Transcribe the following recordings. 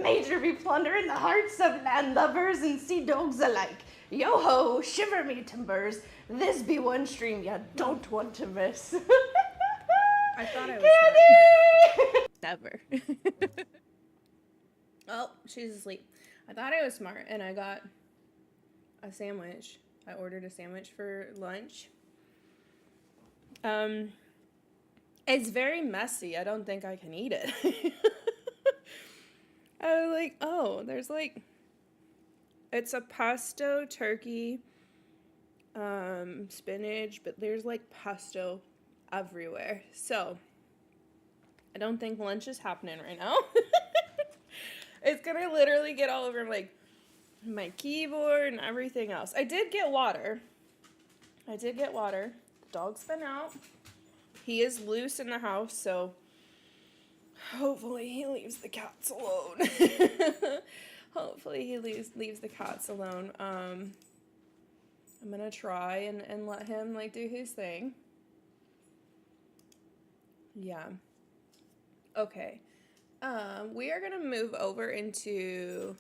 Major be plundering the hearts of landlubbers and sea dogs alike. Yo-ho, shiver me timbers. This be one stream you don't want to miss. I thought I was smart. Never. Oh, she's asleep. I thought I was smart, and I got a sandwich. I ordered a sandwich for lunch. It's very messy. I don't think I can eat it. I was like, oh, there's like, it's a pesto turkey, spinach, but there's like pesto everywhere. So I don't think lunch is happening right now. It's gonna literally get all over like my keyboard and everything else. I did get water. The dog's been out. He is loose in the house, so hopefully he leaves the cats alone. Hopefully he leaves the cats alone. I'm gonna try and let him like do his thing. Yeah. Okay. We are gonna move over into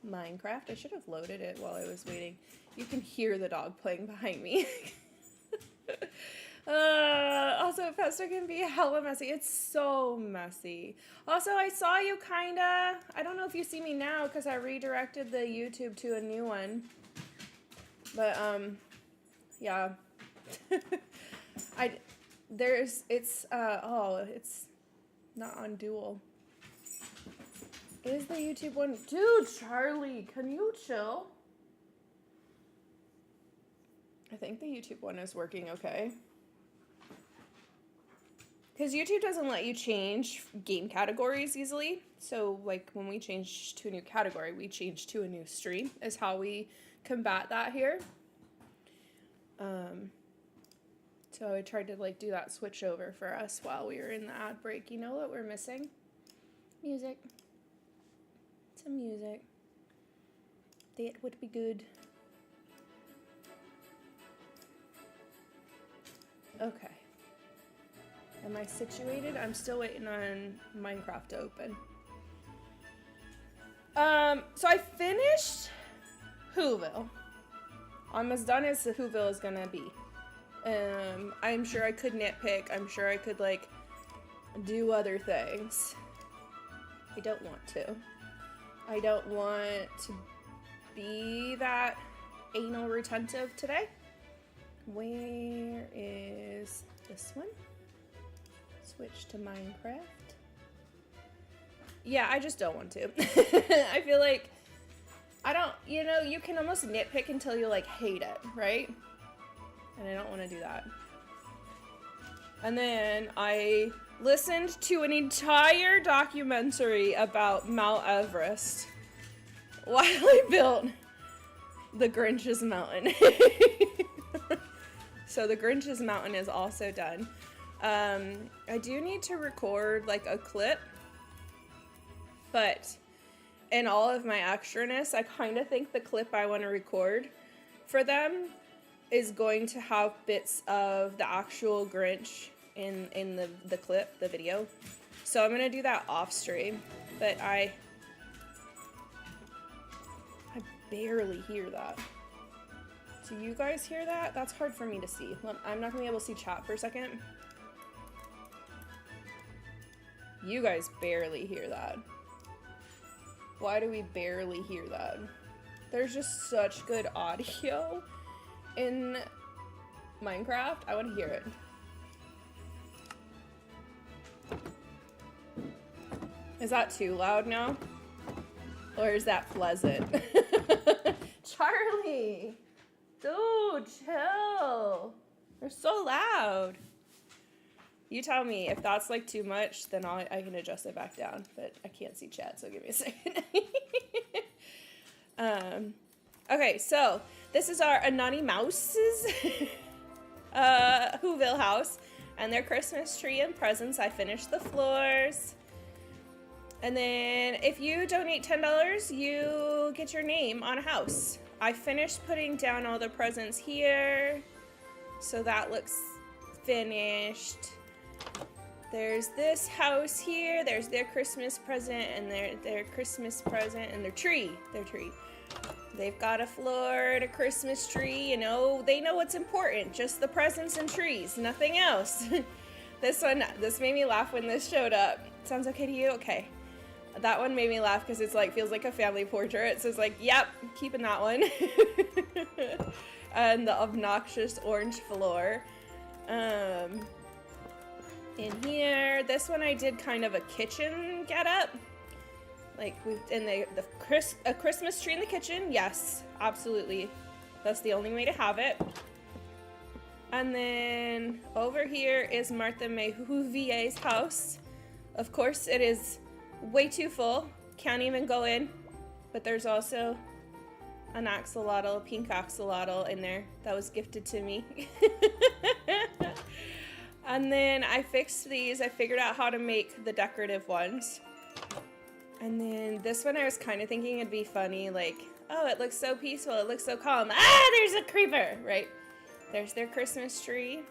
Minecraft. I should have loaded it while I was waiting. You can hear the dog playing behind me. Also, pesto can be hella messy. It's so messy. Also, I saw you kinda. I don't know if you see me now because I redirected the YouTube to a new one. But yeah. It's not on dual. Is the YouTube one? Dude, Charlie, can you chill? I think the YouTube one is working okay. Because YouTube doesn't let you change game categories easily. So, like, when we change to a new category, we change to a new stream, is how we combat that here. So I tried to, like, do that switch over for us while we were in the ad break. You know what we're missing? Music. Some music. That would be good. Okay. Am I situated? I'm still waiting on Minecraft to open. So I finished Whoville. I'm as done as Whoville is gonna be. I'm sure I could nitpick. I'm sure I could, like, do other things. I don't want to. I don't want to be that anal retentive today. Where is this one? Switch to Minecraft. Yeah, I just don't want to. I feel like you can almost nitpick until you, like, hate it, right? And I don't want to do that. And then I listened to an entire documentary about Mount Everest while I built the Grinch's Mountain. So the Grinch's Mountain is also done. I do need to record, like, a clip, but in all of my extraness, I kind of think the clip I want to record for them is going to have bits of the actual Grinch in the clip, the video. So I'm going to do that off stream, but I barely hear that. Do you guys hear that? That's hard for me to see. I'm not going to be able to see chat for a second. You guys barely hear that. Why do we barely hear that? There's just such good audio in Minecraft. I want to hear it. Is that too loud now? Or is that pleasant? Charlie! Dude, chill! They're so loud. You tell me if that's, like, too much, then I can adjust it back down. But I can't see chat, so give me a second. Okay, so this is our Anani Mouse's Whoville house and their Christmas tree and presents. I finished the floors. And then if you donate $10, you get your name on a house. I finished putting down all the presents here. So that looks finished. There's this house here. There's their Christmas present and their Christmas present and their tree. Their tree. They've got a Florida Christmas tree. You know, they know what's important. Just the presents and trees. Nothing else. This made me laugh when this showed up. Sounds okay to you? Okay. That one made me laugh because it's like, feels like a family portrait. So it's like, yep, keeping that one. And the obnoxious orange floor. In here, this one I did kind of a kitchen getup. Like a Christmas tree in the kitchen. Yes, absolutely. That's the only way to have it. And then over here is Martha May Huvier's house. Of course, it is way too full. Can't even go in. But there's also an axolotl, a pink axolotl in there that was gifted to me. And then I fixed these. I figured out how to make the decorative ones. And then this one I was kind of thinking it'd be funny, like, oh, it looks so peaceful, it looks so calm. Ah, there's a creeper, right? There's their Christmas tree.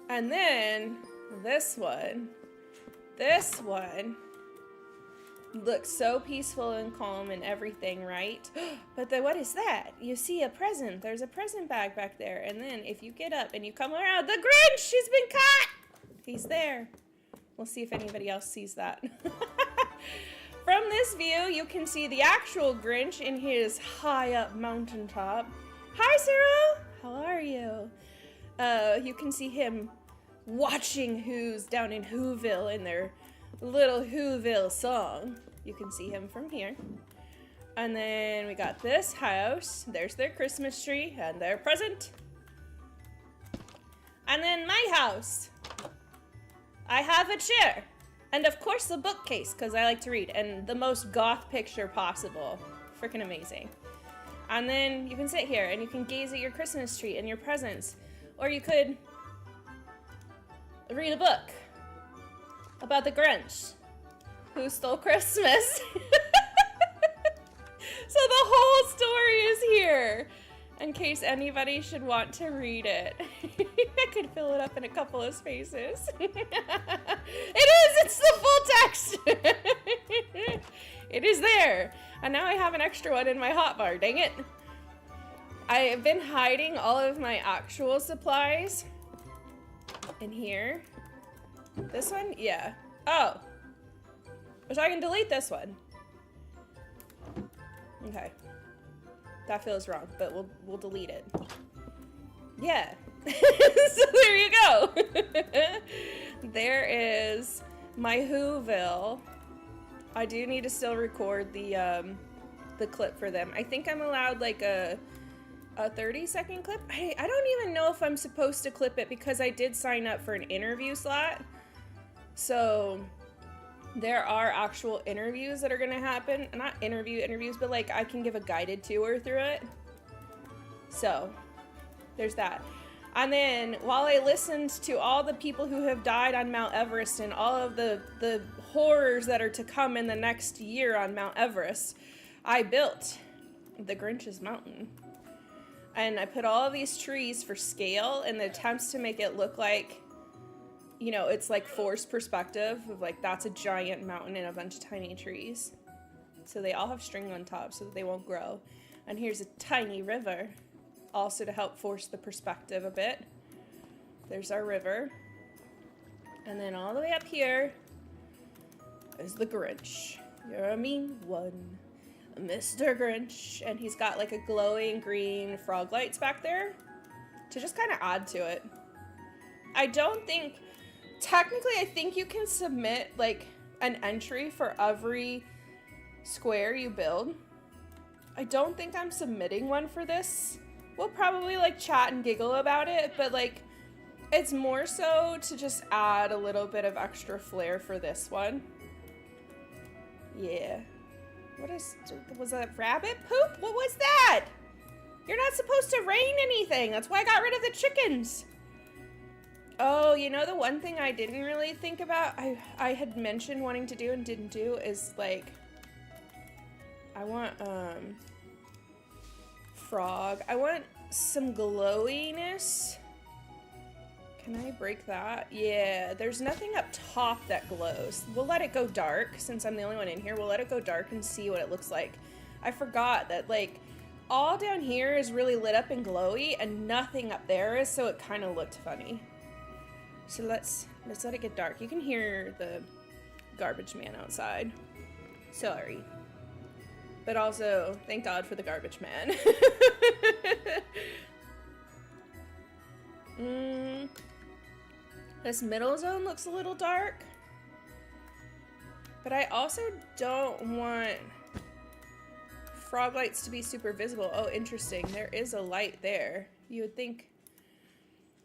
And then this one looks so peaceful and calm and everything, right? But then what is that? You see a present. There's a present bag back there. And then if you get up and you come around, the Grinch has been caught! He's there. We'll see if anybody else sees that. From this view, you can see the actual Grinch in his high up mountaintop. Hi, Cyril! How are you? You can see him watching who's down in Whoville in their little Whoville song. You can see him from here. And then we got this house. There's their Christmas tree and their present. And then my house. I have a chair. And of course a bookcase, because I like to read. And the most goth picture possible. Freaking amazing. And then you can sit here and you can gaze at your Christmas tree and your presents. Or you could read a book about the Grinch who stole Christmas. So the whole story is here in case anybody should want to read it. I could fill it up in a couple of spaces. It's the full text. It is there. And now I have an extra one in my hotbar, dang it. I have been hiding all of my actual supplies in here. This one? Yeah. Oh. Which I can delete this one. Okay. That feels wrong, but we'll delete it. Yeah. So there you go. There is my Whoville. I do need to still record the clip for them. I think I'm allowed like a 30-second clip. I don't even know if I'm supposed to clip it because I did sign up for an interview slot. So there are actual interviews that are gonna happen. Not interviews, but like I can give a guided tour through it. So there's that. And then while I listened to all the people who have died on Mount Everest and all of the horrors that are to come in the next year on Mount Everest, I built the Grinch's Mountain. And I put all of these trees for scale in the attempts to make it look like, you know, it's like forced perspective of like that's a giant mountain and a bunch of tiny trees. So they all have string on top so that they won't grow. And here's a tiny river, also to help force the perspective a bit. There's our river. And then all the way up here is the Grinch. You're a mean one, Mr. Grinch. And he's got like a glowing green frog lights back there to just kind of add to it. I don't think, technically I think you can submit like an entry for every square you build. I don't think I'm submitting one for this. We'll probably like chat and giggle about it, but like it's more so to just add a little bit of extra flair for this one. Yeah. Was that rabbit poop? What was that? You're not supposed to rain anything. That's why I got rid of the chickens. Oh, you know the one thing I didn't really think about, I had mentioned wanting to do and didn't do is like, I want, frog. I want some glowiness Can I break that? Yeah, there's nothing up top that glows. We'll let it go dark, since I'm the only one in here. We'll let it go dark and see what it looks like. I forgot that, like, all down here is really lit up and glowy, and nothing up there is, so it kind of looked funny. So let's let it get dark. You can hear the garbage man outside. Sorry. But also, thank God for the garbage man. This middle zone looks a little dark. But I also don't want frog lights to be super visible. Oh, interesting. There is a light there. You would think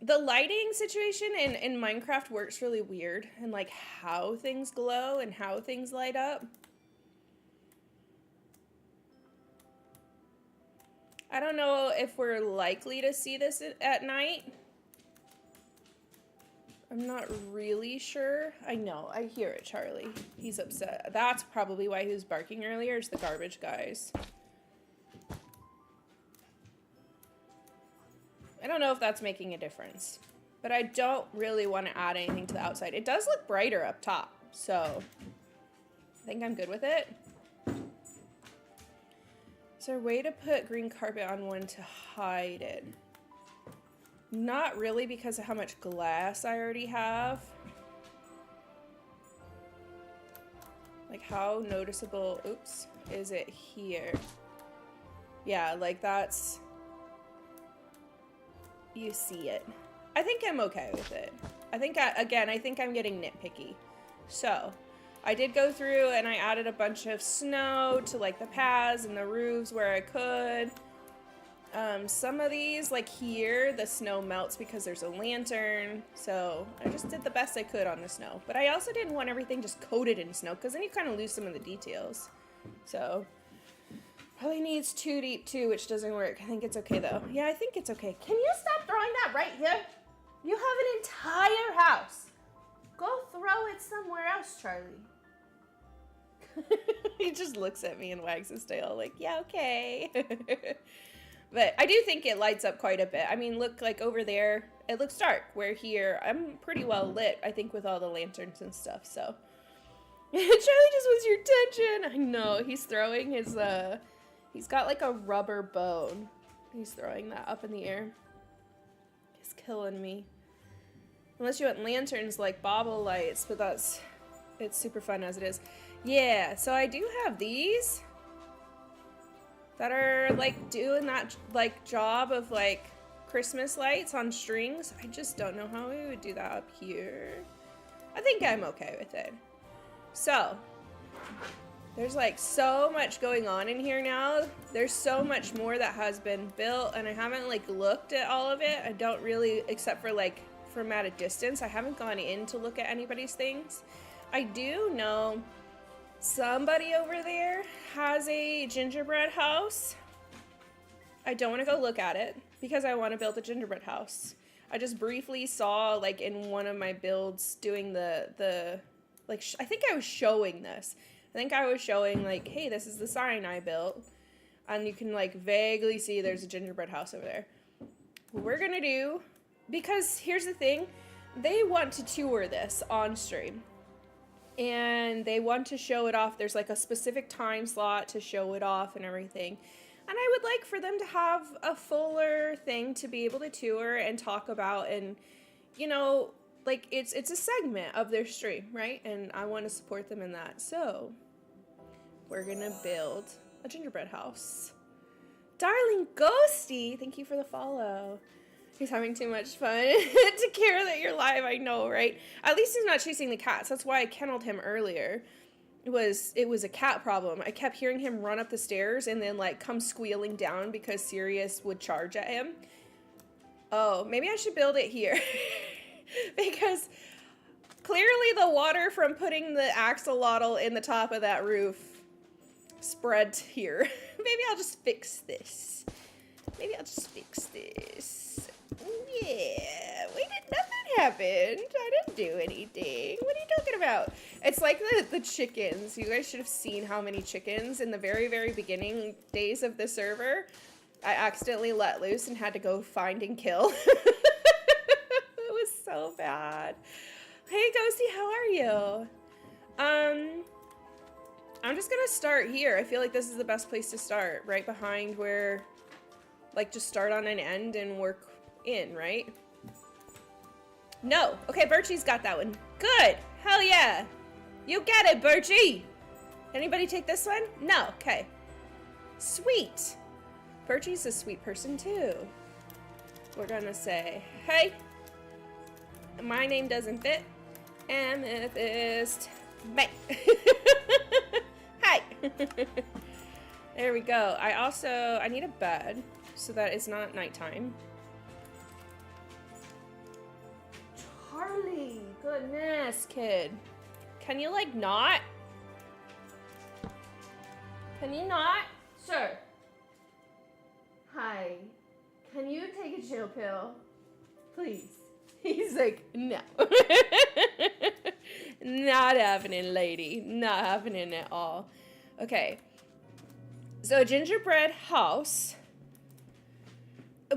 the lighting situation in Minecraft works really weird, and like how things glow and how things light up. I don't know if we're likely to see this at night. I'm not really sure. I know, I hear it, Charlie. He's upset. That's probably why he was barking earlier, is the garbage guys. I don't know if that's making a difference, but I don't really want to add anything to the outside. It does look brighter up top, so I think I'm good with it. Is there a way to put green carpet on one to hide it? Not really, because of how much glass I already have. Like, how noticeable, oops, is it here? Yeah, like that's, you see it. I think I'm okay with it. I think, again, I think I'm getting nitpicky. So, I did go through and I added a bunch of snow to like the paths and the roofs where I could. Some of these, like here, the snow melts because there's a lantern. So I just did the best I could on the snow. But I also didn't want everything just coated in snow, because then you kind of lose some of the details. So probably needs 2 deep too, which doesn't work. I think it's okay though. Yeah, I think it's okay. Can you stop throwing that right here? You have an entire house. Go throw it somewhere else, Charlie. He just looks at me and wags his tail like, yeah, okay. But I do think it lights up quite a bit. I mean, look, like over there, it looks dark. Where here, I'm pretty well lit, I think, with all the lanterns and stuff, so. Charlie just wants your attention. I know, he's throwing his, he's got like a rubber bone. He's throwing that up in the air. He's killing me. Unless you want lanterns like bobble lights, but it's super fun as it is. Yeah, so I do have these that are like doing that like job of like Christmas lights on strings. I just don't know how we would do that up here. I think I'm okay with it. So there's like so much going on in here now. There's so much more that has been built, and I haven't like looked at all of it. I don't really, except for like from at a distance, I haven't gone in to look at anybody's things. I do know somebody over there has a gingerbread house. I don't want to go look at it because I want to build a gingerbread house. I just briefly saw like in one of my builds doing the like, I think I was showing this. I think I was showing like, hey, this is the sign I built. And you can like vaguely see there's a gingerbread house over there. What we're gonna do, because here's the thing, they want to tour this on stream. And they want to show it off. There's like a specific time slot to show it off and everything. And I would like for them to have a fuller thing to be able to tour and talk about, and, you know, like it's a segment of their stream, right? And I want to support them in that. So we're gonna build a gingerbread house. Darling Ghosty, thank you for the follow. He's having too much fun to care that you're live, I know, right? At least he's not chasing the cats. That's why I kenneled him earlier. It was a cat problem. I kept hearing him run up the stairs and then like come squealing down because Sirius would charge at him. Oh, maybe I should build it here. Because clearly the water from putting the axolotl in the top of that roof spread here. Maybe I'll just fix this. Yeah, nothing happened. I didn't do anything. What are you talking about? It's like the chickens. You guys should have seen how many chickens in the very, very beginning days of the server I accidentally let loose and had to go find and kill. It was so so bad. Hey, Ghosty, how are you? I'm just gonna start here. I feel like this is the best place to start, right behind where, like, just start on an end and work in, right? No. Okay, Birchie's got that one. Good. Hell yeah. You get it, Birchie. Anybody take this one? No. Okay. Sweet. Birchie's a sweet person, too. We're gonna say, hey, my name doesn't fit. Amethyst. Bang. Hi. There we go. I need a bed so that it's not nighttime. Charlie, goodness, kid. Can you, like, not? Can you not? Sure. Hi. Can you take a chill pill? Please. He's like, no. Not happening, lady. Not happening at all. Okay. So, gingerbread house.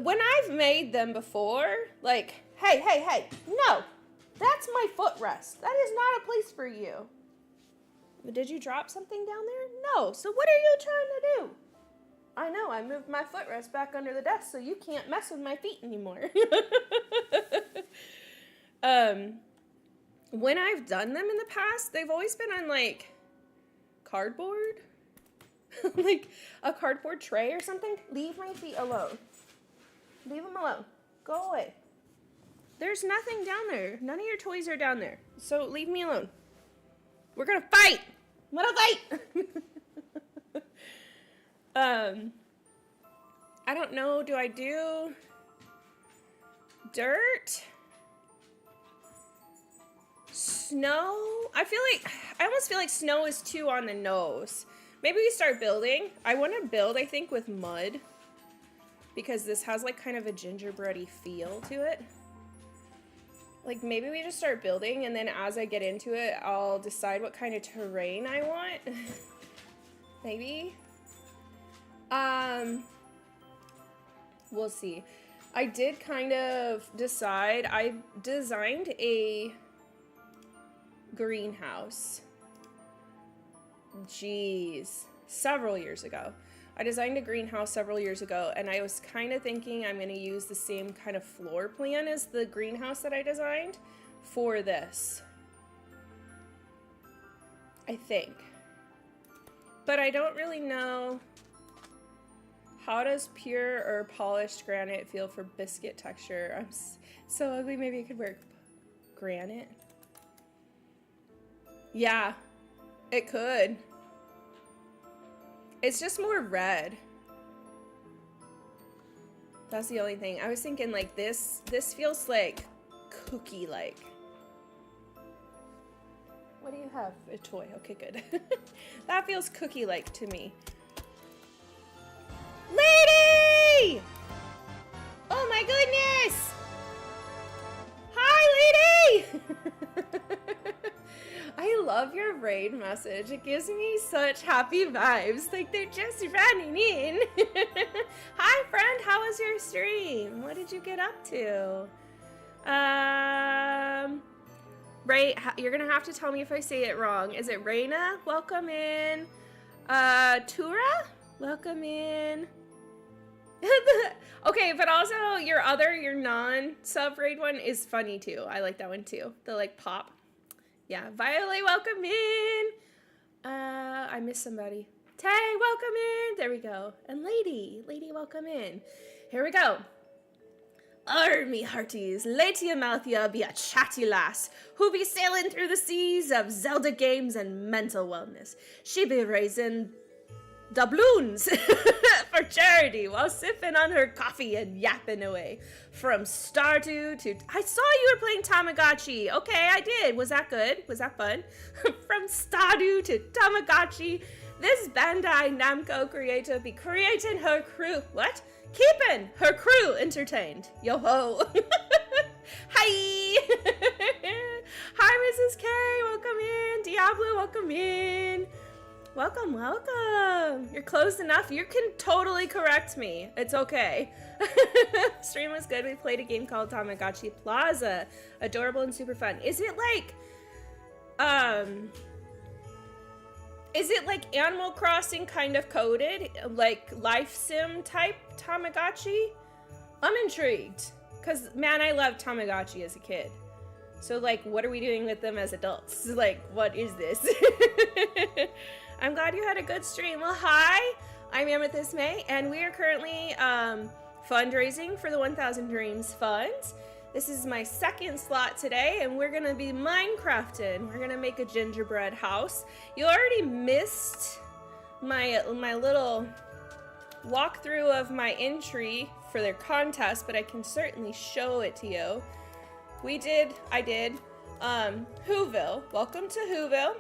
When I've made them before, like, hey, no. That's my footrest. That is not a place for you. Did you drop something down there? No. So what are you trying to do? I know, I moved my footrest back under the desk so you can't mess with my feet anymore. When I've done them in the past, they've always been on, like, cardboard. Like, a cardboard tray or something. Leave my feet alone. Leave them alone. Go away. There's nothing down there. None of your toys are down there. So leave me alone. We're gonna fight. I'm gonna fight. I don't know. Do I do dirt? Snow? I almost feel like snow is too on the nose. Maybe we start building. I want to build, I think, with mud. Because this has, like, kind of a gingerbready feel to it. Like, maybe we just start building, and then as I get into it, I'll decide what kind of terrain I want. Maybe. We'll see. I did kind of decide. I designed a greenhouse. Jeez. Several years ago. I designed a greenhouse several years ago, and I was kind of thinking I'm going to use the same kind of floor plan as the greenhouse that I designed for this. I think. But I don't really know. How does pure or polished granite feel for biscuit texture? I'm so ugly, maybe it could work. Granite? Yeah, it could. It's just more red. That's the only thing. I was thinking, like, this feels like cookie-like. What do you have? A toy. Okay, good. That feels cookie-like to me. Lady! Oh my goodness! Hi, lady! I love your raid message. It gives me such happy vibes. Like, they're just running in. Hi, friend. How was your stream? What did you get up to? Ray, you're going to have to tell me if I say it wrong. Is it Reina? Welcome in. Tura? Welcome in. Okay, but also your non-sub raid one is funny too. I like that one too. The, like, pop. Yeah, Violet, welcome in. I missed somebody. Tay, welcome in. There we go. And Lady, welcome in. Here we go. Me hearties, Lady Amalthea be a chatty lass who be sailing through the seas of Zelda games and mental wellness. She be raising doubloons for charity while sipping on her coffee and yapping away. From Stardew to... I saw you were playing Tamagotchi. Okay, I did. Was that good? Was that fun? From Stardew to Tamagotchi, this Bandai Namco creator be creating her crew... What? Keeping her crew entertained. Yo-ho. Hi. Hi, Mrs. K. Welcome in. Diablo, welcome in. Welcome, welcome. You're close enough. You can totally correct me. It's okay. Stream was good. We played a game called Tamagotchi Plaza. Adorable and super fun. Is it like Animal Crossing kind of coded? Like life sim type Tamagotchi? I'm intrigued. Because, man, I loved Tamagotchi as a kid. So, like, what are we doing with them as adults? Like, what is this? I'm glad you had a good stream. Well, hi, I'm Amethyst May, and we are currently fundraising for the 1000 Dreams Fund. This is my second slot today, and we're gonna be Minecrafting. We're gonna make a gingerbread house. You already missed my little walkthrough of my entry for their contest, but I can certainly show it to you. I did Whoville. Welcome to Whoville.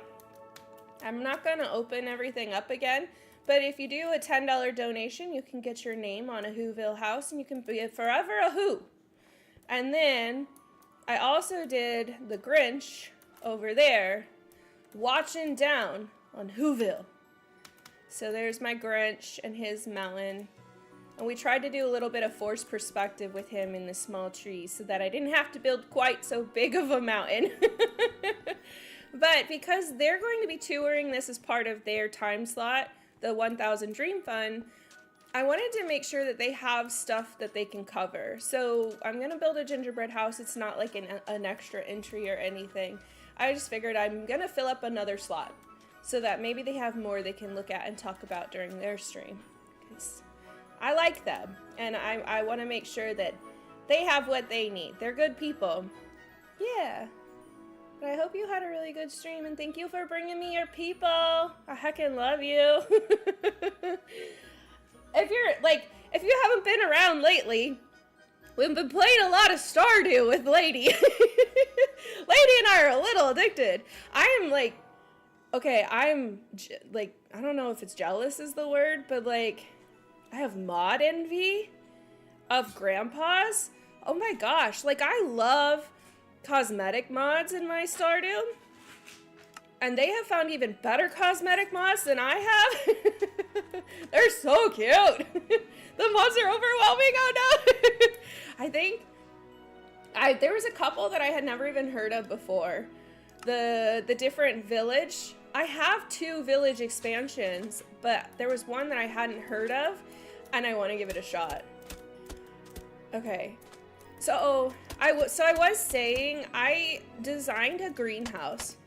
I'm not gonna open everything up again, but if you do a $10 donation, you can get your name on a Whoville house and you can be forever a Who. And then I also did the Grinch over there, watching down on Whoville. So there's my Grinch and his mountain. And we tried to do a little bit of forced perspective with him in the small trees so that I didn't have to build quite so big of a mountain. But because they're going to be touring this as part of their time slot, the 1000 Dream Fund, I wanted to make sure that they have stuff that they can cover. So I'm going to build a gingerbread house. It's not like an extra entry or anything. I just figured I'm going to fill up another slot so that maybe they have more they can look at and talk about during their stream. Because I like them, and I want to make sure that they have what they need. They're good people. Yeah. But I hope you had a really good stream, and thank you for bringing me your people. I heckin' love you. If you haven't been around lately, we've been playing a lot of Stardew with Lady. Lady and I are a little addicted. I am like, okay, I'm like, I don't know if it's jealous is the word, but like, I have mod envy of grandpas. Oh my gosh, like I love cosmetic mods in my Stardew, and they have found even better cosmetic mods than I have. They're so cute. The mods are overwhelming. Oh no. I think there was a couple that I had never even heard of before. The different village. I have 2 village expansions, but there was one that I hadn't heard of, and I want to give it a shot. Okay. So I was saying I designed a greenhouse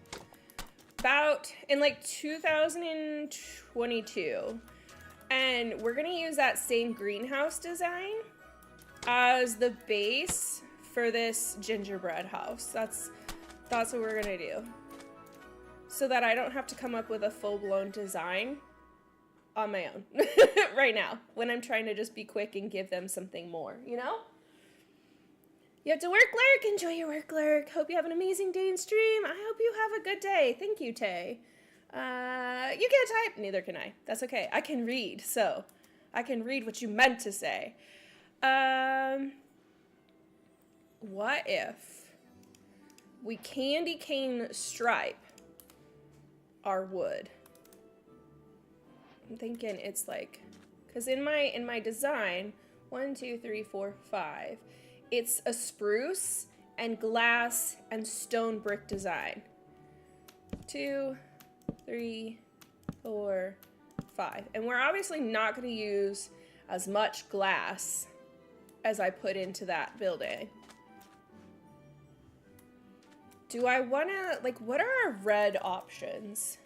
about in like 2022, and we're gonna use that same greenhouse design as the base for this gingerbread house. That's what we're gonna do, so that I don't have to come up with a full-blown design on my own right now when I'm trying to just be quick and give them something more, you know? You have to work, Lurk. Enjoy your work, Lurk. Hope you have an amazing day in stream. I hope you have a good day. Thank you, Tay. You can't type. Neither can I. That's okay. I can read, so I can read what you meant to say. What if we candy cane stripe our wood? I'm thinking it's like, because in my design, 1, 2, 3, 4, 5. It's a spruce and glass and stone brick design. 2, 3, 4, 5. And we're obviously not going to use as much glass as I put into that building. Do I want to, like, what are our red options?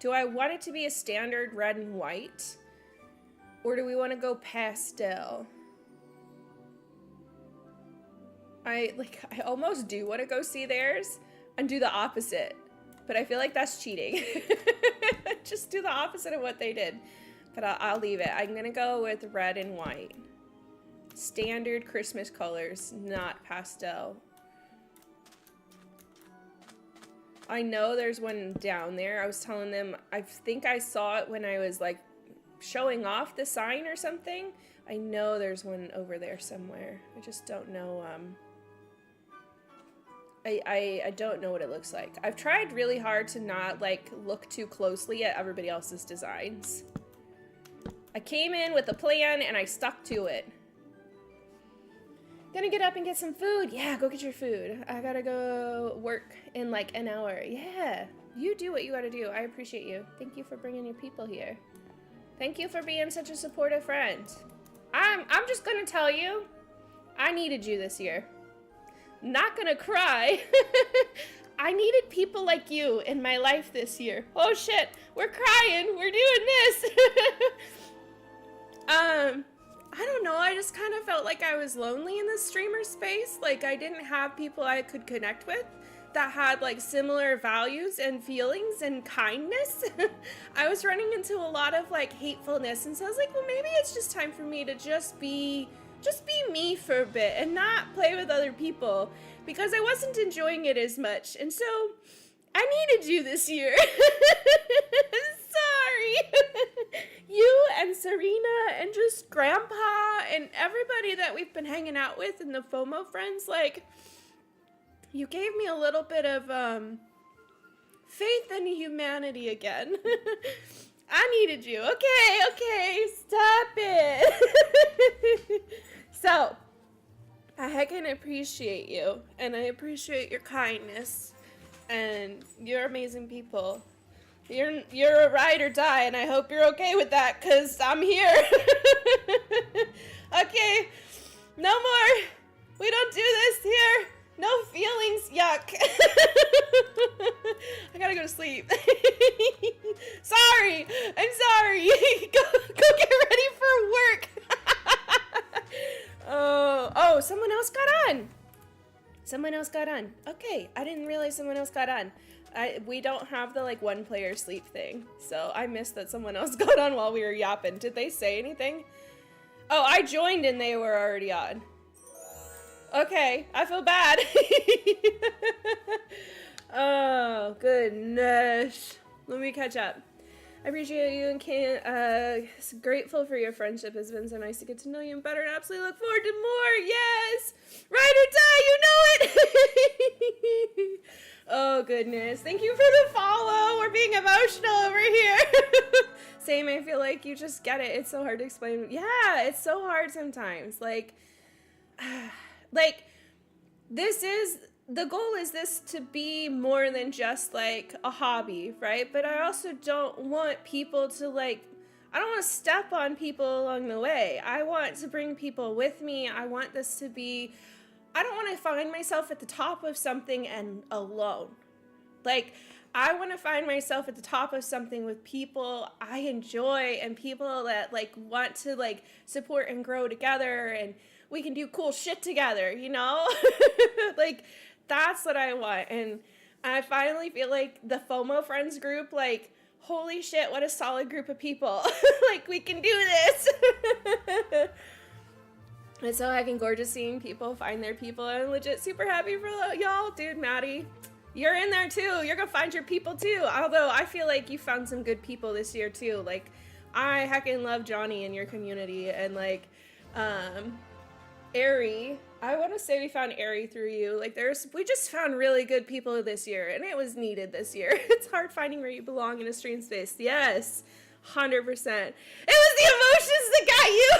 Do I want it to be a standard red and white? Or do we want to go pastel? I almost do want to go see theirs and do the opposite, but I feel like that's cheating. Just do the opposite of what they did, but I'll leave it. I'm gonna go with red and white. Standard Christmas colors, not pastel. I know there's one down there. I was telling them, I think I saw it when I was like showing off the sign or something. I know there's one over there somewhere. I just don't know I don't know what it looks like. I've tried really hard to not like look too closely at everybody else's designs. I came in with a plan and I stuck to it. Gonna get up and get some food. Yeah, go get your food. I gotta go work in like an hour. Yeah, you do what you gotta do. I appreciate you. Thank you for bringing your people here. Thank you for being such a supportive friend. I'm just gonna tell you, I needed you this year. Not gonna cry. I needed people like you in my life this year. Oh shit, we're crying. We're doing this. I don't know, I just kind of felt like I was lonely in the streamer space. Like, I didn't have people I could connect with that had, like, similar values and feelings and kindness. I was running into a lot of, like, hatefulness, and so I was like, well, maybe it's just time for me to just be me for a bit and not play with other people, because I wasn't enjoying it as much. And so, I needed you this year. Sorry. You and Serena and just Grandpa and everybody that we've been hanging out with and the FOMO friends, like, you gave me a little bit of faith in humanity again. I needed you. Okay, stop it. So, I heckin' appreciate you, and I appreciate your kindness, and you're amazing people. You're a ride or die, and I hope you're okay with that, because I'm here. Okay, no more. We don't do this here. No feelings, yuck. I gotta go to sleep. Sorry, I'm sorry. Go get ready for work. Oh, someone else got on. Okay, I didn't realize someone else got on. We don't have the, like, one player sleep thing, so I missed that someone else got on while we were yapping. Did they say anything? Oh, I joined and they were already on. Okay, I feel bad. Oh, goodness. Let me catch up. I appreciate you and grateful for your friendship. It's been so nice to get to know you better and absolutely look forward to more. Yes! Ride or die, you know it! Oh, goodness. Thank you for the follow. We're being emotional over here. Same, I feel like you just get it. It's so hard to explain. Yeah, it's so hard sometimes. Like, the goal is this to be more than just, like, a hobby, right? But I also don't want people to, like, I don't want to step on people along the way. I want to bring people with me. I want this to be, I don't want to find myself at the top of something and alone. Like, I want to find myself at the top of something with people I enjoy and people that, like, want to, like, support and grow together, and we can do cool shit together, you know? Like, that's what I want. And I finally feel like the FOMO friends group, like, holy shit, what a solid group of people. Like, we can do this. It's so heckin' gorgeous seeing people find their people. I'm legit super happy for y'all. Dude, Maddie, you're in there too. You're gonna find your people too. Although I feel like you found some good people this year too. Like, I heckin' love Johnny in your community, and, like, Ari, I want to say we found Ari through you. Like, we just found really good people this year, and it was needed this year. It's hard finding where you belong in a stream space. Yes, 100%. It was the emotions that got you.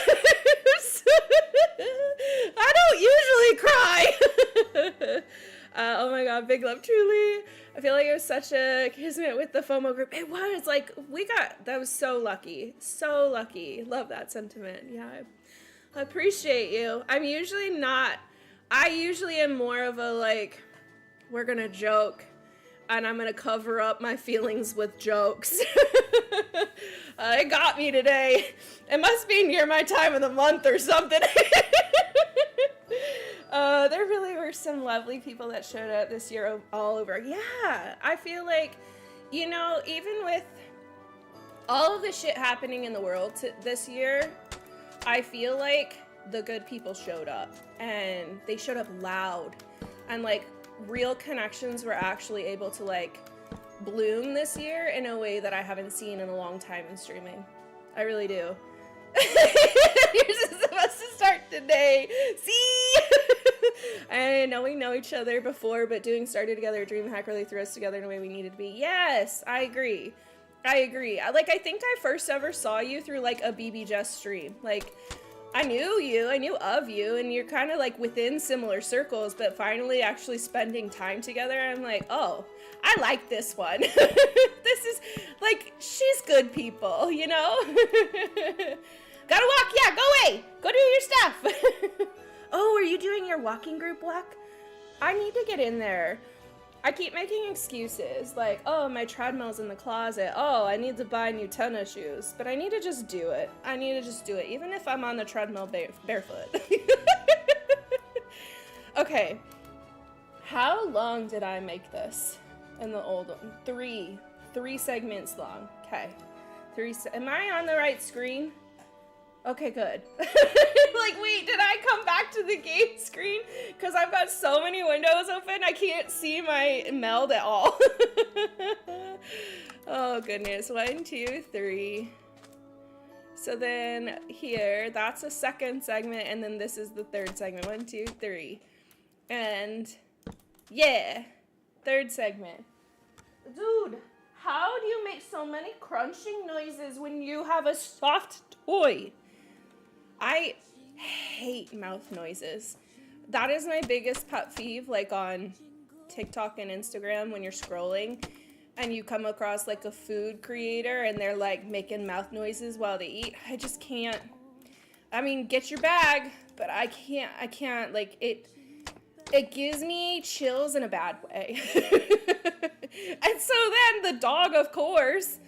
I don't usually cry. Oh my god, big love, truly. I feel like it was such a kismet with the FOMO group. It was, like, that was so lucky. So lucky. Love that sentiment. Yeah, I appreciate you. I usually am more of a, like, we're gonna joke, and I'm gonna cover up my feelings with jokes. It got me today. It must be near my time of the month or something. There really were some lovely people that showed up this year all over. Yeah, I feel like, you know, even with all of the shit happening in the world this year, I feel like the good people showed up, and they showed up loud, and, like, real connections were actually able to, like, bloom this year in a way that I haven't seen in a long time in streaming. I really do. You're just supposed to start today. See? I know we know each other before, but doing Started Together DreamHack really threw us together in a way we needed to be. Yes, I agree. I think I first ever saw you through like a BB Just stream. Like, I knew of you, and you're kind of like within similar circles, but finally actually spending time together, I'm like, oh, I like this one. This is like, she's good people, you know? Gotta walk, yeah, go away, go do your stuff. Oh, are you doing your walking group walk? I need to get in there. I keep making excuses, like, oh, my treadmill's in the closet. Oh, I need to buy new tennis shoes. But I need to just do it. Even if I'm on the treadmill barefoot. Okay. How long did I make this in the old one? Three segments long. Okay. Am I on the right screen? Okay, good. Like, wait, did I come back to the game screen? Because I've got so many windows open, I can't see my meld at all. Oh, goodness. 1, 2, 3. So then here, that's a second segment, and then this is the third segment. 1, 2, 3. And, yeah, third segment. Dude, how do you make so many crunching noises when you have a soft toy? I hate mouth noises. That is my biggest pet peeve, like on TikTok and Instagram when you're scrolling and you come across like a food creator and they're like making mouth noises while they eat. I just can't. I mean, get your bag, but I can't, like, it gives me chills in a bad way. And so then the dog, of course,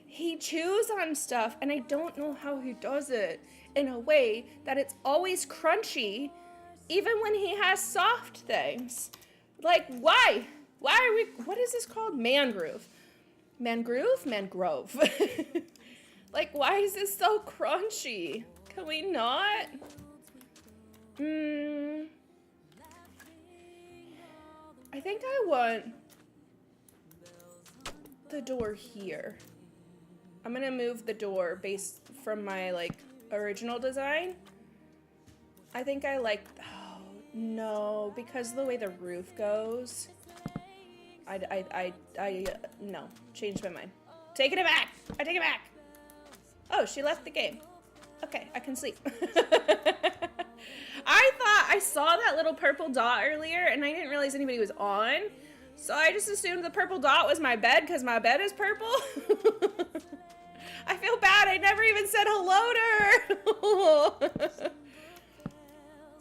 he chews on stuff, and I don't know how he does it in a way that it's always crunchy, even when he has soft things. Like, why? Why are we, what is this called? Mangrove. Like, why is this so crunchy? Can we not? I think I want the door here. I'm gonna move the door based from my, like, original design. I think I like, oh, no, because of the way the roof goes. No, changed my mind. Taking it back! I take it back! Oh, she left the game. Okay, I can sleep. I thought I saw that little purple dot earlier, and I didn't realize anybody was on. So I just assumed the purple dot was my bed, because my bed is purple. I feel bad. I never even said hello to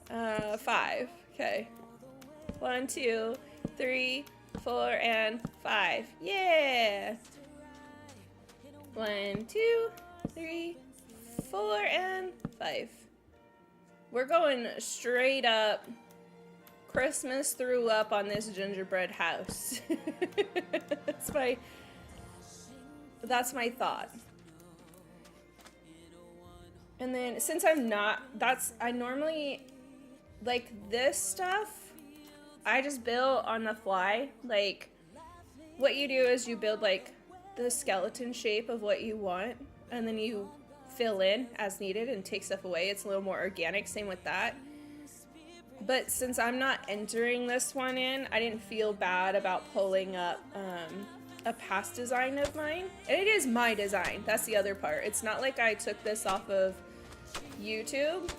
her. 5. Okay. 1, 2, 3, 4, and 5. Yeah. 1, 2, 3, 4, and 5. We're going straight up Christmas threw up on this gingerbread house. That's my thought. And then since I'm not, I normally, like, this stuff, I just build on the fly. Like, what you do is you build, like, the skeleton shape of what you want, and then you fill in as needed and take stuff away. It's a little more organic, same with that. But since I'm not entering this one in, I didn't feel bad about pulling up a past design of mine. And it is my design. That's the other part. It's not like I took this off of YouTube.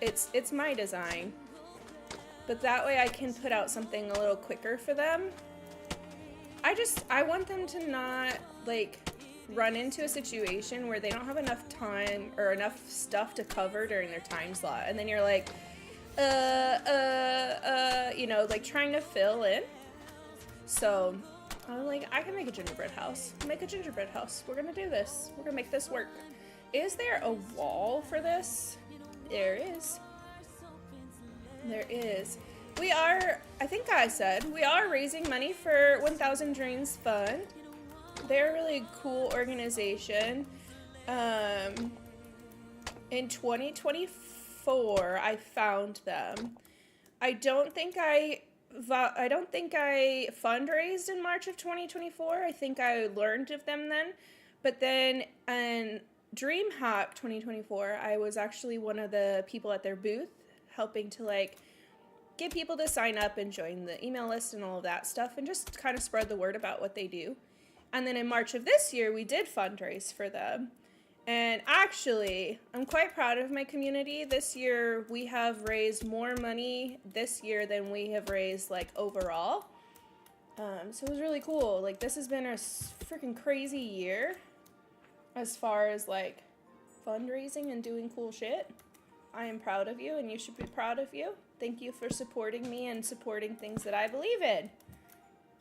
It's my design. But that way I can put out something a little quicker for them. I want them to not, like, run into a situation where they don't have enough time or enough stuff to cover during their time slot. And then you're like, you know, like, trying to fill in. So I'm like, I can make a gingerbread house. Make a gingerbread house. We're gonna do this. We're gonna make this work. Is there a wall for this? There is. There is. We are, I think I said, we are raising money for 1000 Dreams Fund. They're a really cool organization. In 2024, I found them. I don't think I fundraised in March of 2024. I think I learned of them then. But then in DreamHack 2024, I was actually one of the people at their booth helping to, like, get people to sign up and join the email list and all of that stuff and just kind of spread the word about what they do. And then in March of this year, we did fundraise for them. And actually, I'm quite proud of my community. This year, we have raised more money this year than we have raised, like, overall. So it was really cool. Like, this has been a freaking crazy year as far as, like, fundraising and doing cool shit. I am proud of you, and you should be proud of you. Thank you for supporting me and supporting things that I believe in.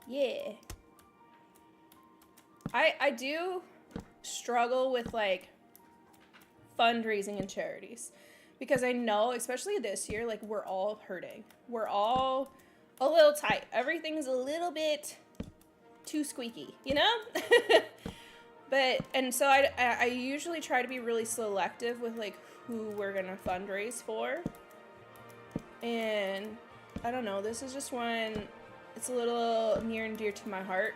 Yeah. I do struggle with, like, fundraising and charities, because I know, especially this year, like, we're all hurting. We're all a little tight. Everything's a little bit too squeaky, you know? And so I usually try to be really selective with, like, who we're gonna fundraise for. And I don't know, this is just one, it's a little near and dear to my heart,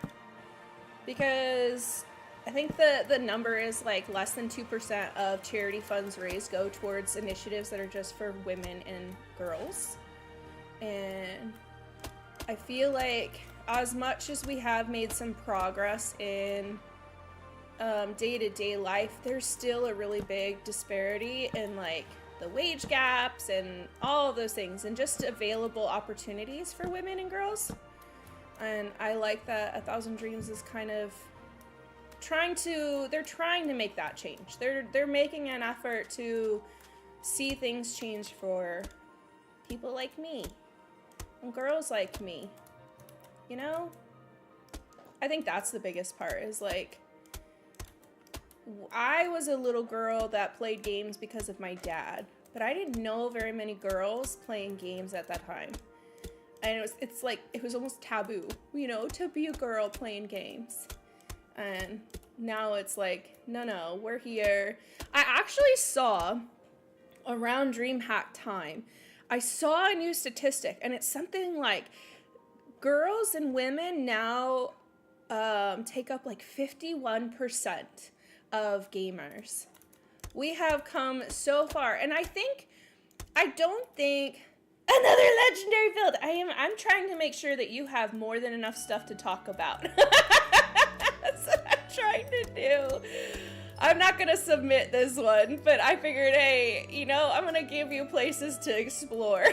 because I think the number is, like, less than 2% of charity funds raised go towards initiatives that are just for women and girls. And I feel like as much as we have made some progress in day-to-day life, there's still a really big disparity in, like, the wage gaps and all of those things, and just available opportunities for women and girls. And I like that 1,000 Dreams is kind of trying to make that change. They're making an effort to see things change for people like me and girls like me, you know? I think that's the biggest part, is, like, I was a little girl that played games because of my dad, but I didn't know very many girls playing games at that time. And it was almost taboo, you know, to be a girl playing games. And now it's like, no, we're here. I actually saw, around DreamHack time, I saw a new statistic, and it's something like girls and women now take up like 51% of gamers. We have come so far, and I don't think another legendary build. I'm trying to make sure that you have more than enough stuff to talk about. That's what I'm trying to do. I'm not gonna submit this one, but I figured, hey, you know, I'm gonna give you places to explore.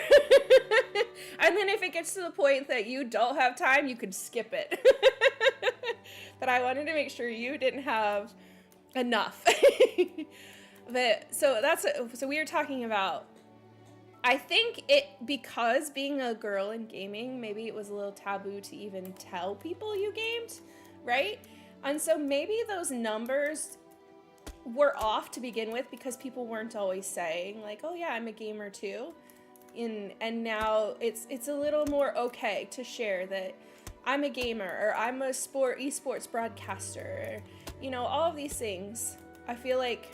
And then if it gets to the point that you don't have time, you can skip it. But I wanted to make sure you didn't have enough. So we were talking about, I think because being a girl in gaming, maybe it was a little taboo to even tell people you gamed, right? And so maybe those numbers were off to begin with, because people weren't always saying, like, oh yeah, I'm a gamer too. And now it's a little more okay to share that I'm a gamer, or I'm a esports broadcaster, or, you know, all of these things. I feel like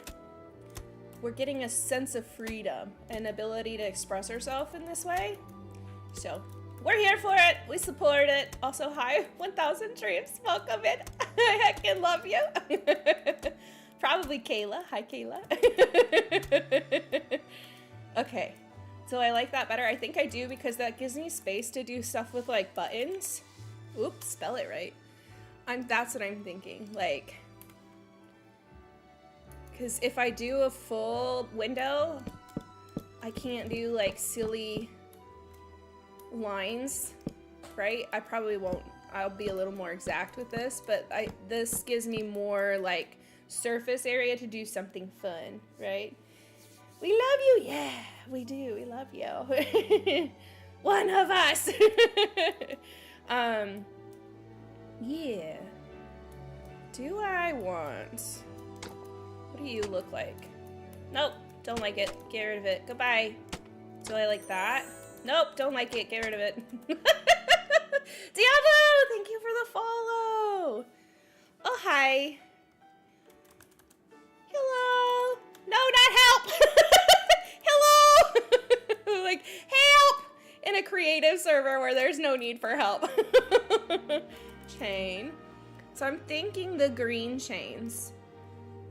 we're getting a sense of freedom and ability to express ourselves in this way. So we're here for it. We support it. Also, hi, 1,000 Dreams. Welcome in. I heckin' love you. Probably Kayla. Hi, Kayla. Okay. So I like that better. I think I do, because that gives me space to do stuff with, like, buttons. Oops, spell it right. That's what I'm thinking. Like, because if I do a full window, I can't do, like, silly lines, right? I probably won't. I'll be a little more exact with this, but this gives me more, like, surface area to do something fun, right? We love you. Yeah, we do. We love you. One of us. Yeah. Do I want... What do you look like? Nope, don't like it. Get rid of it. Goodbye. Do I like that? Nope, don't like it. Get rid of it. Diablo, thank you for the follow. Oh, hi. Hello. No, not help. Hello. Like, help. In a creative server where there's no need for help. Chain. So I'm thinking the green chains.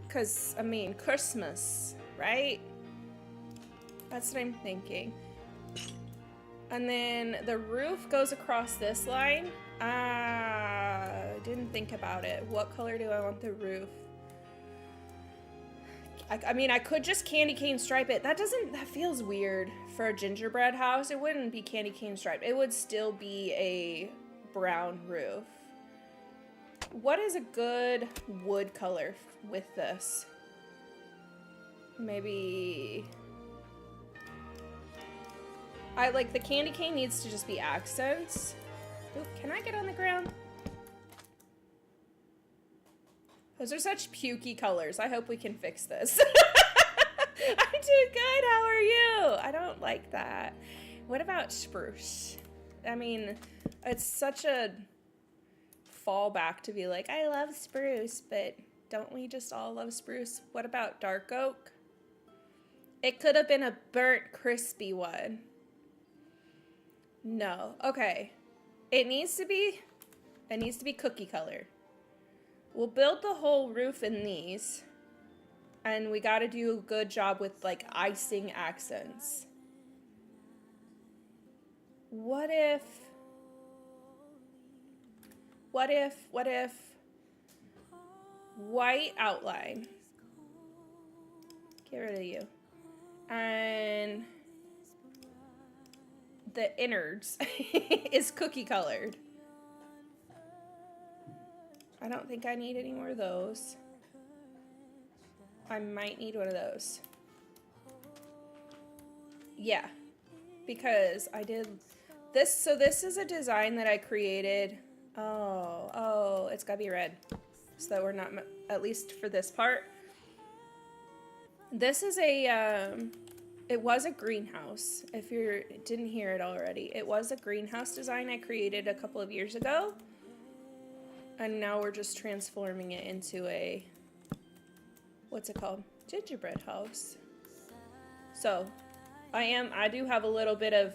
Because, I mean, Christmas, right? That's what I'm thinking. And then the roof goes across this line. Didn't think about it. What color do I want the roof? I mean, I could just candy cane stripe it. That feels weird for a gingerbread house. It wouldn't be candy cane stripe. It would still be a brown roof. What is a good wood color with this? Maybe... I like the candy cane needs to just be accents. Oop, can I get on the ground? Those are such pukey colors. I hope we can fix this. I'm doing good. How are you? I don't like that. What about spruce? I mean, it's such a fallback to be like, I love spruce, but don't we just all love spruce? What about dark oak? It could have been a burnt, crispy one. No. Okay. It needs to be cookie color. We'll build the whole roof in these. And we gotta do a good job with like icing accents. What if white outline? Get rid of you. And the innards is cookie colored. I don't think I need any more of those. I might need one of those. Yeah, because I did this. So this is a design that I created. Oh, it's gotta be red. So that we're not, at least for this part. This is a, it was a greenhouse. If you didn't hear it already, it was a greenhouse design I created a couple of years ago. And now we're just transforming it into a, what's it called? Gingerbread house. So I do have a little bit of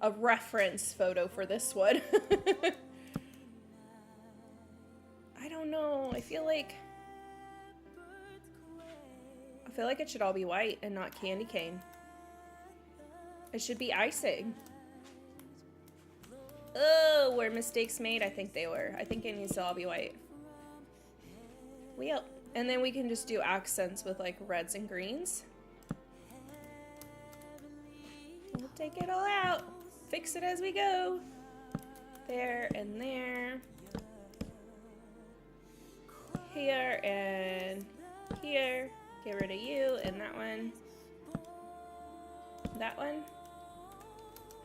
a reference photo for this one. I don't know. I feel like it should all be white and not candy cane. It should be icing. Oh, were mistakes made? I think they were. I think it needs to all be white. And then we can just do accents with like reds and greens. We'll take it all out. Fix it as we go. There and there. Here and here. Get rid of you and that one. That one.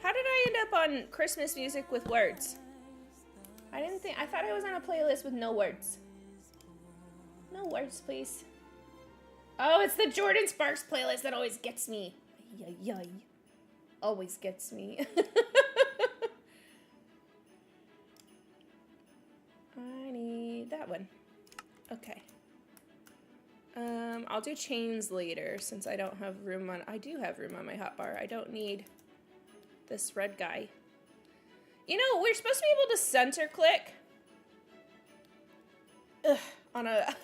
How did I end up on Christmas music with words? I thought I was on a playlist with no words. No words, please. Oh, it's the Jordan Sparks playlist that always gets me. Yay. Always gets me. I need that one. Okay. I'll do chains later since I don't have room on... I do have room on my hotbar. I don't need this red guy. You know, we're supposed to be able to center click on a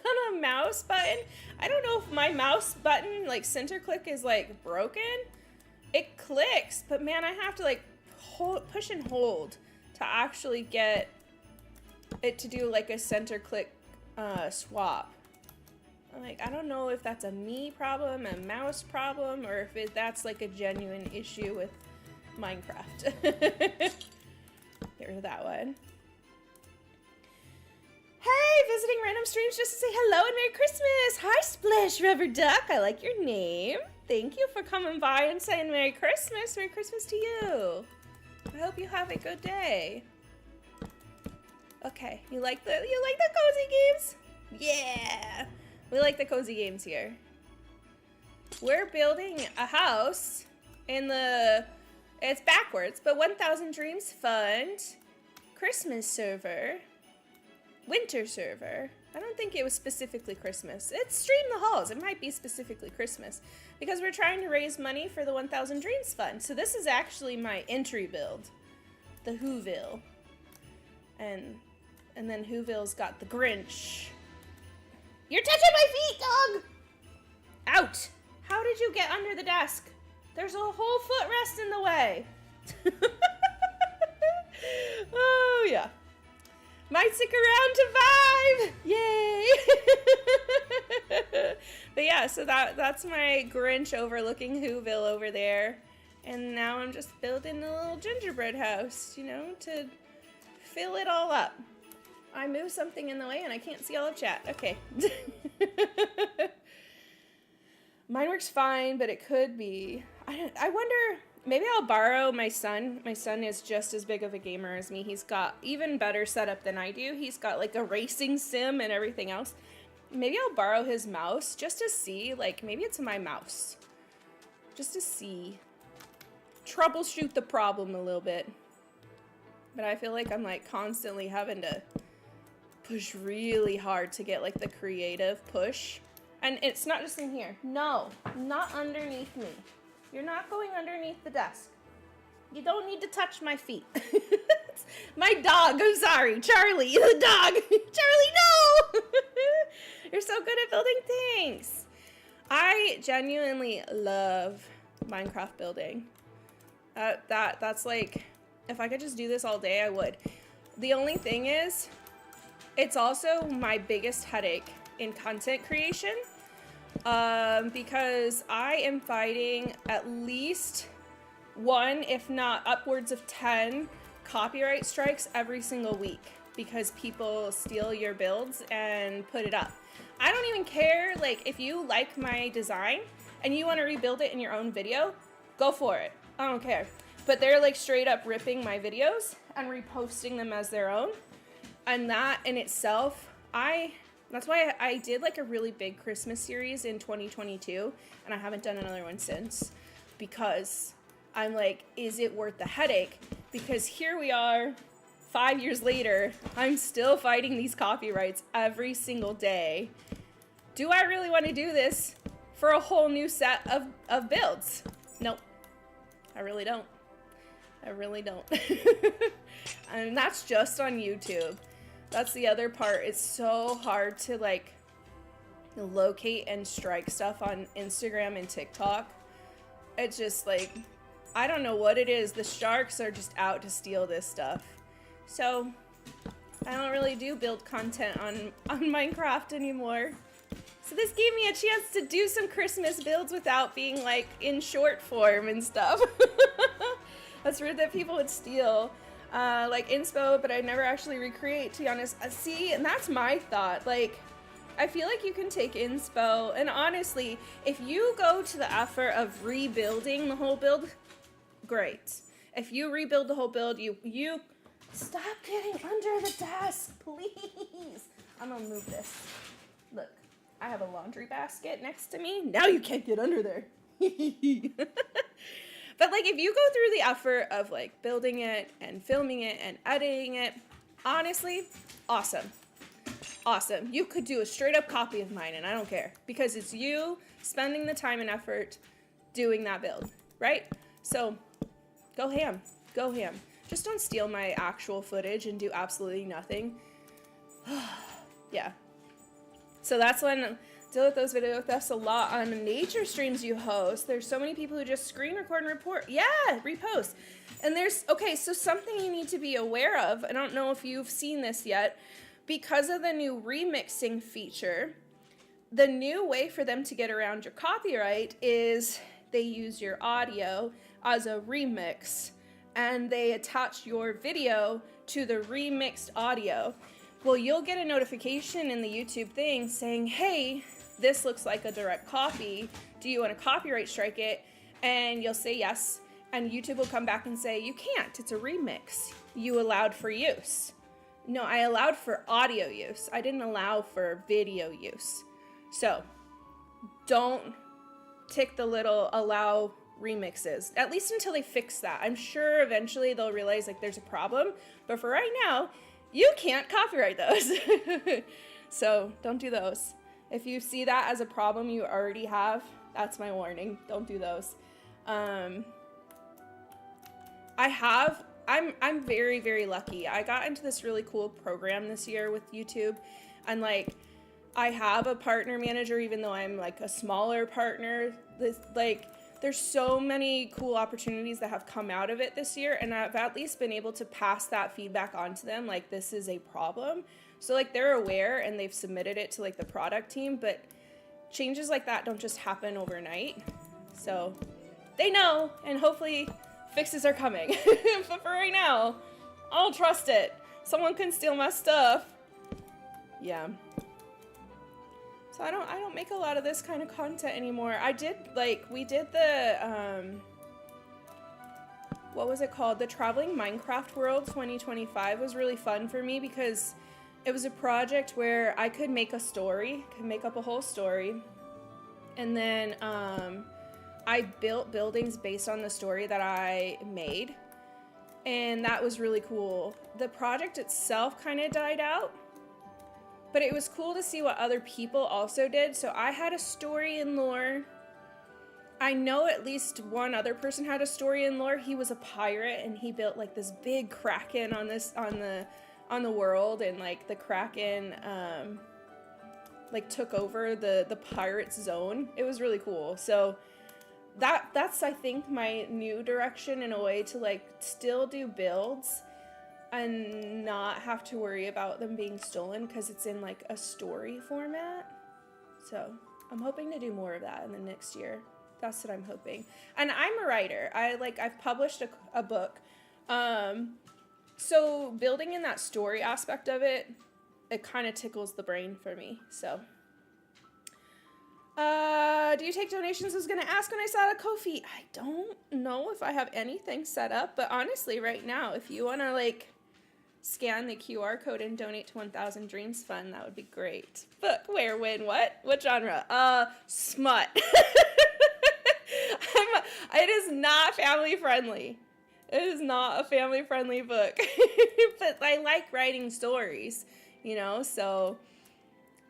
mouse button. I don't know if my mouse button, like center click, is like broken. It clicks, but man, I have to like push and hold to actually get it to do like a center click swap. Like, I don't know if that's a me problem, a mouse problem, or if that's like a genuine issue with Minecraft. Get rid of that one. Hey, visiting random streams just to say hello and Merry Christmas. Hi, Splish Rubber Duck. I like your name. Thank you for coming by and saying Merry Christmas. Merry Christmas to you. I hope you have a good day. Okay, you like the cozy games? Yeah. We like the cozy games here. We're building a house in it's backwards, but 1000 Dreams Fund, Christmas server, winter server. I don't think it was specifically Christmas. It's Stream the Halls. It might be specifically Christmas because we're trying to raise money for the 1000 Dreams Fund. So this is actually my entry build, the Whoville. And then Whoville's got the Grinch. You're touching my feet, dog! Out! How did you get under the desk? There's a whole footrest in the way. Oh, yeah. Might stick around to 5! Yay! But yeah, so that's my Grinch overlooking Whoville over there. And now I'm just building a little gingerbread house, you know, to fill it all up. I moved something in the way and I can't see all of chat. Okay. Mine works fine, but it could be. I wonder, maybe I'll borrow my son. My son is just as big of a gamer as me. He's got even better setup than I do. He's got like a racing sim and everything else. Maybe I'll borrow his mouse just to see, like, maybe it's my mouse. Just to see. Troubleshoot the problem a little bit. But I feel like I'm like constantly having to push really hard to get like the creative push. And it's not just in here. No, not underneath me. You're not going underneath the desk. You don't need to touch my feet. My dog, I'm sorry. Charlie, the dog. Charlie, no! You're so good at building things. I genuinely love Minecraft building. That's like, if I could just do this all day, I would. The only thing is, it's also my biggest headache in content creation, because I am fighting at least 1, if not upwards of 10 copyright strikes every single week because people steal your builds and put it up. I don't even care, like, if you like my design and you want to rebuild it in your own video, go for it. I don't care. But they're like straight up ripping my videos and reposting them as their own. And that in itself, that's why I did like a really big Christmas series in 2022 and I haven't done another one since, because I'm like, is it worth the headache? Because here we are 5 years later, I'm still fighting these copyrights every single day. Do I really want to do this for a whole new set of builds? Nope. I really don't. I really don't. And that's just on YouTube. That's the other part. It's so hard to like locate and strike stuff on Instagram and TikTok. It's just like, I don't know what it is. The sharks are just out to steal this stuff. So I don't really do build content on Minecraft anymore. So this gave me a chance to do some Christmas builds without being like in short form and stuff. That's rude that people would steal like inspo, but I never actually recreate, to be honest. See, and that's my thought. Like, I feel like you can take inspo, and honestly, if you go to the effort of rebuilding the whole build, great. If you rebuild the whole build, you stop getting under the desk, please. I'm gonna move this. Look, I have a laundry basket next to me. Now you can't get under there. But like, if you go through the effort of like building it and filming it and editing it, honestly, awesome. Awesome. You could do a straight up copy of mine and I don't care, because it's you spending the time and effort doing that build, right? So go ham, go ham. Just don't steal my actual footage and do absolutely nothing. Yeah. So that's when deal with those video thefts a lot on nature streams you host. There's so many people who just screen record and report. Yeah, repost. And there's, okay, so something you need to be aware of. I don't know if you've seen this yet. Because of the new remixing feature, the new way for them to get around your copyright is they use your audio as a remix and they attach your video to the remixed audio. Well, you'll get a notification in the YouTube thing saying, hey, this looks like a direct copy. Do you want to copyright strike it? And you'll say yes. And YouTube will come back and say, you can't. It's a remix. You allowed for use. No, I allowed for audio use. I didn't allow for video use. So don't tick the little allow remixes, at least until they fix that. I'm sure eventually they'll realize like there's a problem. But for right now, you can't copyright those. So don't do those. If you see that as a problem you already have, that's my warning. Don't do those. I'm very, very lucky. I got into this really cool program this year with YouTube, and like I have a partner manager, even though I'm like a smaller partner. There's there's so many cool opportunities that have come out of it this year, and I've at least been able to pass that feedback on to them, like, this is a problem. So, like, they're aware and they've submitted it to, like, the product team, but changes like that don't just happen overnight. So they know, and hopefully fixes are coming. But for right now, I don't trust it. Someone can steal my stuff. Yeah. So I don't make a lot of this kind of content anymore. We did the, what was it called? The Traveling Minecraft World 2025 was really fun for me because it was a project where I could make a story, could make up a whole story. And then I built buildings based on the story that I made. And that was really cool. The project itself kind of died out, but it was cool to see what other people also did. So I had a story and lore. I know at least one other person had a story and lore. He was a pirate and he built like this big kraken on the world, and like the kraken like took over the pirate's zone. It was really cool. So that's I think my new direction in a way to like still do builds and not have to worry about them being stolen because it's in like a story format. So I'm hoping to do more of that in the next year. That's what I'm hoping. And I'm a writer. I've published a book. So building in that story aspect of it, it kind of tickles the brain for me. So do you take donations? I was going to ask when I saw the Ko-fi. I don't know if I have anything set up, but honestly right now, if you want to like scan the QR code and donate to 1000 Dreams Fund, that would be great. Book, where, when, what? What genre? Smut. It is not family friendly. It is not a family friendly book. But I like writing stories, you know, so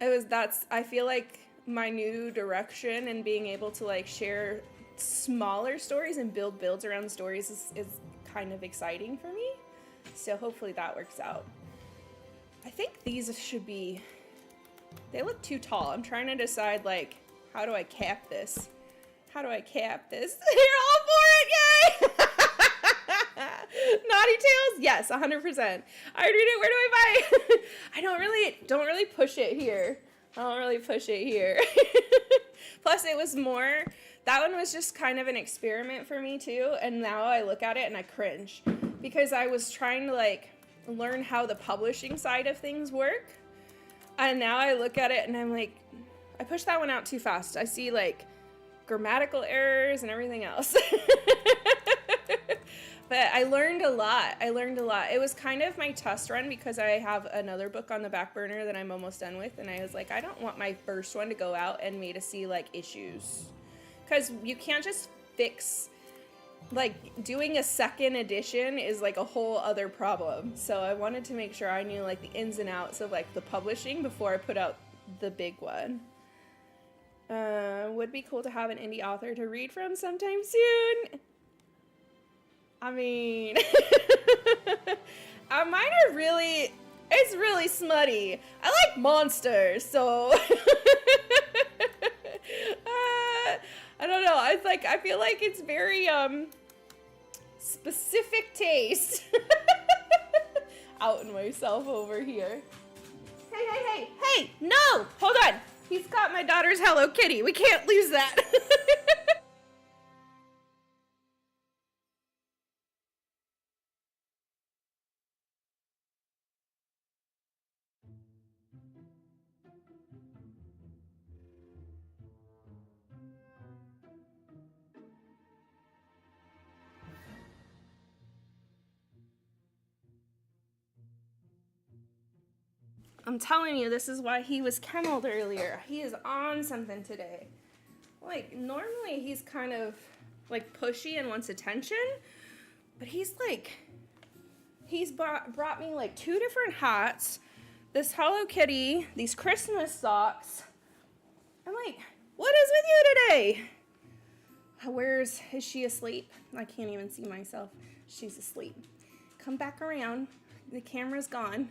I feel like my new direction and being able to like share smaller stories and build builds around stories is kind of exciting for me. So hopefully that works out. I think these should be, they look too tall. I'm trying to decide like, how do I cap this? How do I cap this? You're all for it, yay! Naughty Tales? Yes, 100%. I already read it, where do I buy it? I don't really push it here. Plus it was more, that one was just kind of an experiment for me too, and now I look at it and I cringe. Because I was trying to like learn how the publishing side of things work. And now I look at it and I'm like, I pushed that one out too fast. I see like grammatical errors and everything else. But I learned a lot. It was kind of my test run because I have another book on the back burner that I'm almost done with. And I was like, I don't want my first one to go out and me to see like issues. Because you can't just fix, like doing a second edition is like a whole other problem. So I wanted to make sure I knew like the ins and outs of like the publishing before I put out the big one. Would be cool to have an indie author to read from sometime soon. I mean, mine are really, it's really smutty. I like monsters, so I don't know. I feel like it's very specific taste. Outing myself over here. Hey! No! Hold on. He's got my daughter's Hello Kitty. We can't lose that. I'm telling you, this is why he was kenneled earlier. He is on something today. Like, normally he's kind of, like, pushy and wants attention. But he's brought me, like, 2 different hats, this Hello Kitty, these Christmas socks. I'm like, what is with you today? Is she asleep? I can't even see myself. She's asleep. Come back around. The camera's gone.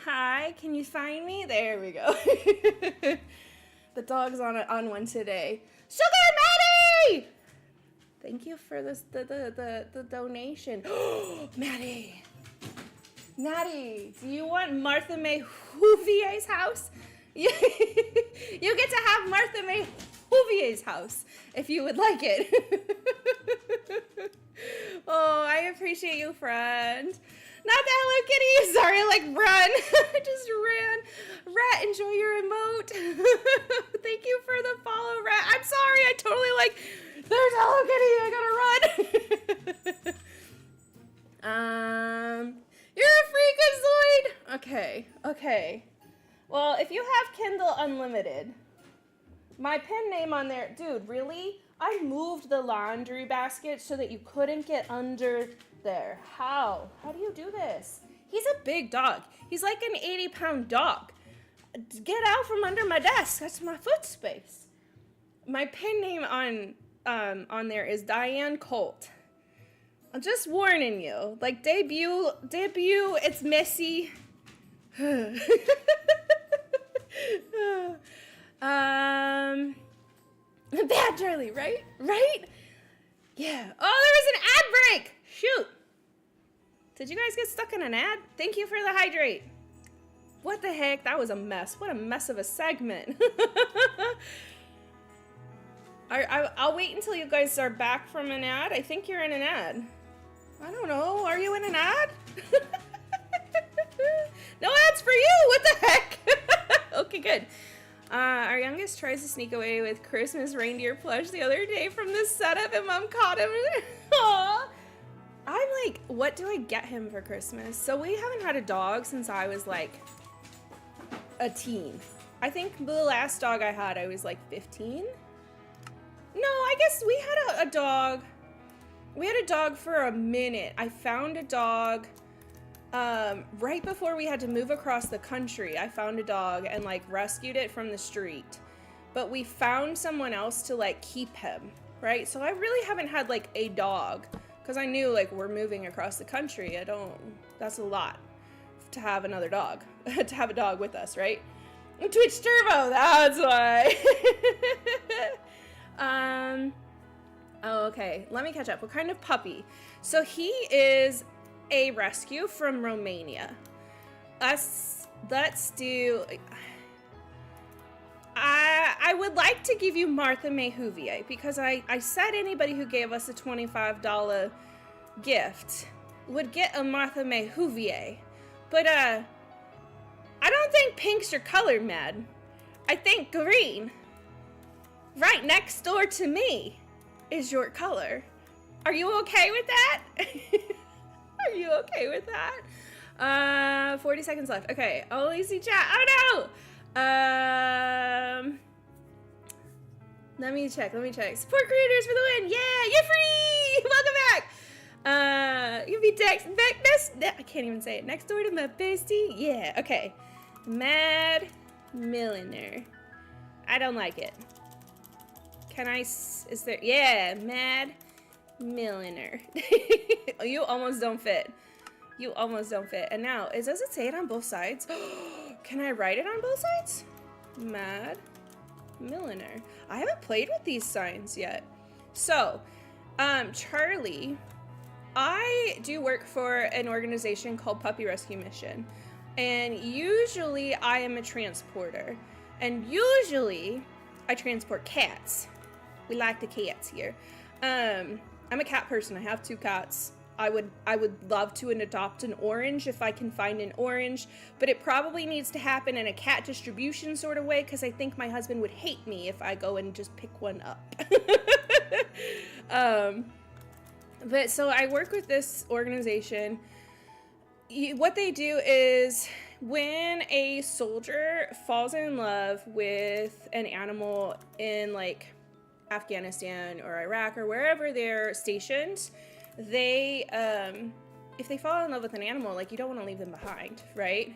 Hi, can you find me? There we go. The dog's on one today. Sugar Yay! Thank you for this the donation. Maddie, do you want Martha May Houvier's house? You get to have Martha May Houvier's house if you would like it. Oh, I appreciate you, friend. Not the Hello Kitty. Sorry, I like run. I just ran. Rat, enjoy your emote. Thank you for the follow, Rat. I'm sorry. I totally like. There's Hello Kitty. I gotta run. You're a freakazoid. Okay. Well, if you have Kindle Unlimited, my pen name on there, dude. Really? I moved the laundry basket so that you couldn't get under there. How? How do you do this? He's a big dog. He's like an 80-pound dog. Get out from under my desk. That's my foot space. My pen name on there is Diane Colt. I'm just warning you. Like debut, it's messy. Bad Charlie, right? Yeah. Oh, there was an ad break. Shoot. Did you guys get stuck in an ad? Thank you for the hydrate. What the heck? That was a mess. What a mess of a segment. I'll wait until you guys are back from an ad. I think you're in an ad. I don't know. Are you in an ad? No ads for you. What the heck? Okay, good. Our youngest tries to sneak away with Christmas reindeer plush the other day from the setup, and Mom caught him. Aww. I'm like, what do I get him for Christmas? So we haven't had a dog since I was like a teen. I think the last dog I had, I was like 15. No, I guess we had a dog. We had a dog for a minute. I found a dog right before we had to move across the country. I found a dog and like rescued it from the street. But we found someone else to like keep him, right? So I really haven't had like a dog because I knew like we're moving across the country. That's a lot to have another dog, to have a dog with us, right? Twitch Turbo, that's why. Oh, okay. Let me catch up. What kind of puppy? So he is a rescue from Romania. Let's do. I would like to give you Martha May Huvier because I said anybody who gave us a $25 gift would get a Martha May Huvier, but I don't think pink's your color, Mad. I think green, right next door to me, is your color. Are you okay with that? Are you okay with that? 40 seconds left. Okay, all easy chat. Oh no! Let me check. Support creators for the win. Yeah, you're free! Welcome back! You'll be I can't even say it. Next door to my bestie? Yeah, okay. Mad Milliner. I don't like it. Yeah, Mad Milliner. You almost don't fit. And now, does it say it on both sides? Can I write it on both sides? Mad Milliner. I haven't played with these signs yet. So, Charlie, I do work for an organization called Puppy Rescue Mission. And usually I am a transporter. And usually I transport cats. We like the cats here. I'm a cat person. I have 2 cats. I would love to adopt an orange if I can find an orange, but it probably needs to happen in a cat distribution sort of way because I think my husband would hate me if I go and just pick one up. But so I work with this organization. What they do is when a soldier falls in love with an animal in like Afghanistan or Iraq or wherever they're stationed, they if they fall in love with an animal, like, you don't want to leave them behind, right?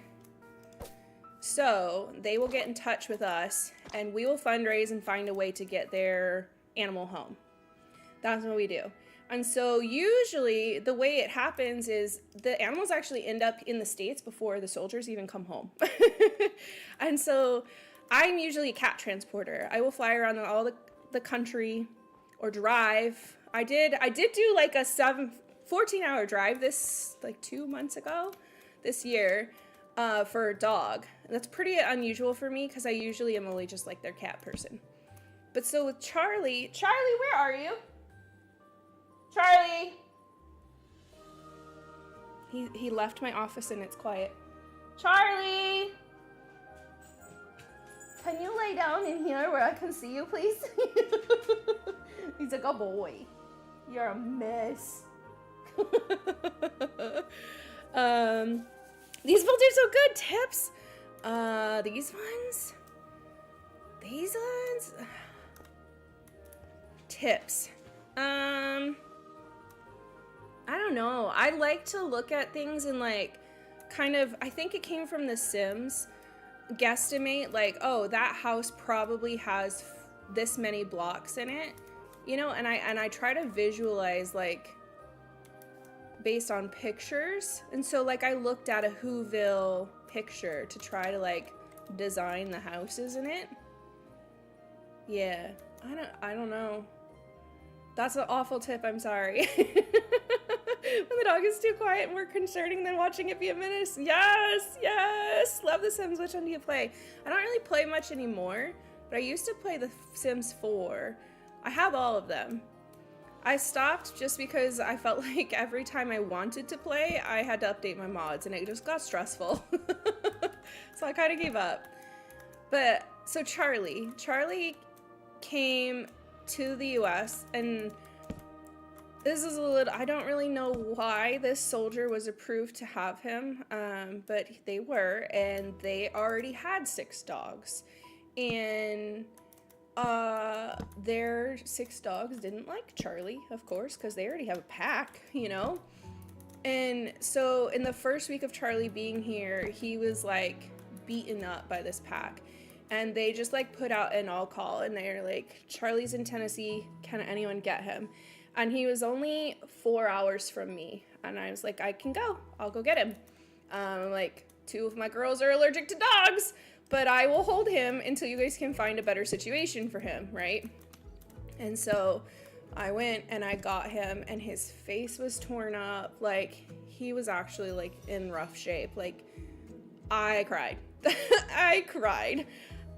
So they will get in touch with us and we will fundraise and find a way to get their animal home. That's what we do. And so usually the way it happens is the animals actually end up in the States before the soldiers even come home. And so I'm usually a cat transporter. I will fly around all the country or drive. I did do like a 14-hour drive this like 2 months ago this year for a dog. That's pretty unusual for me because I usually am only just like their cat person. But so with Charlie, where are you? Charlie! He left my office and it's quiet. Charlie! Can you lay down in here where I can see you, please? He's a good boy. You're a mess. These builds are so good. Tips. These ones. Tips. I don't know. I like to look at things and like kind of, I think it came from The Sims, guesstimate like, oh, that house probably has this many blocks in it, you know, and I try to visualize like based on pictures. And so like I looked at a Whoville picture to try to like design the houses in it. Yeah, I don't know. That's an awful tip, I'm sorry. When the dog is too quiet and more concerning than watching it be a menace. Yes, yes. Love The Sims. Which one do you play? I don't really play much anymore, but I used to play The Sims 4. I have all of them. I stopped just because I felt like every time I wanted to play, I had to update my mods and it just got stressful. So I kind of gave up. But so Charlie came to the US, and this is a little, I don't really know why this soldier was approved to have him, but they were, and they already had 6 dogs. And their 6 dogs didn't like Charlie, of course, because they already have a pack, you know? And so in the first week of Charlie being here, he was like beaten up by this pack. And they just like put out an all call, and they're like, Charlie's in Tennessee, can anyone get him? And he was only 4 hours from me. And I was like, I can go. I'll go get him. Like, 2 of my girls are allergic to dogs, but I will hold him until you guys can find a better situation for him, right? And so I went and I got him, and his face was torn up. Like, he was actually, like, in rough shape. Like, I cried. I cried.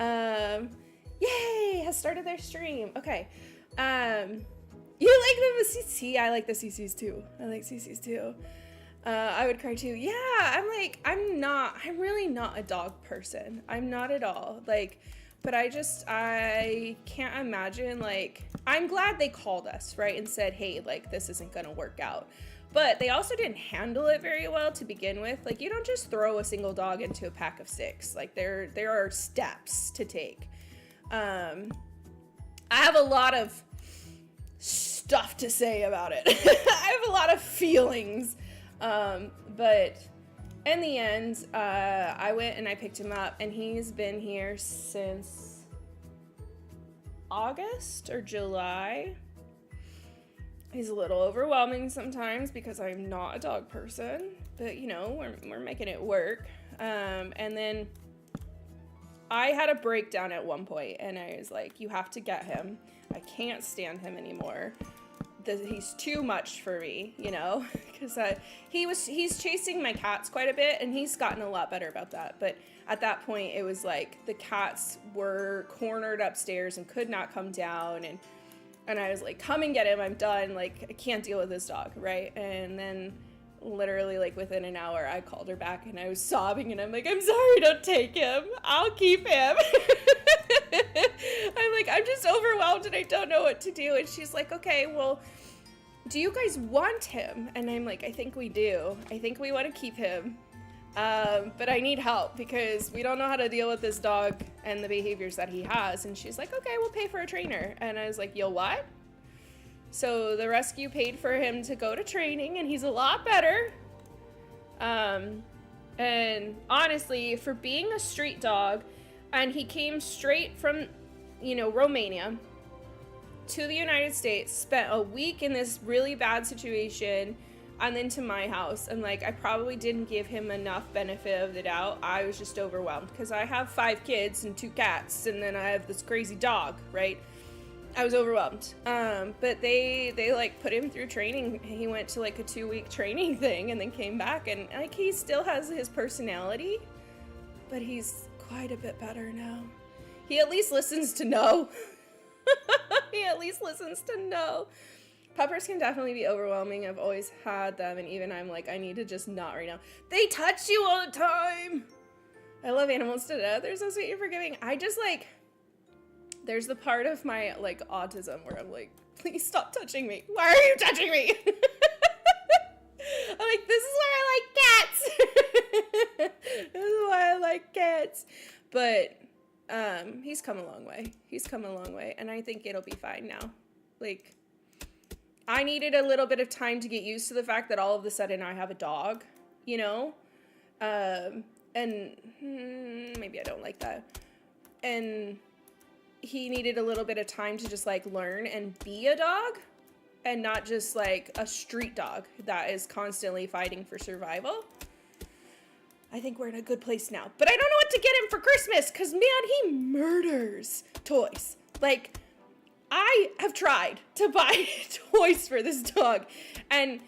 Yay! Has started their stream. Okay. You like the CC? I like the CCs too. I like CCs too. I would cry too. Yeah, I'm really not a dog person. I'm not at all. Like, but I can't imagine, like, I'm glad they called us, right? And said, hey, like, this isn't gonna work out. But they also didn't handle it very well to begin with. Like, you don't just throw a single dog into a pack of 6. Like, there are steps to take. I have a lot of stuff to say about it. I have a lot of feelings. But in the end, I went and I picked him up, and he's been here since August or July. He's a little overwhelming sometimes because I'm not a dog person, but you know, we're making it work. And then I had a breakdown at one point, and I was like, you have to get him. I can't stand him anymore. He's too much for me, you know, because he's chasing my cats quite a bit, and he's gotten a lot better about that. But at that point, it was like the cats were cornered upstairs and could not come down, and I was like, come and get him, I'm done, like, I can't deal with this dog, right? And then literally, like, within an hour, I called her back, and I was sobbing, and I'm like, I'm sorry, don't take him, I'll keep him. I'm like, I'm just overwhelmed, and I don't know what to do. And she's like, okay, well, do you guys want him? And I'm like, I think we do. I think we want to keep him. But I need help because we don't know how to deal with this dog and the behaviors that he has. And she's like, okay, we'll pay for a trainer. And I was like, you'll what? So the rescue paid for him to go to training, and he's a lot better. And honestly, for being a street dog, and he came straight from, you know, Romania to the United States, spent a week in this really bad situation, and then to my house. And like, I probably didn't give him enough benefit of the doubt. I was just overwhelmed because I have 5 kids and 2 cats, and then I have this crazy dog, right? I was overwhelmed. But they like put him through training. He went to like a 2-week training thing and then came back, and like he still has his personality, but he's quite a bit better now. He at least listens to no. He at least listens to no. Puppers can definitely be overwhelming. I've always had them, and even I'm like, I need to just not right now. They touch you all the time. I love animals to death. They're so sweet and forgiving. I just like, there's the part of my like autism where I'm like, please stop touching me. Why are you touching me? I'm like, this is why I like cats. This is why I like cats. But he's come a long way. He's come a long way, and I think it'll be fine now. Like, I needed a little bit of time to get used to the fact that all of a sudden I have a dog, you know? And maybe I don't like that. And he needed a little bit of time to just like learn and be a dog and not just like a street dog that is constantly fighting for survival. I think we're in a good place now. But I don't know what to get him for Christmas because, man, he murders toys. Like, I have tried to buy toys for this dog, and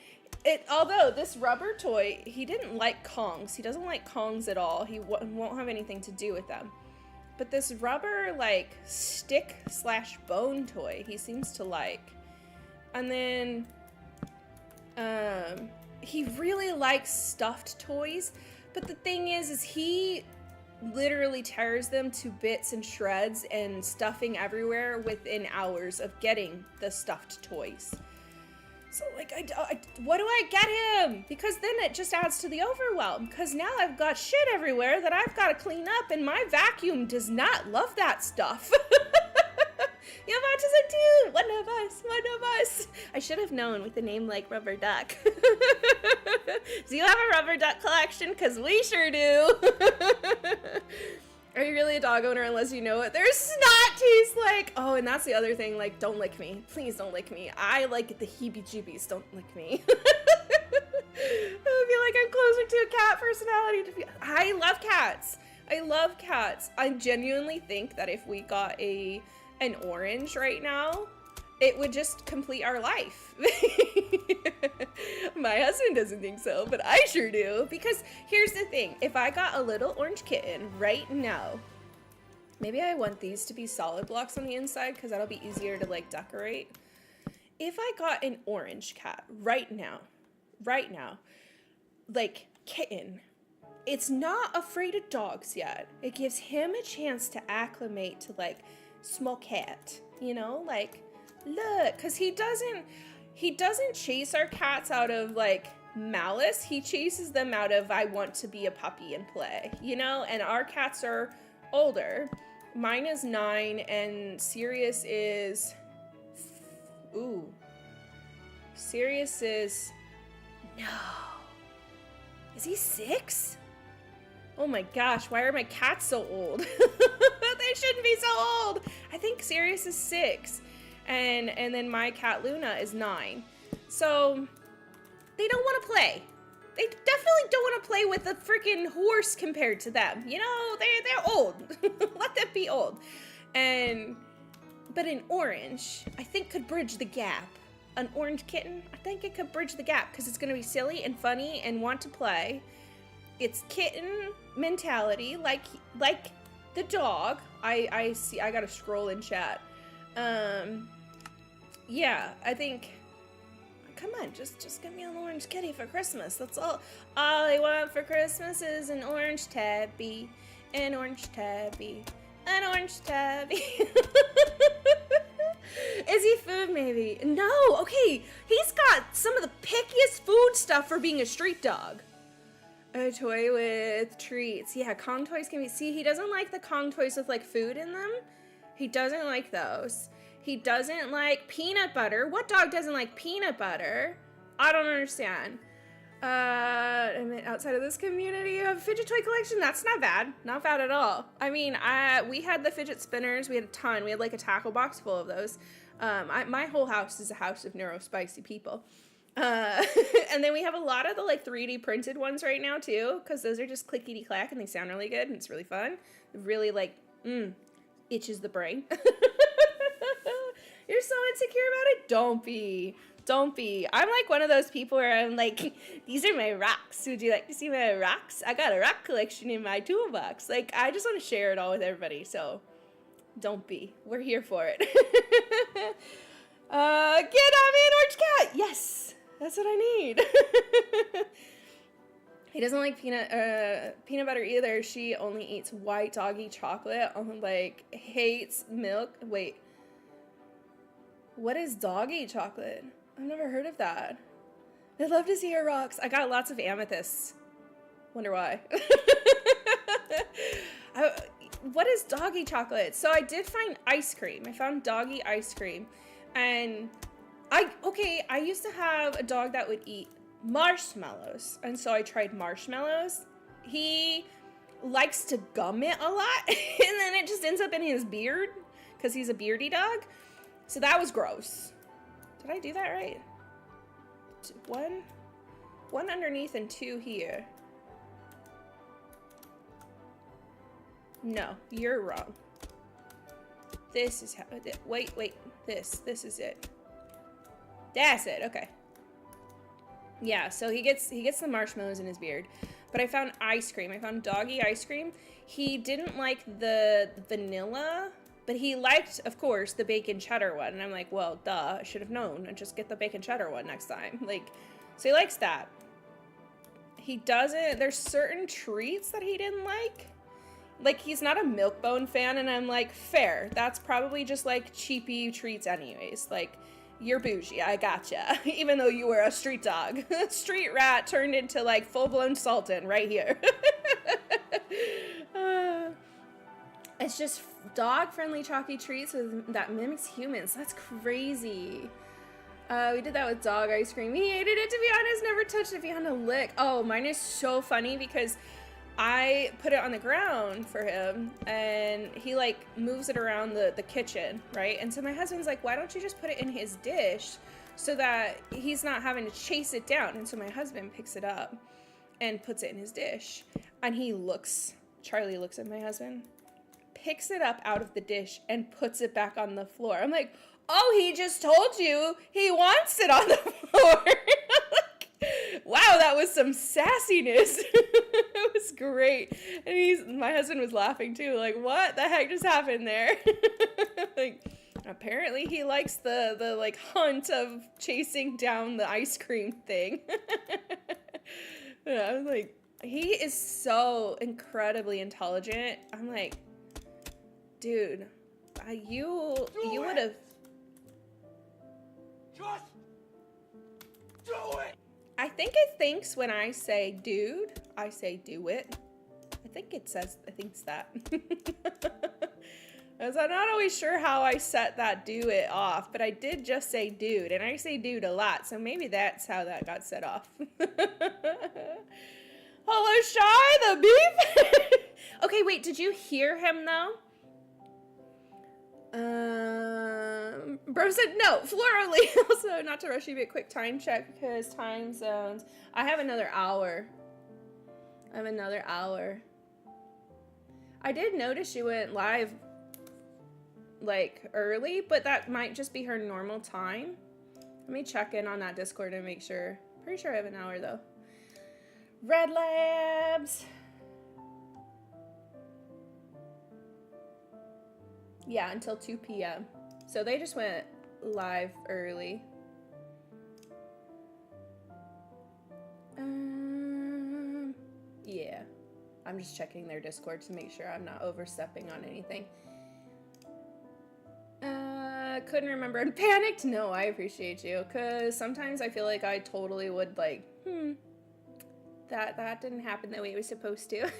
although this rubber toy, he didn't like Kongs. He doesn't like Kongs at all. He won't have anything to do with them. But this rubber, like, stick/bone toy, he seems to like. And then, he really likes stuffed toys. But the thing is he literally tears them to bits and shreds and stuffing everywhere within hours of getting the stuffed toys. So, like, what do I get him? Because then it just adds to the overwhelm. Because now I've got shit everywhere that I've got to clean up, and my vacuum does not love that stuff. You have autism too! One of us! I should have known with a name like Rubber Duck. Do you have a rubber duck collection? Because we sure do. Are you really a dog owner unless you know what their snot tastes like? Oh, and that's the other thing, like, don't lick me. Please don't lick me. I like the heebie-jeebies. Don't lick me. I feel like I'm closer to a cat personality. I love cats. I genuinely think that if we got an orange right now, it would just complete our life. My husband doesn't think so, but I sure do. Because here's the thing. If I got a little orange kitten right now, maybe I want these to be solid blocks on the inside because that'll be easier to like decorate. If I got an orange cat right now, like kitten, it's not afraid of dogs yet. It gives him a chance to acclimate to like small cat, you know, like, look, because he doesn't chase our cats out of like malice. He chases them out of, I want to be a puppy and play, you know. And our cats are older. Mine is 9 and Sirius is no, is he 6? Oh my gosh, why are my cats so old? They shouldn't be so old. I think Sirius is 6. And then my cat Luna is 9. So they don't want to play. They definitely don't want to play with a freaking horse compared to them. You know, they're old. Let them be old. But an orange, I think, could bridge the gap. An orange kitten, I think it could bridge the gap because it's going to be silly and funny and want to play. It's kitten mentality, like the dog. I see. I gotta scroll in chat. Yeah, I think. Come on, just give me an orange kitty for Christmas. That's all. All I want for Christmas is an orange tabby, an orange tabby, an orange tabby. Is he food, maybe? No. Okay, he's got some of the pickiest food stuff for being a street dog. A toy with treats. Yeah, Kong toys can be... See, he doesn't like the Kong toys with, like, food in them. He doesn't like those. He doesn't like peanut butter. What dog doesn't like peanut butter? I don't understand. And then outside of this community, you have a fidget toy collection? That's not bad. Not bad at all. I mean, we had the fidget spinners. We had a ton. We had, like, a tackle box full of those. My whole house is a house of neurospicy people. And then we have a lot of the like 3D printed ones right now too, because those are just clickety clack and they sound really good and it's really fun. Really like itches the brain. You're so insecure about it? Don't be. Don't be. I'm like one of those people where I'm like, these are my rocks. Would you like to see my rocks? I got a rock collection in my toolbox. Like, I just want to share it all with everybody. So, don't be. We're here for it. Get on me an orange cat. Yes, that's what I need. He doesn't like peanut butter either. She only eats white doggy chocolate. Like, hates milk. Wait. What is doggy chocolate? I've never heard of that. I'd love to see her rocks. I got lots of amethysts. Wonder why. What is doggy chocolate? So I did find ice cream. I found doggy ice cream. And I used to have a dog that would eat marshmallows. And so I tried marshmallows. He likes to gum it a lot. And then it just ends up in his beard because he's a beardy dog. So that was gross. Did I do that right? One underneath and 2 here. No, you're wrong. This is how, wait, this is it. That's it, okay. Yeah, so he gets the marshmallows in his beard. But I found ice cream. I found doggy ice cream. He didn't like the vanilla, but he liked, of course, the bacon cheddar one. And I'm like, well, duh, I should have known and just get the bacon cheddar one next time. Like, so he likes that. He doesn't, there's certain treats that he didn't like. Like, he's not a Milk-Bone fan, and I'm like, fair. That's probably just, like, cheapy treats anyways. Like, you're bougie, I gotcha. Even though you were a street dog. Street rat turned into, like, full-blown Sultan right here. It's just dog-friendly chalky treats that mimics humans. That's crazy. We did that with dog ice cream. He hated it, to be honest. Never touched it beyond a lick. Oh, mine is so funny because I put it on the ground for him, and he, like, moves it around the kitchen, right? And so my husband's like, why don't you just put it in his dish so that he's not having to chase it down? And so my husband picks it up and puts it in his dish. And Charlie looks at my husband, picks it up out of the dish, and puts it back on the floor. I'm like, oh, he just told you he wants it on the floor. Wow, that was some sassiness. It was great. And my husband was laughing too, like, what the heck just happened there? Like, apparently he likes the like hunt of chasing down the ice cream thing. I was like, he is so incredibly intelligent. I'm like, dude, you would have just do it. I think it thinks when I say dude, I say do it. I think thinks that. As I'm not always sure how I set that do it off, but I did just say dude, and I say dude a lot, so maybe that's how that got set off. Hello, Shy, the beef. Okay, wait, did you hear him though? Bro said no, floor only. Also, not to rush you, but quick time check because time zones. I have another hour. I did notice she went live like early, but that might just be her normal time. Let me check in on that Discord and make sure. Pretty sure I have an hour though. Red Labs. Yeah, until 2 p.m. So they just went live early. Yeah. I'm just checking their Discord to make sure I'm not overstepping on anything. Couldn't remember and panicked? No, I appreciate you. Because sometimes I feel like I totally would like, that didn't happen the way it was supposed to.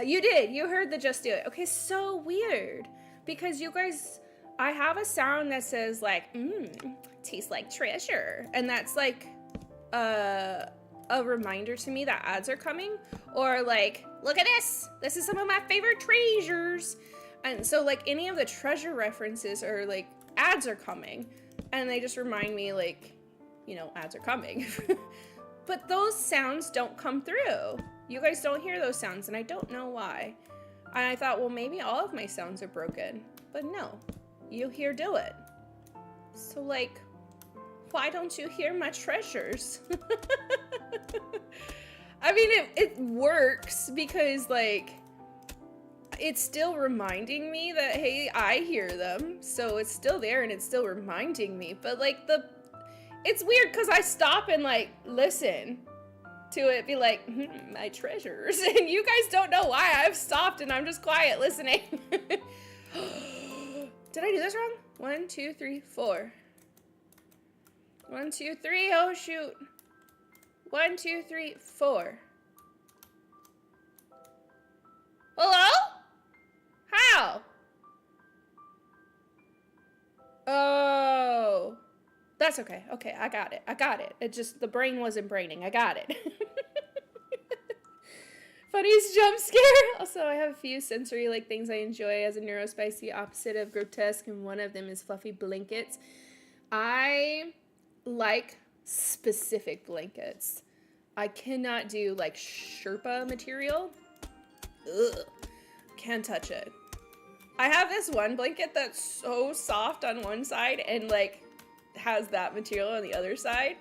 You did. You heard the just do it. Okay, so weird. Because you guys, I have a sound that says like, tastes like treasure. And that's like a reminder to me that ads are coming. Or like, look at this. This is some of my favorite treasures. And so like any of the treasure references or like ads are coming. And they just remind me like, you know, ads are coming. But those sounds don't come through. You guys don't hear those sounds, and I don't know why. And I thought, well, maybe all of my sounds are broken. But no, you here do it. So, like, why don't you hear my treasures? I mean, it works because, like, it's still reminding me that, hey, I hear them. So it's still there and it's still reminding me. But, like, it's weird because I stop and, like, listen to it, be like, my treasures. And you guys don't know why I've stopped and I'm just quiet listening. Did I do this wrong? 1, 2, 3, 4. 1, 2, 3. Oh, shoot. 1, 2, 3, 4. Hello? How? Oh. That's okay. Okay, I got it. I got it. It just, the brain wasn't braining. I got it. Funniest jump scare. Also, I have a few sensory like things I enjoy as a neurospicy opposite of grotesque, and one of them is fluffy blankets. I like specific blankets. I cannot do like Sherpa material. Ugh. Can't touch it. I have this one blanket that's so soft on one side and like has that material on the other side,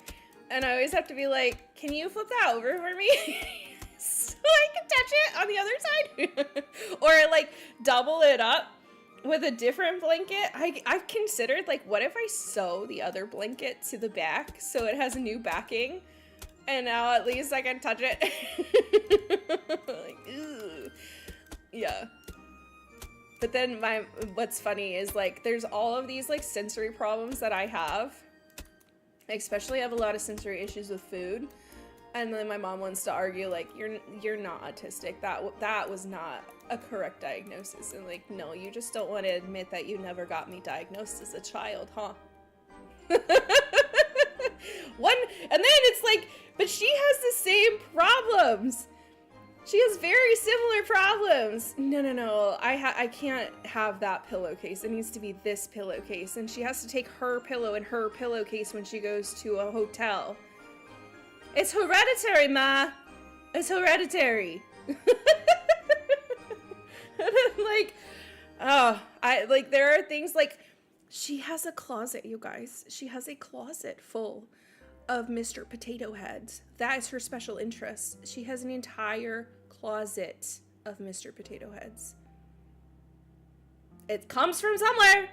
and I always have to be like, can you flip that over for me? So I can touch it on the other side. Or like double it up with a different blanket. I've considered like, what if I sew the other blanket to the back so it has a new backing, and now at least I can touch it. Like, ew. Yeah. But then what's funny is like there's all of these like sensory problems that I have. Especially I have a lot of sensory issues with food. And then my mom wants to argue like you're not autistic. That was not a correct diagnosis. And like, no, you just don't want to admit that you never got me diagnosed as a child, huh? And then it's like, but she has the same problems. She has very similar problems. No. I can't have that pillowcase. It needs to be this pillowcase. And she has to take her pillow and her pillowcase when she goes to a hotel. It's hereditary, Ma. It's hereditary. Like, oh, there are things like, she has a closet, you guys. She has a closet full of Mr. Potato Heads. That is her special interest. She has an entire closet of Mr. Potato Heads. It comes from somewhere.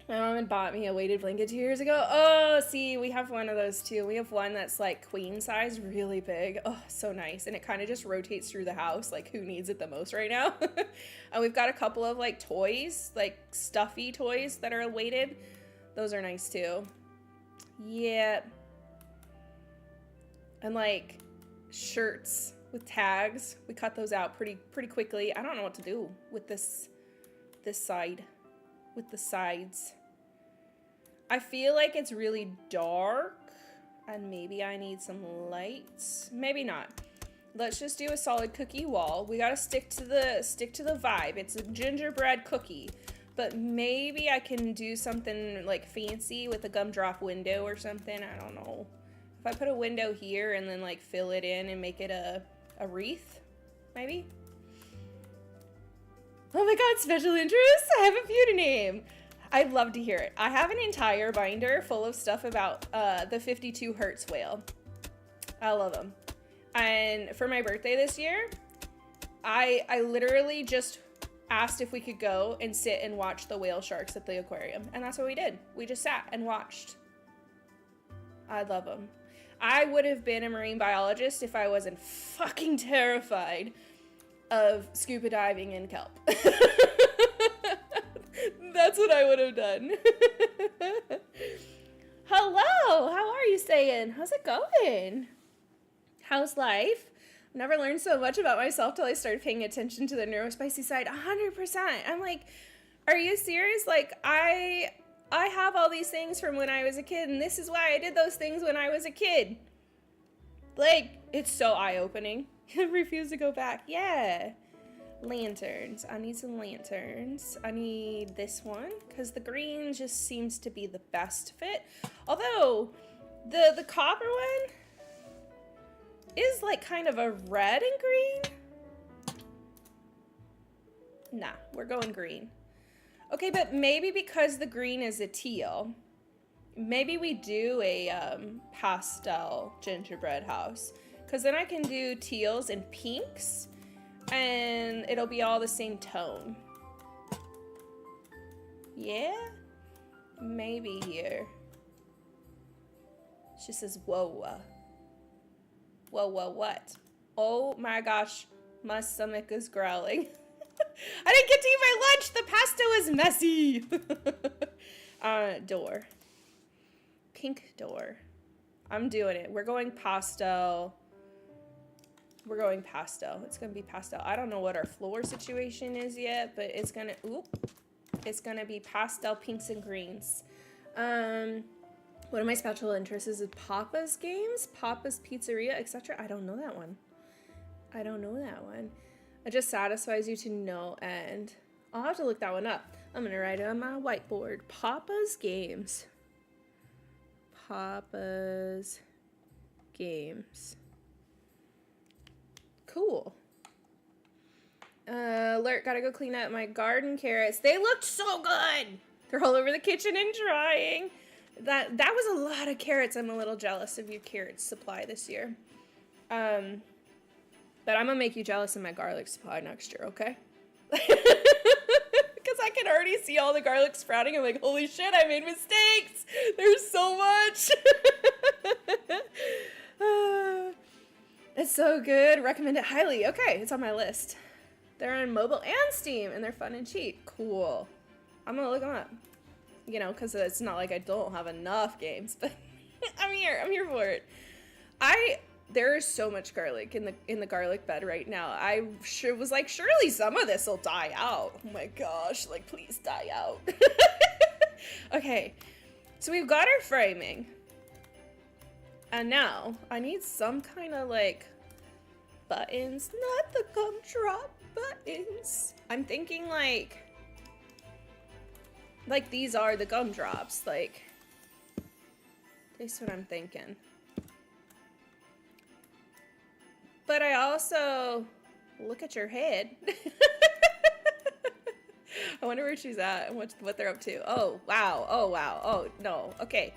My mom had bought me a weighted blanket 2 years ago. Oh, see, we have one of those too. We have one that's like queen size, really big. Oh, so nice. And it kind of just rotates through the house, like who needs it the most right now. And we've got a couple of like toys, like stuffy toys that are weighted. Those are nice too. Yeah. And like shirts with tags. We cut those out pretty quickly. I don't know what to do with this side. With the sides. I feel like it's really dark and maybe I need some lights. Maybe not. Let's just do a solid cookie wall. We gotta stick to the vibe. It's a gingerbread cookie, but maybe I can do something like fancy with a gumdrop window or something. I don't know. If I put a window here and then like fill it in and make it a wreath, maybe. Oh my god, special interest? I have a few to name. I'd love to hear it. I have an entire binder full of stuff about the 52 Hertz whale. I love them. And for my birthday this year, I literally just asked if we could go and sit and watch the whale sharks at the aquarium. And that's what we did. We just sat and watched. I love them. I would have been a marine biologist if I wasn't fucking terrified of scuba diving in kelp. That's what I would have done. Hello, how are you staying? How's it going? How's life? I've never learned so much about myself till I started paying attention to the neurospicy side. 100%. I'm like, are you serious? Like, I have all these things from when I was a kid, and this is why I did those things when I was a kid. Like, it's so eye-opening. I refuse to go back. Yeah. Lanterns. I need some lanterns. I need this one because the green just seems to be the best fit. Although the copper one is like kind of a red and green. Nah, we're going green. Okay, but maybe because the green is a teal, maybe we do a pastel gingerbread house. Because then I can do teals and pinks, and it'll be all the same tone. Yeah? Maybe here. She says, whoa. Whoa, what? Oh my gosh, my stomach is growling. I didn't get to eat my lunch. The pasta was messy. Door. Pink door. I'm doing it. We're going pastel. We're going pastel. It's going to be pastel. I don't know what our floor situation is yet, but it's going to, it's going to be pastel pinks and greens. One of my special interests is Papa's Games, Papa's Pizzeria, etc. I don't know that one. It just satisfies you to no end. I'll have to look that one up. I'm going to write it on my whiteboard. Papa's Games. Papa's Games. Cool. Alert, gotta go clean up my garden carrots. They looked so good. They're all over the kitchen and drying. That was a lot of carrots. I'm a little jealous of your carrot supply this year. But I'm gonna make you jealous of my garlic supply next year, okay? Because I can already see all the garlic sprouting. I'm like, holy shit, I made mistakes. There's so much. It's so good. Recommend it highly. Okay, it's on my list. They're on mobile and Steam, and they're fun and cheap. Cool. I'm gonna look them up. You know, because it's not like I don't have enough games, but I'm here for it. There is so much garlic in the garlic bed right now. I was like, surely some of this will die out. Oh my gosh, like please die out. Okay, so we've got our framing. And now I need some kind of like buttons, not the gumdrop buttons. I'm thinking like these are the gumdrops, like that's what I'm thinking. But I also look at your head. I wonder where she's at and what they're up to. Oh wow, oh no, okay.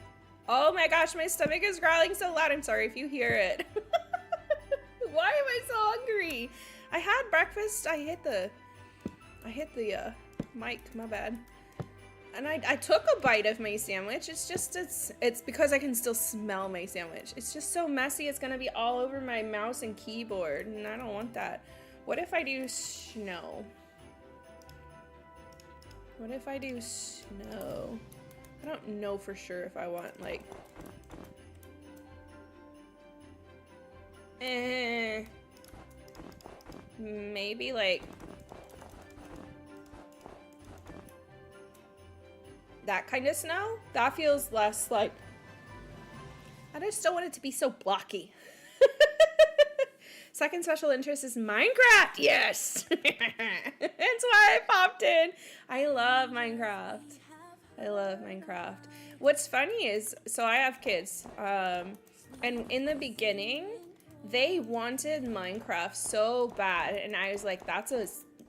Oh my gosh, my stomach is growling so loud. I'm sorry if you hear it. Why am I so hungry? I had breakfast. I hit the mic, my bad. And I took a bite of my sandwich. It's because I can still smell my sandwich. It's just so messy. It's gonna be all over my mouse and keyboard, and I don't want that. What if I do snow? What if I do snow? I don't know for sure if I want like maybe like that kind of snow. That feels less like, I just don't want it to be so blocky. Second special interest is Minecraft. Yes. That's why I popped in. I love Minecraft. What's funny is, so I have kids, and in the beginning, they wanted Minecraft so bad, and I was like, that's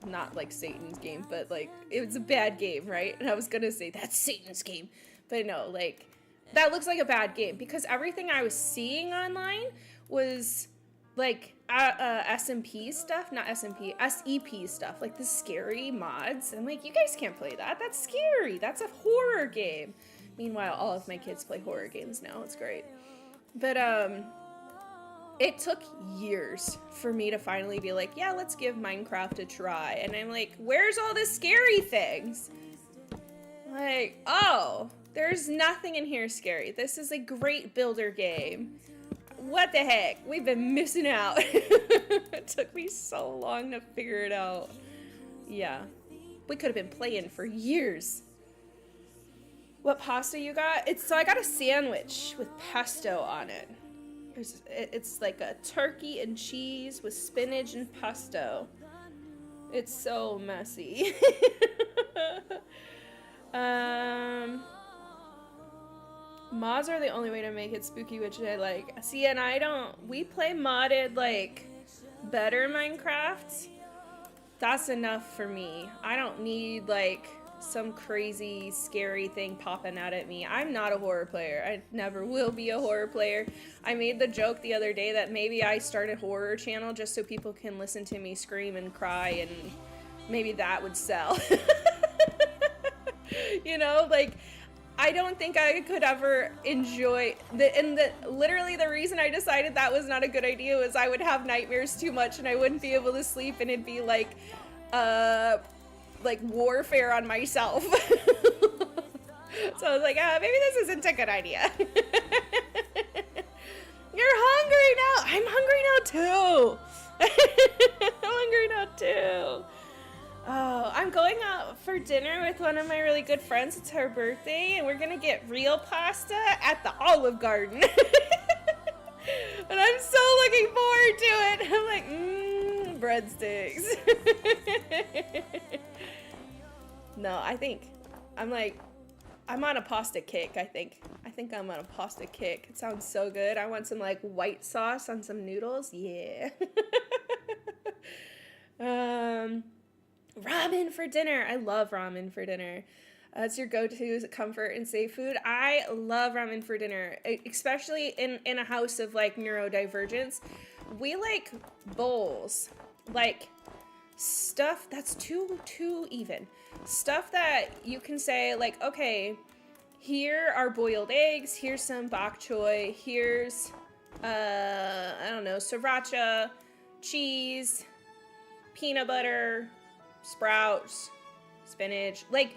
not like Satan's game, but like, it was a bad game, right? And I was gonna say, that's Satan's game, but no, like, that looks like a bad game, because everything I was seeing online was like SMP stuff, not SMP, SEP stuff, like the scary mods. I'm like, you guys can't play that. That's scary. That's a horror game. Meanwhile, all of my kids play horror games now. It's great. But it took years for me to finally be like, yeah, let's give Minecraft a try. And I'm like, where's all the scary things? Like, oh, there's nothing in here scary. This is a great builder game. What the heck? We've been missing out. It took me so long to figure it out. Yeah. We could have been playing for years. What pasta you got? So I got a sandwich with pesto on it. It's like a turkey and cheese with spinach and pesto. It's so messy. Mods are the only way to make it spooky, which I like. See, and we play modded, like, better Minecraft. That's enough for me. I don't need like some crazy scary thing popping out at me. I'm not a horror player. I never will be a horror player. I made the joke the other day that maybe I start a horror channel just so people can listen to me scream and cry, and maybe that would sell. You know, like, I don't think I could ever enjoy literally the reason I decided that was not a good idea was I would have nightmares too much and I wouldn't be able to sleep, and it'd be like warfare on myself. So I was like, maybe this isn't a good idea. You're hungry now. I'm hungry now too. I'm hungry now too. Oh, I'm going out for dinner with one of my really good friends. It's her birthday, and we're gonna get real pasta at the Olive Garden. And I'm so looking forward to it. I'm like, breadsticks. No, I'm on a pasta kick, I think. I think I'm on a pasta kick. It sounds so good. I want some like white sauce on some noodles. Yeah. Ramen for dinner. I love ramen for dinner. It's your go-to comfort and safe food. I love ramen for dinner, especially in a house of like neurodivergence. We like bowls, like stuff that's too even. Stuff that you can say like, okay, here are boiled eggs, here's some bok choy, here's, I don't know, sriracha, cheese, peanut butter, sprouts, spinach, like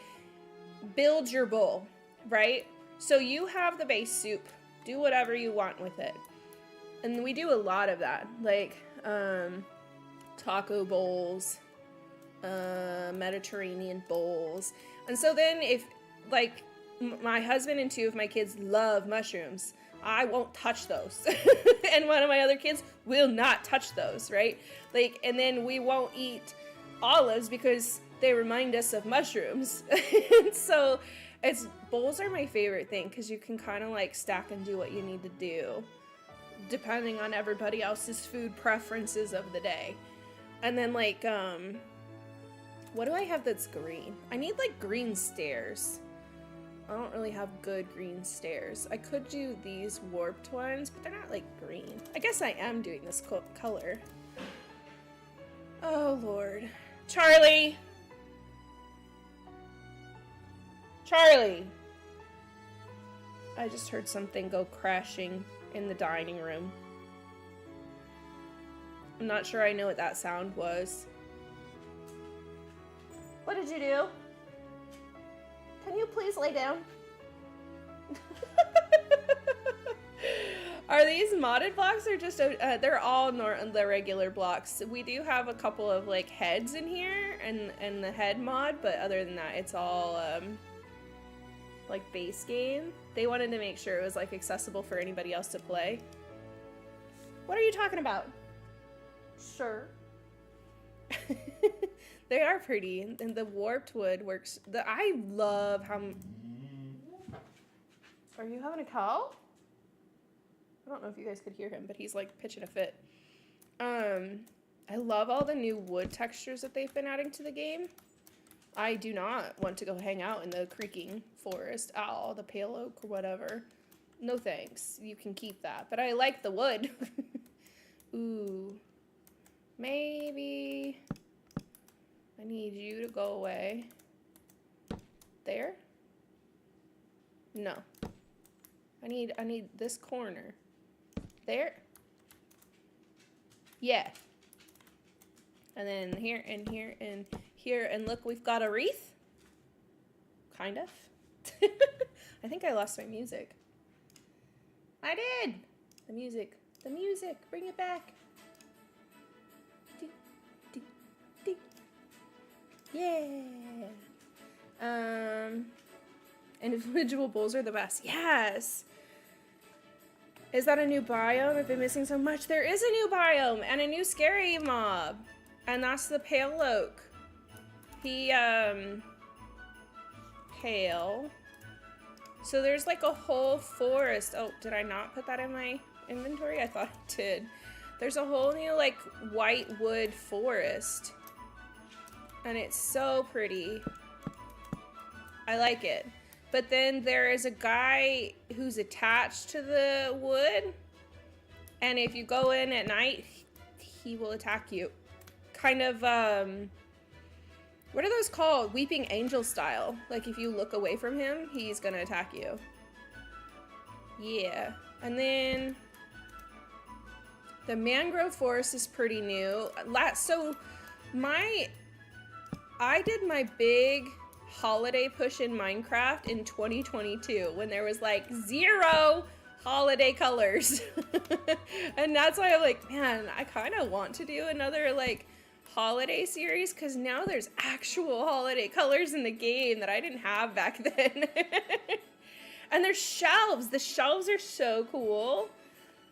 build your bowl, right? So you have the base soup, do whatever you want with it. And we do a lot of that, like taco bowls, Mediterranean bowls. And so then if like my husband and two of my kids love mushrooms, I won't touch those. And one of my other kids will not touch those, right? Like, and then we won't eat olives because they remind us of mushrooms. So bowls are my favorite thing because you can kind of like stack and do what you need to do depending on everybody else's food preferences of the day. And then like, what do I have that's green? I need like green stairs. I don't really have good green stairs. I could do these warped ones, but they're not like green. I guess I am doing this color. Oh Lord. Charlie! Charlie! I just heard something go crashing in the dining room. I'm not sure I know what that sound was. What did you do? Can you please lay down? Are these modded blocks or just, they're all the regular blocks. We do have a couple of like heads in here and the head mod, but other than that, it's all like base game. They wanted to make sure it was like accessible for anybody else to play. What are you talking about? Sure. They are pretty, and the warped wood works. I love how... Are you having a cow? I don't know if you guys could hear him, but he's like pitching a fit. I love all the new wood textures that they've been adding to the game. I do not want to go hang out in the creaking forest. Ow, the pale oak or whatever. No thanks. You can keep that. But I like the wood. Ooh. Maybe... I need you to go away. There? No. I need this corner. There? Yeah. And then here and here and here, and look, we've got a wreath. Kind of. I think I lost my music. I did! The music. Bring it back. Yeah. Individual bowls are the best. Yes. Is that a new biome? I've been missing so much. There is a new biome and a new scary mob. And that's the pale oak. He, pale. So there's like a whole forest. Oh, did I not put that in my inventory? I thought I did. There's a whole new like white wood forest. And it's so pretty. I like it. But then there is a guy who's attached to the wood. And if you go in at night, he will attack you. Kind of, what are those called? Weeping angel style. Like if you look away from him, he's gonna attack you. Yeah. And then the mangrove forest is pretty new. So I did my big holiday push in Minecraft in 2022 when there was like 0 holiday colors. And that's why I'm like, man, I kind of want to do another like holiday series because now there's actual holiday colors in the game that I didn't have back then. And there's shelves. The shelves are so cool.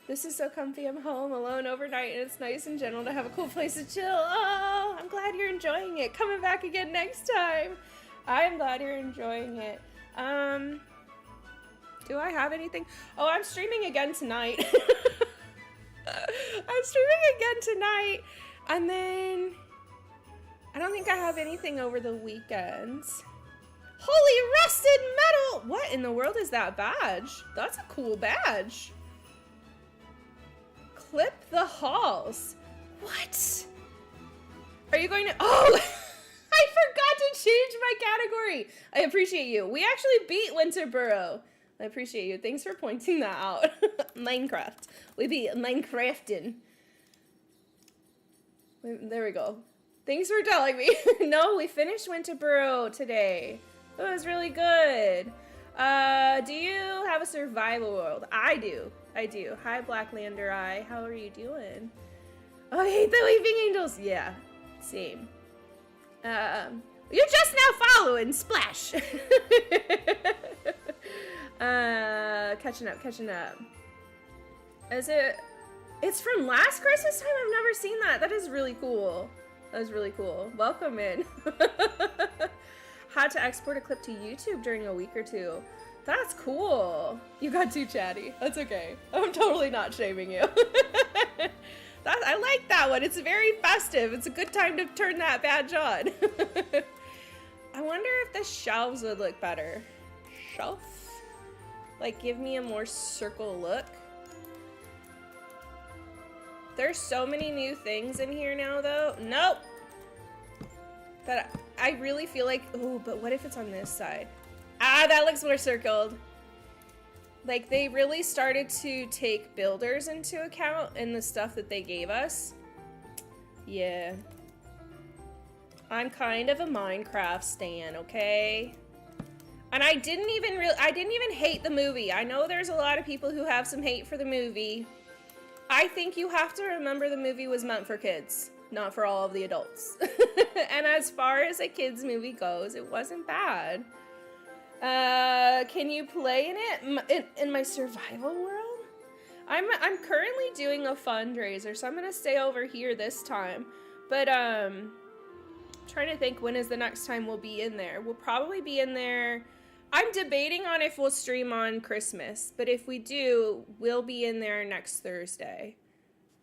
This is so comfy. I'm home alone overnight and it's nice and gentle to have a cool place to chill. Oh, I'm glad you're enjoying it. Coming back again next time. I'm glad you're enjoying it. Do I have anything? Oh, I'm streaming again tonight. I'm streaming again tonight. And then I don't think I have anything over the weekends. Holy rusted metal! What in the world is that badge? That's a cool badge. Clip the halls. What? Are you going to... Oh! I forgot to change my category. I appreciate you. We actually beat Winterboro. I appreciate you. Thanks for pointing that out. Minecraft. We beat Minecrafting. There we go. Thanks for telling me. No, we finished Winterboro today. It was really good. Do you have a survival world? I do. I do. Hi, Blacklander Eye. How are you doing? Oh, I hate the Weeping Angels. Yeah, same. You're just now following Splash. Catching up. Is it? It's from last Christmas time? I've never seen that. That is really cool. That is really cool. Welcome in. Had to export a clip to YouTube during a week or two. That's cool. You got too chatty. That's okay. I'm totally not shaming you. I like that one. It's very festive. It's a good time to turn that badge on. I wonder if the shelves would look better. Shelf? Like, give me a more circle look. There's so many new things in here now, though. Nope. That I really feel like, oh, but what if it's on this side? Ah, that looks more circled. Like, they really started to take builders into account in the stuff that they gave us. Yeah. I'm kind of a Minecraft stan, okay? And I didn't even hate the movie. I know there's a lot of people who have some hate for the movie. I think you have to remember the movie was meant for kids, not for all of the adults. And as far as a kids movie goes, it wasn't bad. Can you play in it? In my survival world? I'm currently doing a fundraiser, so I'm gonna stay over here this time. But trying to think when is the next time we'll be in there. We'll probably be in there. I'm debating on if we'll stream on Christmas, but if we do, we'll be in there next Thursday.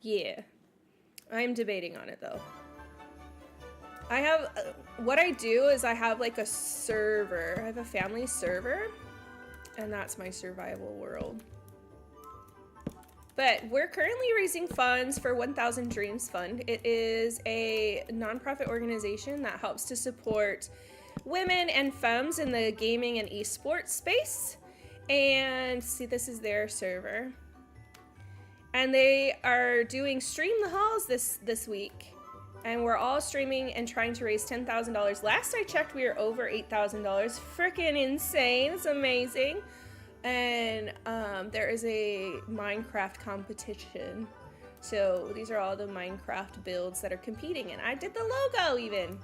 Yeah. I'm debating on it though. I have, what I do is I have like a server. I have a family server, and that's my survival world. But we're currently raising funds for 1000 Dreams Fund. It is a nonprofit organization that helps to support women and femmes in the gaming and esports space. And see, this is their server. And they are doing Stream the Halls this week. And we're all streaming and trying to raise $10,000. Last I checked, we were over $8,000. Freaking insane. It's amazing. And there is a Minecraft competition. So these are all the Minecraft builds that are competing. And I did the logo even.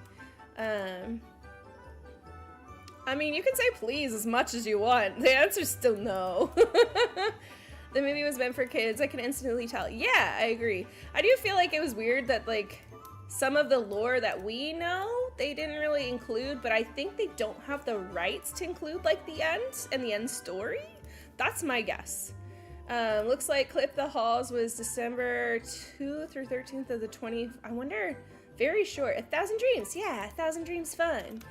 I mean, you can say please as much as you want. The answer's still no. The movie was meant for kids. I can instantly tell. Yeah, I agree. I do feel like it was weird that, like, some of the lore that we know, they didn't really include, but I think they don't have the rights to include, like, the end and the end story. That's my guess. Looks like Clip the Halls was December 2 through 13th of the 20... I wonder... Very short. 1,000 Dreams. Yeah, 1,000 Dreams Fun.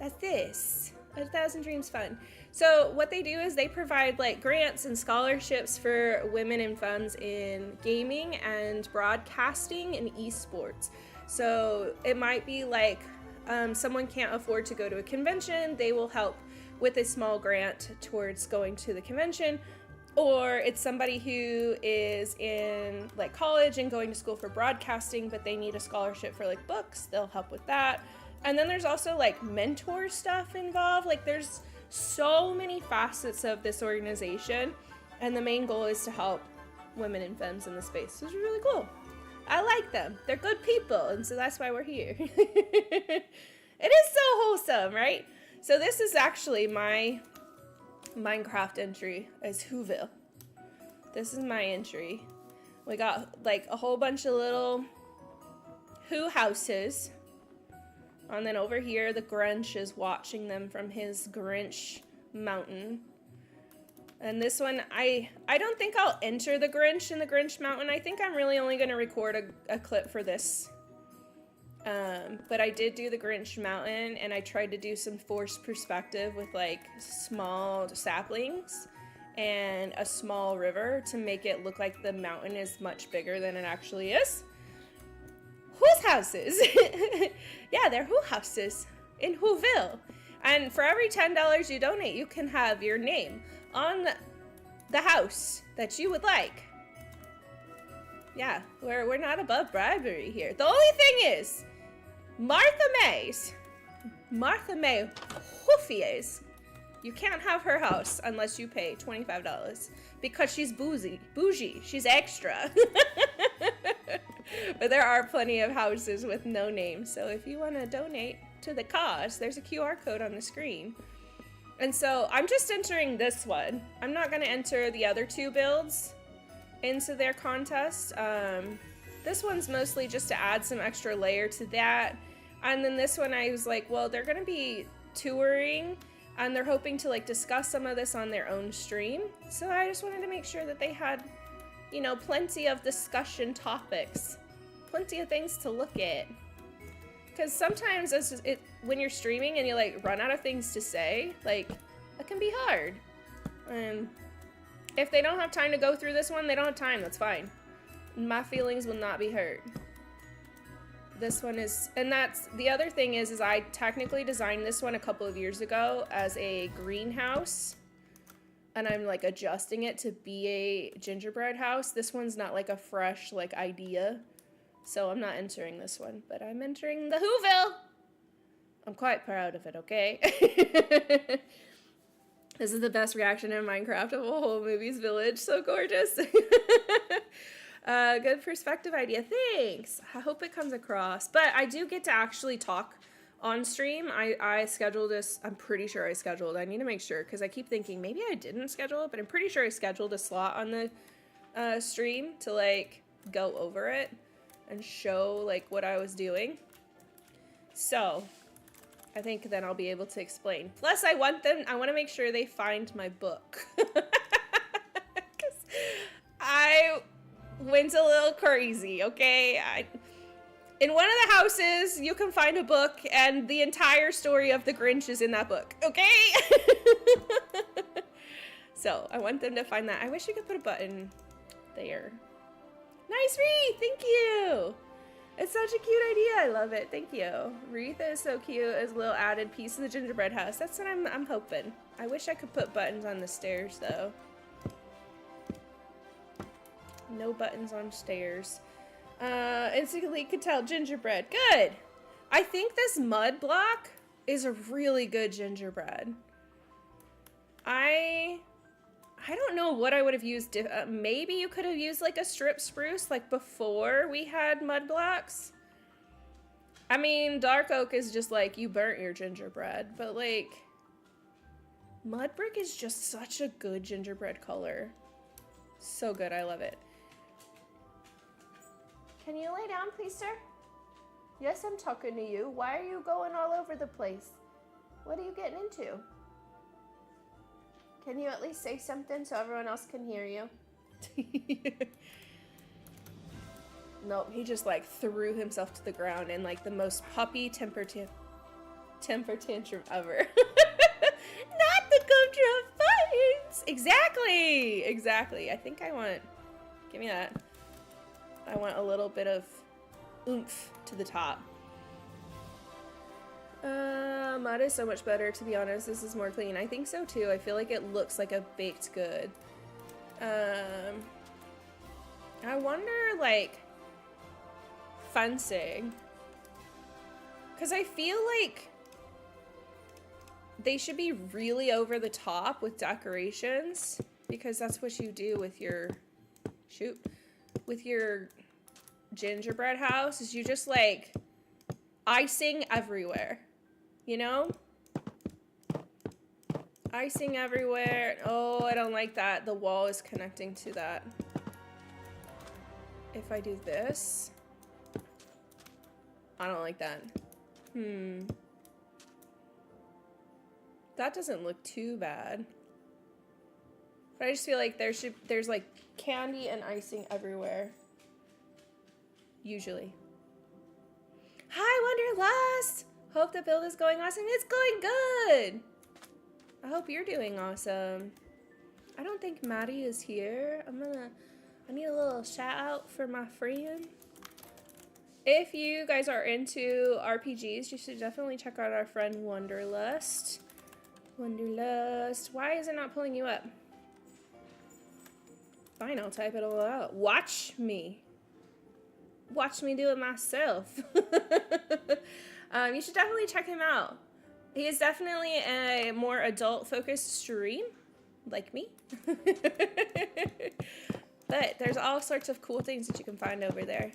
That's this. 1,000 Dreams Fun. So what they do is they provide like grants and scholarships for women and femmes in gaming and broadcasting and esports. So it might be like someone can't afford to go to a convention. They will help with a small grant towards going to the convention. Or it's somebody who is in like college and going to school for broadcasting, but they need a scholarship for like books. They'll help with that. And then there's also like mentor stuff involved. Like there's so many facets of this organization. And the main goal is to help women and femmes in the space. Which is really cool. I like them. They're good people. And so that's why we're here. It is so wholesome, right? So this is actually my Minecraft entry as Whoville. This is my entry. We got like a whole bunch of little Who houses. And then over here the Grinch is watching them from his Grinch mountain. And this one, I don't think I'll enter the Grinch in the Grinch mountain. I think I'm really only going to record a clip for this. But I did do the Grinch mountain, and I tried to do some forced perspective with like small saplings and a small river to make it look like the mountain is much bigger than it actually is. Whose houses? Yeah, they're Who houses in Whoville. And for every $10 you donate, you can have your name on the house that you would like. Yeah, we're not above bribery here. The only thing is, Martha May Hoofies, you can't have her house unless you pay $25 because she's bougie, she's extra. But there are plenty of houses with no name, so if you want to donate to the cause, there's a QR code on the screen. And so I'm just entering this one. I'm not going to enter the other two builds into their contest. This one's mostly just to add some extra layer to that. And then this one I was like, well, they're going to be touring and they're hoping to like discuss some of this on their own stream. So I just wanted to make sure that they had, you know, plenty of discussion topics, plenty of things to look at. Because sometimes when you're streaming and you like run out of things to say, like it can be hard. And if they don't have time to go through this one, they don't have time, that's fine. My feelings will not be hurt. This one is, and that's, the other thing is I technically designed this one a couple of years ago as a greenhouse. And I'm like adjusting it to be a gingerbread house. This one's not like a fresh like idea. So I'm not entering this one, but I'm entering the Whoville. I'm quite proud of it, okay? This is the best reaction in Minecraft of a whole movie's village. So gorgeous. Good perspective idea. Thanks. I hope it comes across. But I do get to actually talk on stream. I scheduled this. I'm pretty sure I scheduled. I need to make sure because I keep thinking maybe I didn't schedule it, but I'm pretty sure I scheduled a slot on the stream to like go over it and show like what I was doing. So I think then I'll be able to explain. Plus I want to make sure they find my book. Because I went a little crazy, okay? In one of the houses, you can find a book, and the entire story of the Grinch is in that book, okay? So, I want them to find that. I wish you could put a button there. Nice wreath! Thank you! It's such a cute idea. I love it. Thank you. Wreath is so cute as a little added piece of the gingerbread house. That's what I'm hoping. I wish I could put buttons on the stairs, though. No buttons on stairs. Instantly could tell gingerbread. Good! I think this mud block is a really good gingerbread. I don't know what I would have used. Maybe you could have used like a strip spruce like before we had mud blocks. I mean, dark oak is just like you burnt your gingerbread, but like mud brick is just such a good gingerbread color. So good, I love it. Can you lay down, please, sir? Yes, I'm talking to you. Why are you going all over the place? What are you getting into? Can you at least say something so everyone else can hear you? Nope, he just like threw himself to the ground in like the most puppy temper tantrum ever. Not the control fights! Exactly. I think I want, give me that. I want a little bit of oomph to the top. Mud is so much better, to be honest. This is more clean. I think so too. I feel like it looks like a baked good. I wonder, like, fencing. Because I feel like they should be really over the top with decorations. Because that's what you do with your, with your gingerbread house, is you just, like, icing everywhere. You know? Icing everywhere. Oh, I don't like that. The wall is connecting to that. If I do this, I don't like that. That doesn't look too bad. But I just feel like there's like candy and icing everywhere. Usually. Hi, Wanderlust! Hope the build is going awesome. It's going good! I hope you're doing awesome. I don't think Maddie is here. I need a little shout out for my friend. If you guys are into RPGs, you should definitely check out our friend Wanderlust. Wanderlust. Why is it not pulling you up? Fine, I'll type it all out. Watch me. Watch me do it myself. You should definitely check him out. He is definitely a more adult-focused stream, like me. But there's all sorts of cool things that you can find over there.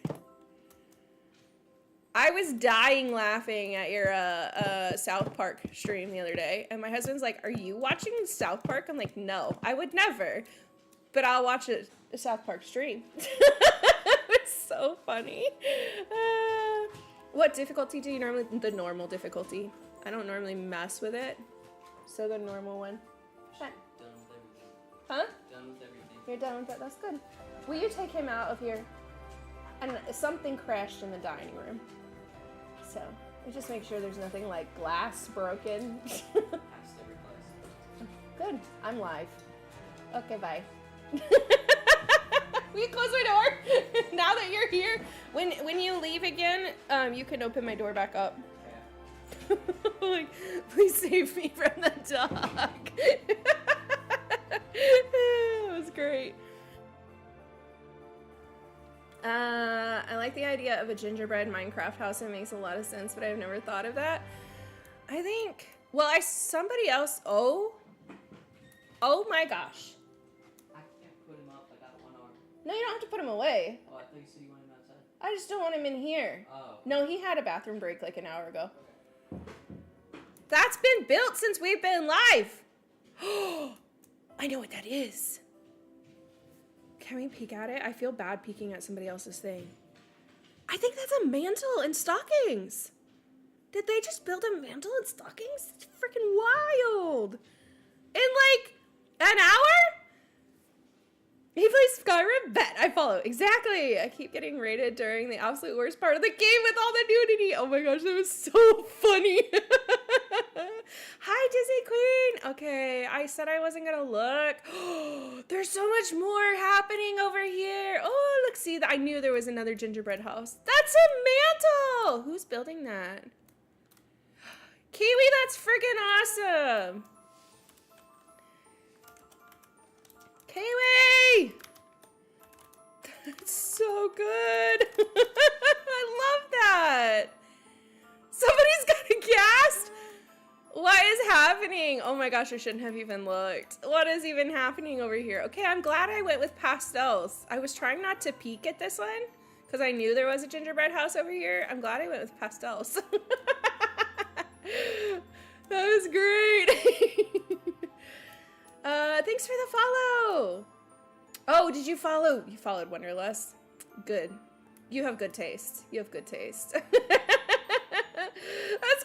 I was dying laughing at your South Park stream the other day, and my husband's like, "Are you watching South Park?" I'm like, "No, I would never, but I'll watch a South Park stream." It's so funny. What difficulty do you normally? The normal difficulty. I don't normally mess with it, so the normal one. Shut. Done with everything. Huh? Done with everything. You're done with it. That's good. Will you take him out of here? And something crashed in the dining room. So, we just make sure there's nothing like glass broken. Passed every class. Good. I'm live. Okay, bye. Will you close my door? Now that you're here, when you leave again, you can open my door back up. Yeah. Like, please save me from the dog. It was great. I like the idea of a gingerbread Minecraft house. It makes a lot of sense, but I've never thought of that. I think, well, somebody else, oh my gosh. I can't put him up. I got one arm. No, you don't have to put him away. Oh, I thought you said you wanted him outside. I just don't want him in here. Oh. No, he had a bathroom break like an hour ago. Okay. That's been built since we've been live. I know what that is. Can we peek at it? I feel bad peeking at somebody else's thing. I think that's a mantle and stockings. Did they just build a mantle and stockings? It's freaking wild. In like an hour? He plays Skyrim? Bet. I follow. Exactly. I keep getting rated during the absolute worst part of the game with all the nudity. Oh my gosh, that was so funny. Hi, Disney Queen. Okay, I said I wasn't gonna look. There's so much more happening over here. Oh, look, see, I knew there was another gingerbread house. That's a mantle. Who's building that? Kiwi, that's freaking awesome. Kiwi! That's so good. I love that. Somebody's got a ghast. What is happening? Oh my gosh, I shouldn't have even looked. What is even happening over here? Okay, I'm glad I went with pastels. I was trying not to peek at this one because I knew there was a gingerbread house over here. I'm glad I went with pastels. That was great. Thanks for the follow. Oh, did you follow? You followed Wanderlust. Good. You have good taste. You have good taste. That's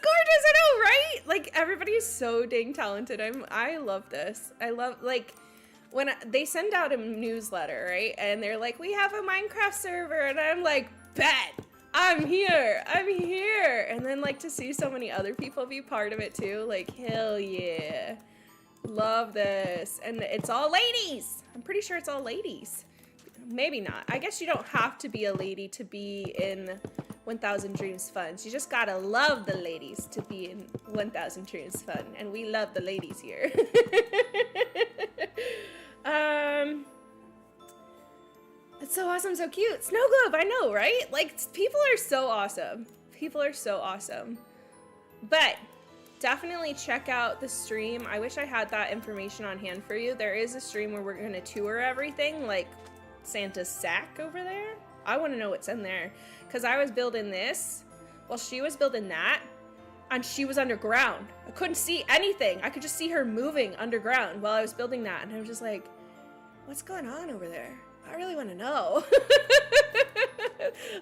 gorgeous, I know, right? Like, everybody's so dang talented. I love this. I love, like, when they send out a newsletter, right? And they're like, we have a Minecraft server. And I'm like, bet, I'm here. And then like to see so many other people be part of it too. Like, hell yeah. Love this. And it's all ladies. I'm pretty sure it's all ladies. Maybe not. I guess you don't have to be a lady to be in 1000 Dreams Fun. You just gotta love the ladies to be in 1000 Dreams Fun. And we love the ladies here. It's so awesome, so cute. Snow Globe, I know, right? Like, people are so awesome. People are so awesome. But definitely check out the stream. I wish I had that information on hand for you. There is a stream where we're gonna tour everything, like Santa's sack over there. I want to know what's in there, because I was building this while she was building that, and she was underground. I couldn't see anything. I could just see her moving underground while I was building that, and I was just like, what's going on over there? I really want to know.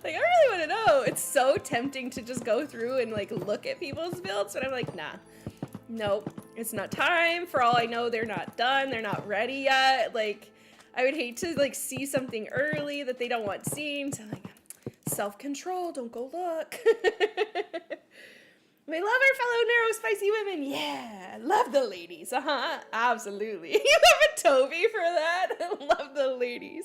Like, I really want to know. It's so tempting to just go through and like look at people's builds, but I'm like, nah, nope, it's not time. For all I know, they're not done. They're not ready yet. Like, I would hate to like see something early that they don't want seen. So like, self-control, don't go look. We love our fellow narrow spicy women. Yeah, love the ladies. Absolutely. You love a Toby for that. Love the ladies.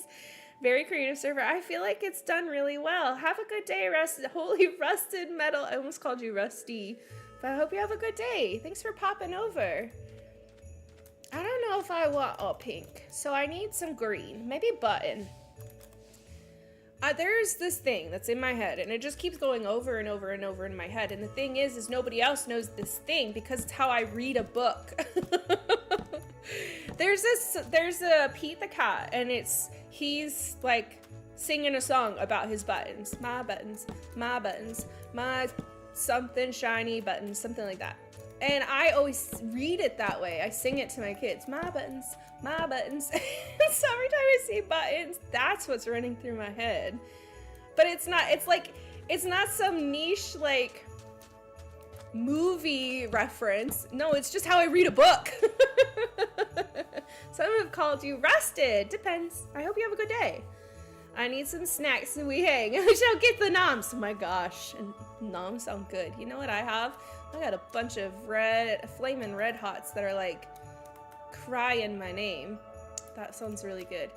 Very creative server. I feel like it's done really well. Have a good day, Holy Rusted Metal. I almost called you Rusty, but I hope you have a good day. Thanks for popping over. I don't know if I want all pink, so I need some green. Maybe button. There's this thing that's in my head, and it just keeps going over and over and over in my head. And the thing is nobody else knows this thing because it's how I read a book. There's a Pete the Cat, and he's like singing a song about his buttons. My buttons, my something shiny buttons, something like that. And I always read it that way. I sing it to my kids. My buttons, my buttons. So every time I see buttons, that's what's running through my head. But it's not some niche like movie reference. No, it's just how I read a book. Some have called you rusted. Depends. I hope you have a good day. I need some snacks and we hang. I shall get the noms. Oh my gosh. And noms sound good. You know what I have? I got a bunch of flaming red hots that are like crying my name. That sounds really good.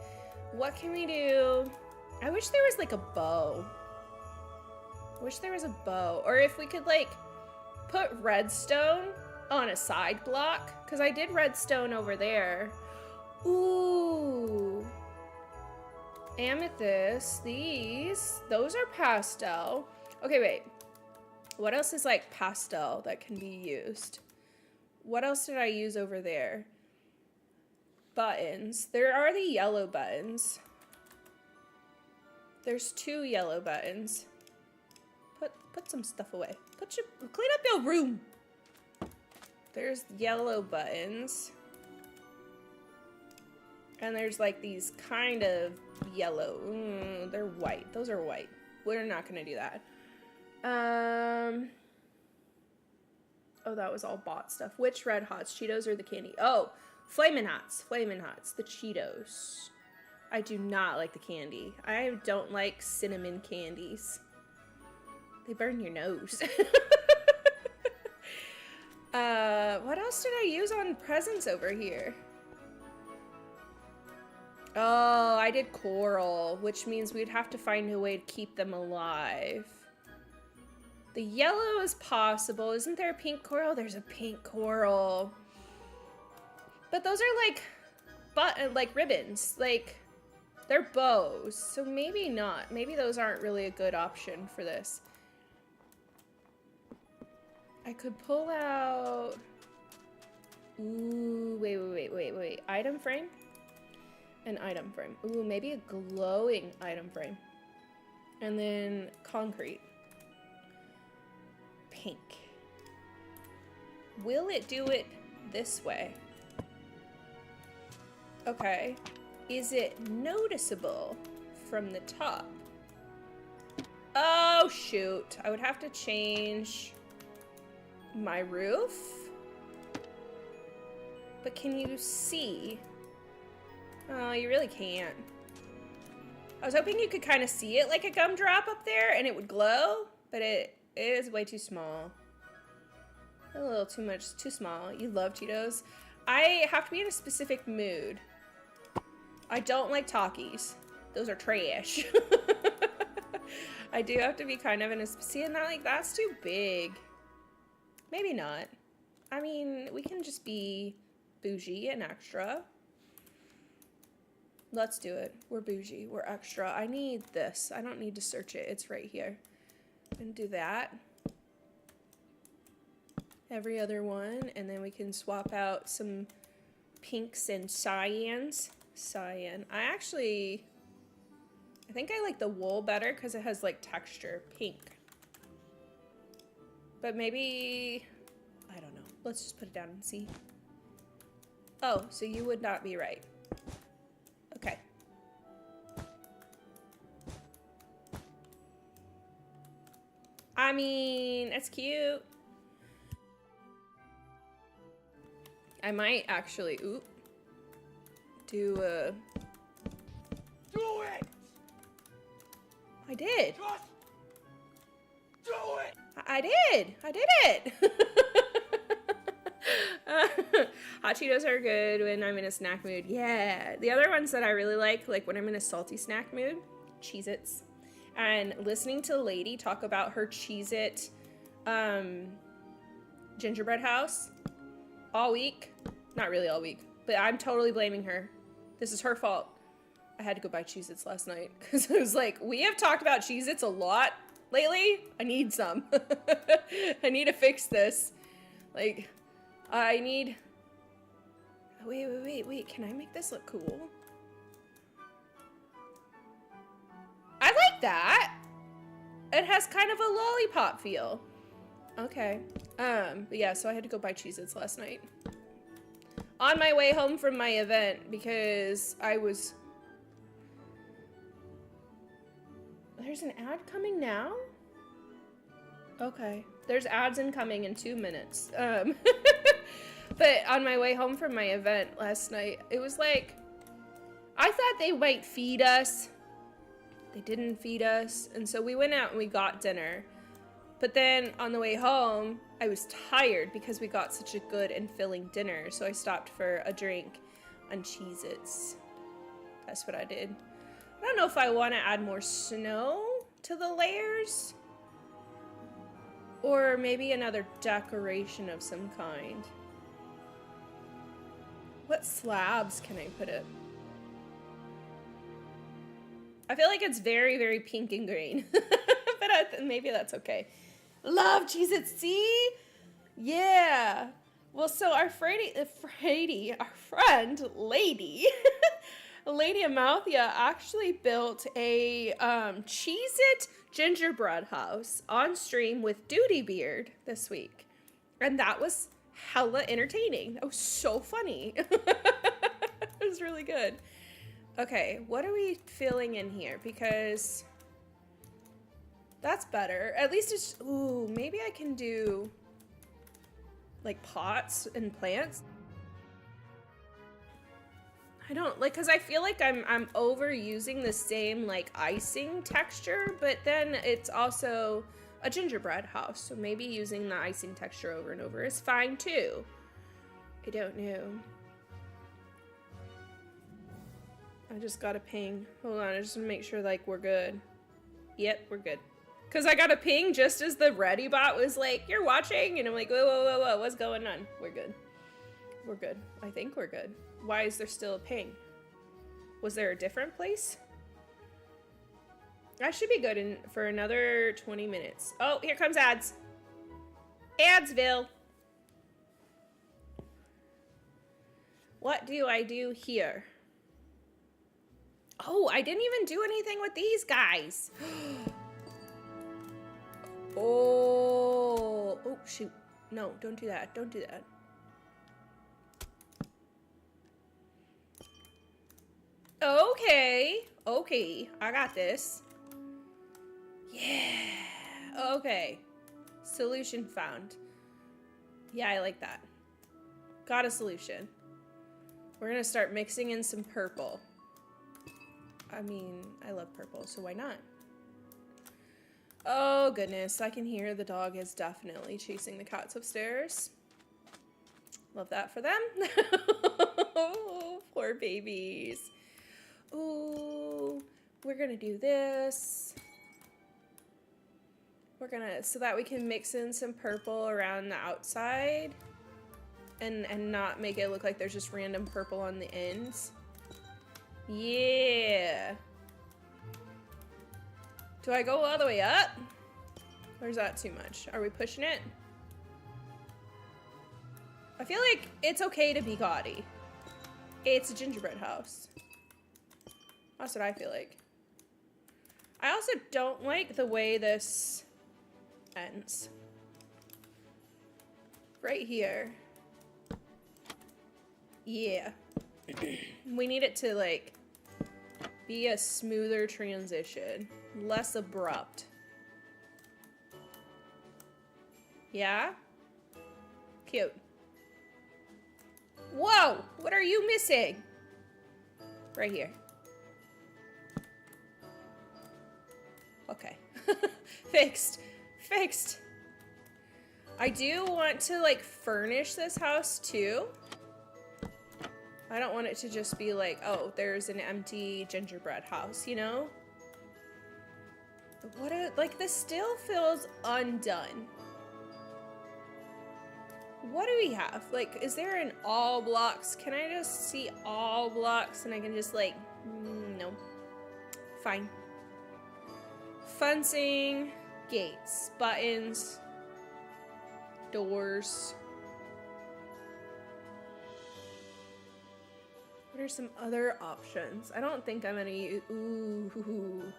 What can we do? I wish there was like a bow. Or if we could like put redstone on a side block, because I did redstone over there. Ooh. Amethyst, those are pastel. Okay, wait. What else is like pastel that can be used? What else did I use over there? Buttons. There are the yellow buttons. There's 2 yellow buttons. Put some stuff away. Clean up your room. There's yellow buttons. And there's like these kind of yellow. They're white. Those are white. We're not gonna do that. Oh, that was all bot stuff. Which red hots? Cheetos or the candy? Oh, Flamin' Hots. The Cheetos. I do not like the candy. I don't like cinnamon candies. They burn your nose. What else did I use on presents over here? Oh, I did coral, which means we'd have to find a way to keep them alive. The yellow is possible. Isn't there a pink coral? There's a pink coral. But those are like ribbons. Like, they're bows. So maybe not. Maybe those aren't really a good option for this. I could pull out... Ooh, wait. Item frame? An item frame. Ooh, maybe a glowing item frame. And then concrete. Pink. Will it do it this way? Okay. Is it noticeable from the top? Oh, shoot. I would have to change my roof. But can you see Oh, you really can't. I was hoping you could kind of see it like a gumdrop up there and it would glow, but it is way too small. A little too much, too small. You love Cheetos. I have to be in a specific mood. I don't like Takis. Those are trash. I do have to be kind of in a, see, and that, like, that's too big. Maybe not. I mean, we can just be bougie and extra. Let's do it. We're bougie. We're extra. I need this. I don't need to search it. It's right here. And do that. Every other one. And then we can swap out some pinks and cyans. Cyan. I think I like the wool better because it has like texture. Pink. But maybe, I don't know. Let's just put it down and see. Oh, so you would not be right. Okay. I mean, it's cute. I might actually, do a... Do it! I did. Just do it! I did. I did it. Hot Cheetos are good when I'm in a snack mood. Yeah. The other ones that I really like when I'm in a salty snack mood, Cheez-Its. And listening to Lady talk about her Cheez-It gingerbread house all week. Not really all week, but I'm totally blaming her. This is her fault. I had to go buy Cheez-Its last night because I was like, we have talked about Cheez-Its a lot lately. I need some. I need to fix this. Like, I need... Wait. Can I make this look cool? I like that. It has kind of a lollipop feel. Okay. But yeah, so I had to go buy Cheez-Its last night. On my way home from my event because I was... There's an ad coming now? Okay. There's ads incoming in 2 minutes. But on my way home from my event last night, it was like, I thought they might feed us. They didn't feed us. And so we went out and we got dinner. But then on the way home, I was tired because we got such a good and filling dinner. So I stopped for a drink and Cheez-Its. That's what I did. I don't know if I want to add more snow to the layers. Or maybe another decoration of some kind. What slabs can I put up? I feel like it's very, very pink and green. But maybe that's okay. Love Cheez-Its, see? Yeah. Well, so our our friend, Lady, Lady Amalthea actually built a Cheez-It gingerbread house on stream with Duty Beard this week. And that was hella entertaining. That was so funny. It was really good. Okay, what are we filling in here? Because that's better. At least it's, ooh, maybe I can do like pots and plants. I don't like, cause I feel like I'm overusing the same like icing texture, but then it's also a gingerbread house, so maybe using the icing texture over and over is fine too. I don't know. I just got a ping. Hold on, I just want to make sure like we're good. Yep, we're good. Cause I got a ping just as the ready bot was like, "You're watching," and I'm like, whoa, what's going on? We're good. We're good. I think we're good. Why is there still a ping? Was there a different place? I should be good for another 20 minutes. Oh, here comes ads. Adsville. What do I do here? Oh, I didn't even do anything with these guys. Oh, shoot. No, don't do that. Don't do that. Okay, I got this. Yeah, okay. Solution found. Yeah, I like that. Got a solution. We're gonna start mixing in some purple. I mean, I love purple, so why not? Oh goodness, I can hear the dog is definitely chasing the cats upstairs. Love that for them. Oh, poor babies. Ooh, we're gonna do this. We're gonna, so that we can mix in some purple around the outside and not make it look like there's just random purple on the ends. Yeah. Do I go all the way up? Or is that too much? Are we pushing it? I feel like it's okay to be gaudy. It's a gingerbread house. That's what I feel like. I also don't like the way this ends. Right here. Yeah. We need it to, like, be a smoother transition. Less abrupt. Yeah? Cute. Whoa! What are you missing? Right here. Okay. Fixed. Fixed. I do want to, like, furnish this house, too. I don't want it to just be like, oh, there's an empty gingerbread house, you know? What a, like, this still feels undone. What do we have? Like, is there an all blocks? Can I just see all blocks and I can just, like, no. Fine. Fencing, gates, buttons, doors. What are some other options? I don't think I'm gonna use, ooh.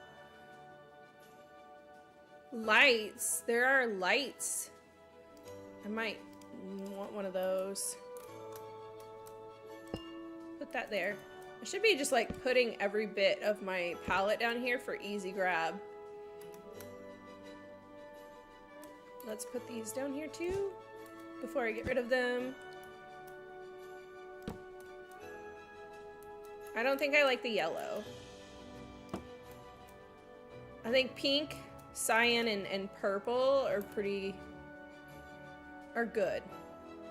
Lights, there are lights. I might want one of those. Put that there. I should be just like putting every bit of my palette down here for easy grab. Let's put these down here too before I get rid of them. I don't think I like the yellow. I think pink, cyan, and purple are good.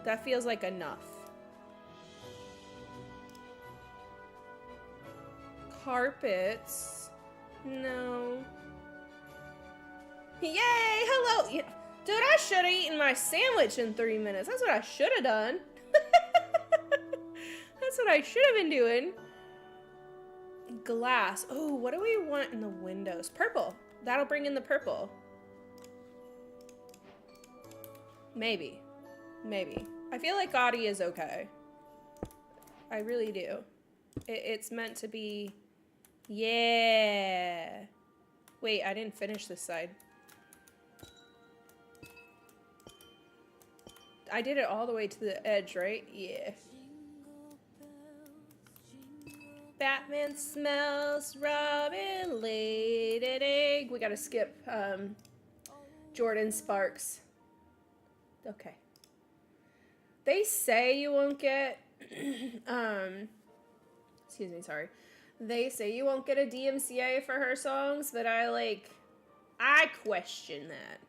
That feels like enough. Carpets. No. Yay! Hello! Yeah. Dude, I should have eaten my sandwich in 3 minutes. That's what I should have done. That's what I should have been doing. Glass. Oh, what do we want in the windows? Purple. That'll bring in the purple. Maybe. Maybe. I feel like gaudy is okay. I really do. It's meant to be... Yeah. Wait, I didn't finish this side. I did it all the way to the edge, right? Yeah. Batman smells Robin laid an egg. We gotta skip Jordan Sparks. Okay. They say you won't get excuse me, sorry. They say you won't get a DMCA for her songs, but I question that.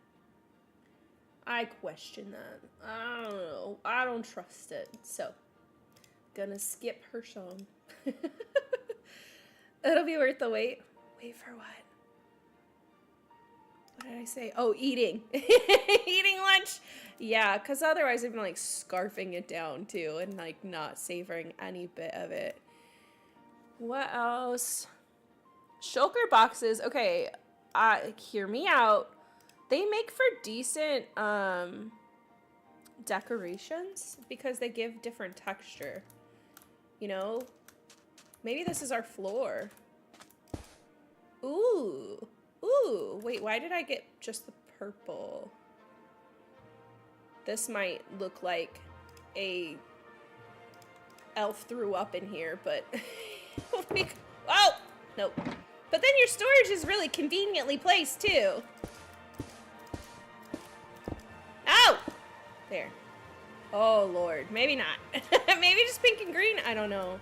I question that. I don't know. I don't trust it. So, gonna skip her song. It'll be worth the wait. Wait for what? What did I say? Oh, eating. Eating lunch. Yeah, because otherwise I've been like scarfing it down too and like not savoring any bit of it. What else? Shulker boxes. Okay, hear me out. They make for decent decorations because they give different texture. You know? Maybe this is our floor. Ooh. Ooh. Wait, why did I get just the purple? This might look like a elf threw up in here, but... Oh! Nope. But then your storage is really conveniently placed, too. Oh! There. Oh, Lord. Maybe not. Maybe just pink and green? I don't know.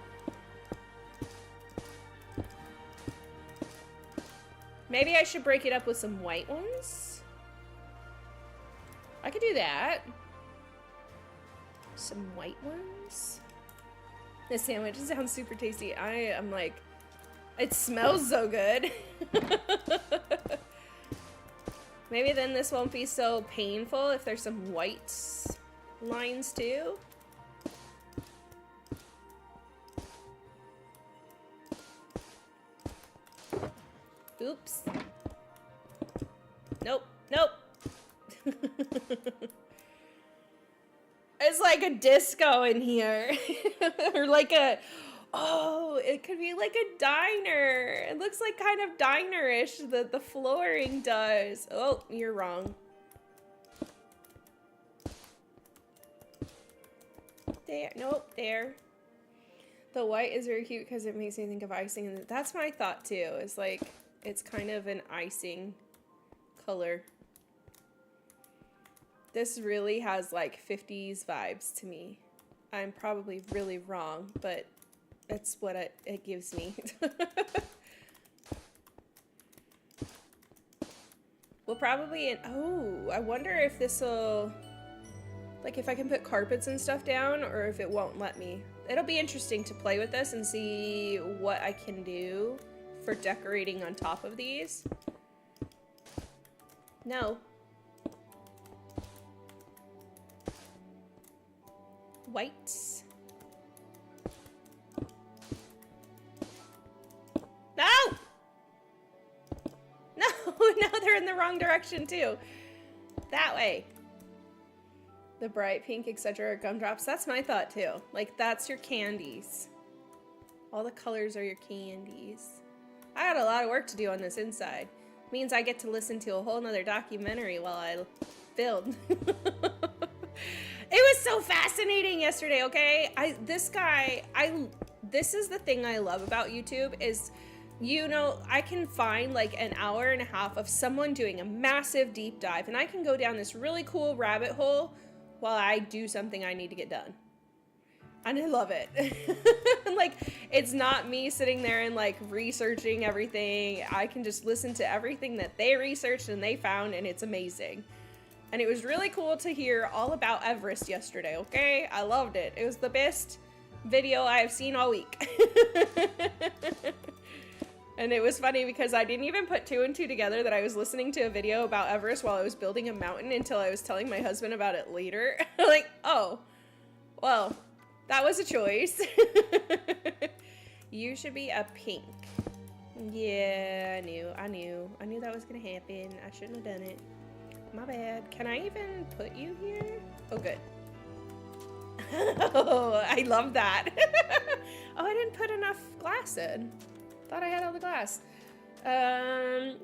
Maybe I should break it up with some white ones. I could do that. Some white ones. This sandwich sounds super tasty. I'm like, it smells so good. Maybe then this won't be so painful if there's some white lines too. Oops. Nope, nope. It's like a disco in here. Or like a, oh, it could be like a diner. It looks like kind of diner-ish, the flooring does. Oh, you're wrong. There, nope, there. The white is very cute because it makes me think of icing. And that's my thought too, is like, it's kind of an icing color. This really has like 50s vibes to me. I'm probably really wrong, but that's what it gives me. We'll probably, oh, I wonder if this will, like if I can put carpets and stuff down or if it won't let me. It'll be interesting to play with this and see what I can do for decorating on top of these. No. Whites. No! No, now they're in the wrong direction too. That way. The bright pink, etc. gumdrops. That's my thought too. Like, that's your candies. All the colors are your candies. I got a lot of work to do on this inside. Means I get to listen to a whole nother documentary while I build. It was so fascinating yesterday, okay? This is the thing I love about YouTube is, you know, I can find like an hour and a half of someone doing a massive deep dive and I can go down this really cool rabbit hole while I do something I need to get done. And I love it. Like, it's not me sitting there and like researching everything. I can just listen to everything that they researched and they found, and it's amazing. And it was really cool to hear all about Everest yesterday, okay? I loved it. It was the best video I have seen all week. And it was funny because I didn't even put two and two together that I was listening to a video about Everest while I was building a mountain until I was telling my husband about it later. Like, oh, well, that was a choice. You should be a pink. Yeah, I knew that was gonna happen. I shouldn't have done it. My bad. Can I even put you here? Oh, good. Oh, I love that. Oh, I didn't put enough glass in. Thought I had all the glass. I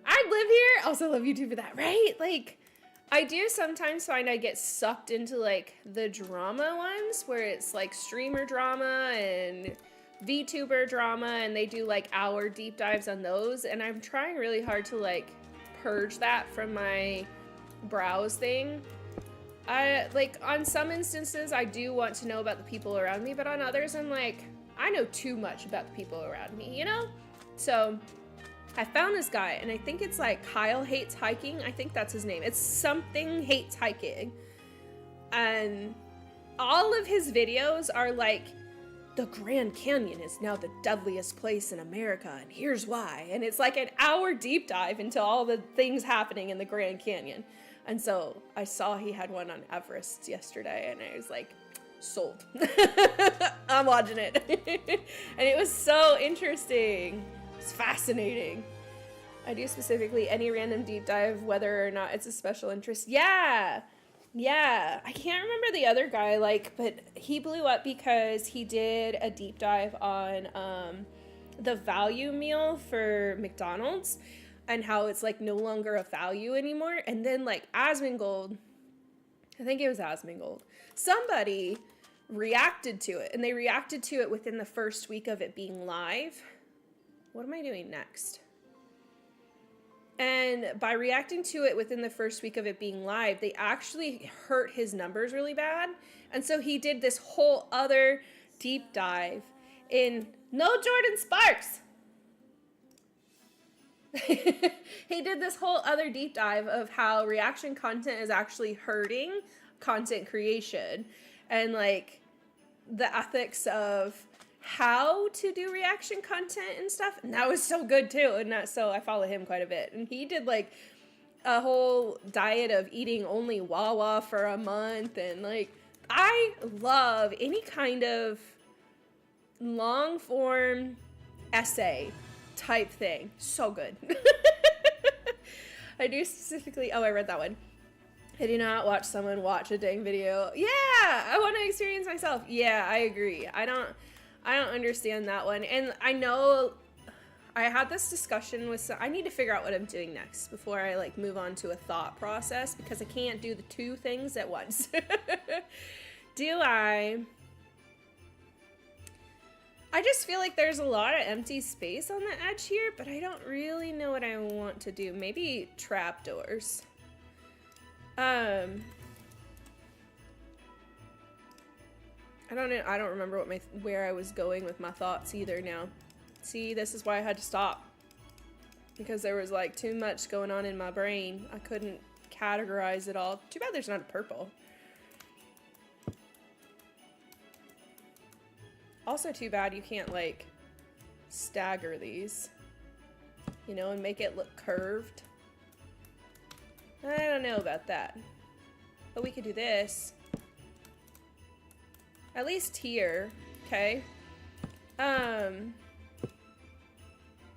live here. Also love YouTube for that, right? Like, I do sometimes find I get sucked into like the drama ones where it's like streamer drama and VTuber drama, and they do like hour deep dives on those. And I'm trying really hard to like purge that from my browse thing. I like, on some instances I do want to know about the people around me, but on others I'm like, I know too much about the people around me, you know? So I found this guy, and I think it's like Kyle Hates Hiking. I think that's his name. It's something hates hiking. And all of his videos are like, the Grand Canyon is now the deadliest place in America, and here's why. And it's like an hour deep dive into all the things happening in the Grand Canyon. And so I saw he had one on Everest yesterday, and I was like, sold. I'm watching it. And it was so interesting. It's fascinating. I do specifically any random deep dive, whether or not it's a special interest. Yeah. I can't remember the other guy, like, but he blew up because he did a deep dive on the value meal for McDonald's and how it's like no longer a value anymore. And then like Asmongold, I think it was Asmongold, somebody reacted to it, and they reacted to it within the first week of it being live. What am I doing next? And by reacting to it within the first week of it being live, they actually hurt his numbers really bad. And so he did this whole other deep dive in no Jordan Sparks. He did this whole other deep dive of how reaction content is actually hurting content creation and like the ethics of how to do reaction content and stuff. And that was so good too. And so I follow him quite a bit. And he did like a whole diet of eating only Wawa for a month. And like, I love any kind of long form essay type thing. So good. I do specifically, I read that one. I do not watch someone watch a dang video. Yeah, I want to experience myself. Yeah, I agree. I don't understand that one. And I know I had this discussion with I need to figure out what I'm doing next before I like move on to a thought process, because I can't do the two things at once. I just feel like there's a lot of empty space on the edge here, but I don't really know what I want to do. Maybe trapdoors. I don't know. I don't remember where I was going with my thoughts either now. See, this is why I had to stop. Because there was like too much going on in my brain. I couldn't categorize it all. Too bad there's not a purple. Also too bad you can't like stagger these, you know, and make it look curved. I don't know about that. But we could do this. At least here, okay?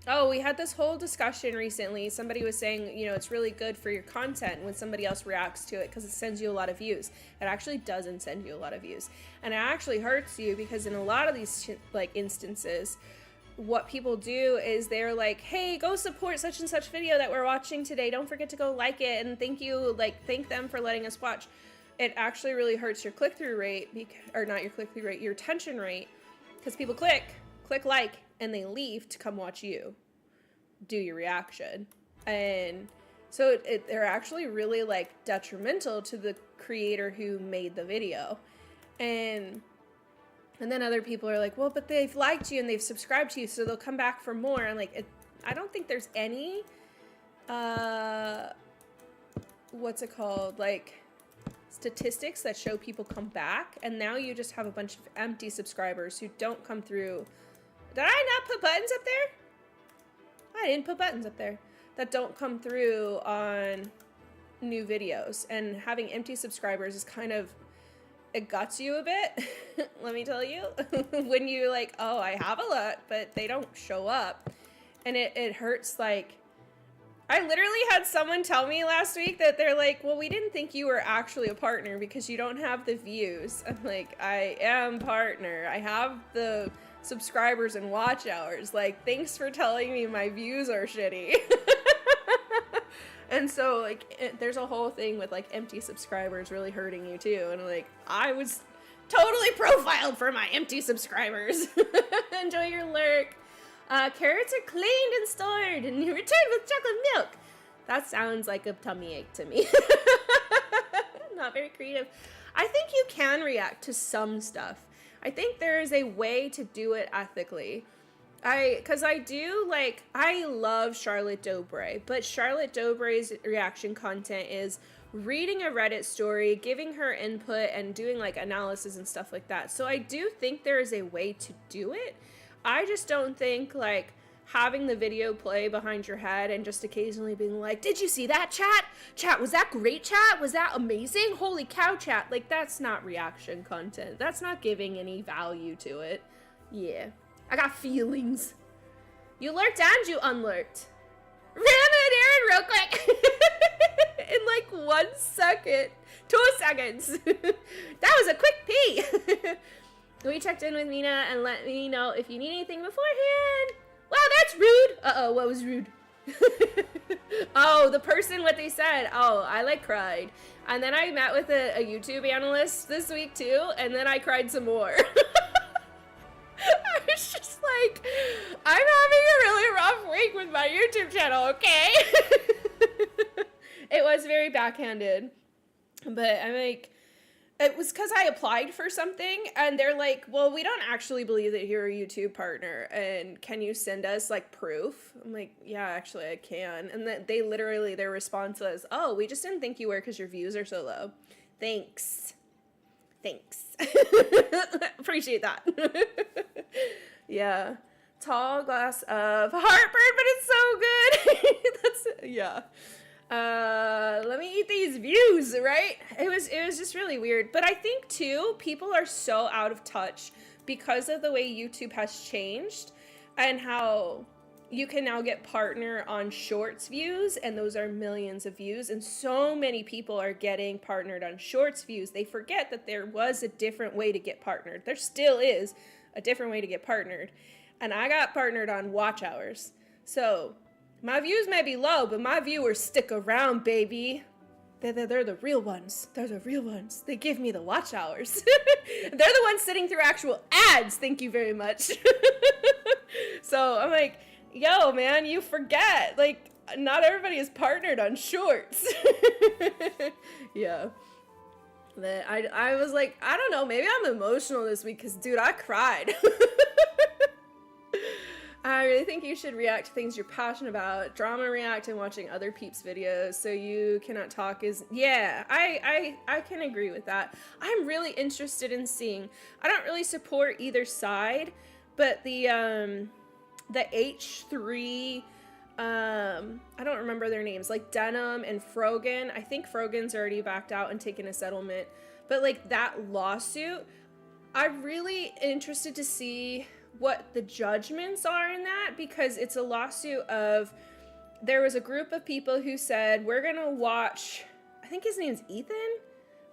Oh, we had this whole discussion recently. Somebody was saying, you know, it's really good for your content when somebody else reacts to it because it sends you a lot of views. It actually doesn't send you a lot of views. And it actually hurts you because in a lot of these like instances, what people do is they're like, hey, go support such and such video that we're watching today. Don't forget to go like it and thank them for letting us watch. It actually really hurts your click-through rate, or not your click-through rate, your attention rate, because people click like, and they leave to come watch you do your reaction. And so they're actually really like detrimental to the creator who made the video. And then other people are like, well, but they've liked you and they've subscribed to you, so they'll come back for more. And like, I don't think there's any, what's it called? Like statistics that show people come back. And now you just have a bunch of empty subscribers who don't come through. Did I not put buttons up there? I didn't put buttons up there. That don't come through on new videos. And having empty subscribers is kind of, it guts you a bit, let me tell you. When you're like, oh, I have a lot, but they don't show up. And it hurts. Like, I literally had someone tell me last week that they're like, well, we didn't think you were actually a partner because you don't have the views. I'm like, I am partner. I have the subscribers and watch hours. Like, thanks for telling me my views are shitty. And so like there's a whole thing with like empty subscribers really hurting you too. And like, I was totally profiled for my empty subscribers. Enjoy your lurk. Carrots are cleaned and stored and returned with chocolate milk. That sounds like a tummy ache to me. Not very creative. I think you can react to some stuff. I think there is a way to do it ethically. I love Charlotte Dobre, but Charlotte Dobre's reaction content is reading a Reddit story, giving her input, and doing like analysis and stuff like that. So I do think there is a way to do it. I just don't think like having the video play behind your head and just occasionally being like, did you see that, chat? Chat, was that great, chat? Was that amazing? Holy cow, chat. Like, that's not reaction content. That's not giving any value to it. Yeah. I got feelings. You lurked and you unlurked. Ran an errand real quick. In like 1 second. 2 seconds. That was a quick pee. We checked in with Mina and let me know if you need anything beforehand. Wow, that's rude. Uh-oh, what was rude? Oh, the person, what they said. Oh, I like cried. And then I met with a YouTube analyst this week too, and then I cried some more. I was just like, I'm having a really rough week with my YouTube channel, okay? It was very backhanded. But I'm like, it was because I applied for something, and they're like, well, we don't actually believe that you're a YouTube partner, and can you send us, like, proof? I'm like, yeah, actually, I can. And then they literally, their response was, oh, we just didn't think you were because your views are so low. Thanks. Appreciate that. Yeah. Tall glass of heartburn, but it's so good. Yeah. Let me eat these views, right? It was just really weird. But I think too, people are so out of touch because of the way YouTube has changed and how you can now get partner on shorts views, and those are millions of views, and so many people are getting partnered on shorts views. They forget that there was a different way to get partnered. There still is a different way to get partnered. And I got partnered on watch hours. So my views may be low, but my viewers stick around, baby. They're the real ones. They're the real ones. They give me the watch hours. They're the ones sitting through actual ads. Thank you very much. So I'm like, yo, man, you forget. Like, not everybody is partnered on shorts. Yeah. But I was like, I don't know, maybe I'm emotional this week because, dude, I cried. I really think you should react to things you're passionate about. Drama react and watching other peeps' videos so you cannot talk is... Yeah, I can agree with that. I'm really interested in seeing... I don't really support either side, but the H3... I don't remember their names, like Denim and Frogan. I think Frogan's already backed out and taken a settlement. But like that lawsuit, I'm really interested to see what the judgments are in that, because it's a lawsuit of, there was a group of people who said, we're gonna watch, I think his name's Ethan?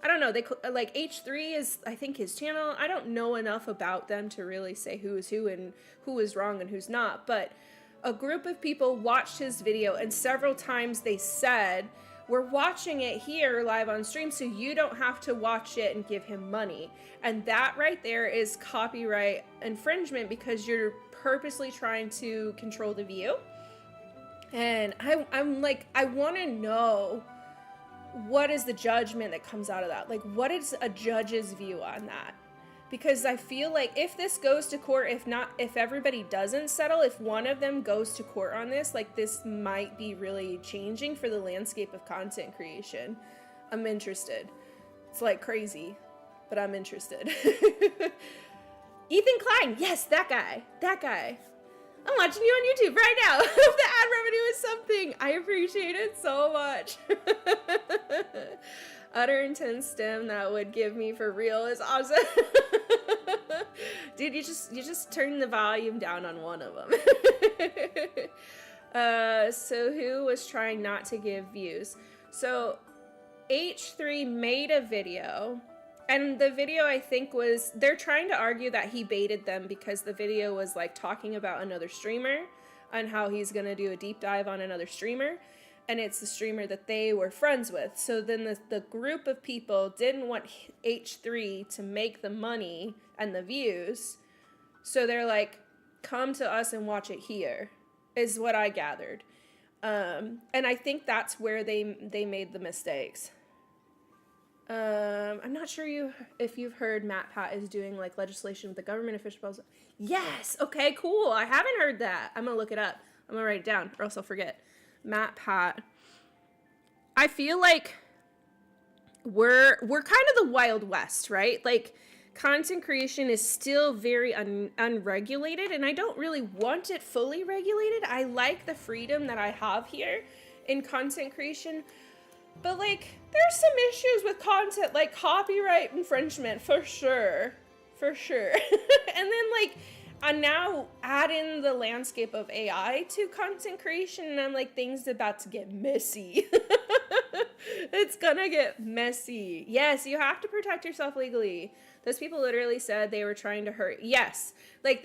I don't know, they like H3 is, I think, his channel. I don't know enough about them to really say who is who and who is wrong and who's not, but a group of people watched his video, and several times they said, we're watching it here live on stream so you don't have to watch it and give him money. And that right there is copyright infringement, because you're purposely trying to control the view. And I'm like, I want to know, what is the judgment that comes out of that? Like, what is a judge's view on that? Because I feel like if this goes to court, if everybody doesn't settle, if one of them goes to court on this, like, this might be really changing for the landscape of content creation. I'm interested. It's like crazy, but I'm interested. Ethan Klein, yes, that guy. I'm watching you on YouTube right now. If the ad revenue is something, I appreciate it so much. Utter intense stem that would give me for real is awesome. Dude, you just turn the volume down on one of them. So who was trying not to give views? So H3 made a video, and the video, I think, was, they're trying to argue that he baited them because the video was like talking about another streamer and how he's gonna do a deep dive on another streamer. And it's the streamer that they were friends with. So then the group of people didn't want H3 to make the money and the views. So they're like, come to us and watch it here, is what I gathered. And I think that's where they made the mistakes. I'm not sure if you've heard Matt Pat is doing like legislation with the government officials. Yes, okay, cool. I haven't heard that. I'm gonna look it up. I'm gonna write it down or else I'll forget. Matt Pat. I feel like we're kind of the Wild West, right? Like, content creation is still very unregulated, and I don't really want it fully regulated. I like the freedom that I have here in content creation, but like, there's some issues with content, like copyright infringement, for sure. And then like, I now add in the landscape of AI to content creation, and I'm like, things about to get messy. It's gonna get messy. Yes, you have to protect yourself legally. Those people literally said they were trying to hurt. Yes, like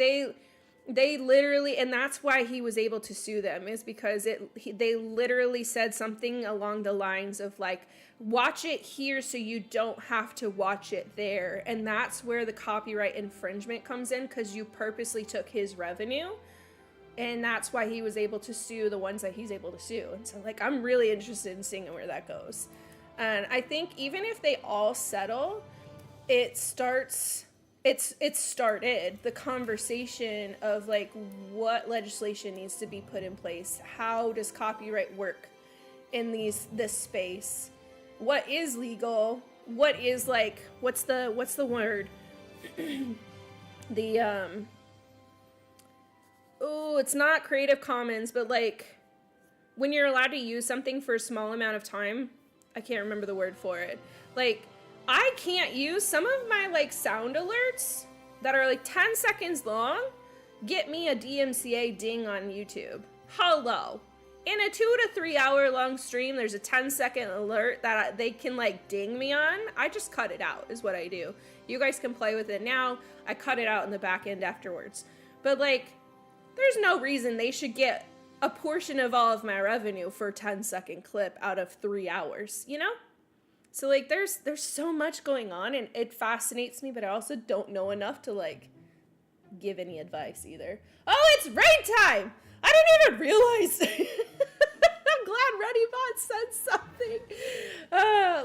They literally, and that's why he was able to sue them, is because they literally said something along the lines of like, watch it here so you don't have to watch it there. And that's where the copyright infringement comes in, because you purposely took his revenue. And that's why he was able to sue the ones that he's able to sue. And so, like, I'm really interested in seeing where that goes. And I think even if they all settle, it started the conversation of, like, what legislation needs to be put in place. How does copyright work in this space? What is legal? What is, like, what's the word? Oh, it's not Creative Commons, but like when you're allowed to use something for a small amount of time, I can't remember the word for it. Like, I can't use some of my like sound alerts that are like 10 seconds long, get me a DMCA ding on YouTube. Hello. In a 2 to 3 hour long stream, there's a 10-second alert that they can like ding me on. I just cut it out is what I do. You guys can play with it now. I cut it out in the back end afterwards. But like, there's no reason they should get a portion of all of my revenue for a 10-second clip out of 3 hours, you know? So like there's so much going on, and it fascinates me, but I also don't know enough to like give any advice either. Oh, it's raid time! I didn't even realize. I'm glad ReadyBot said something.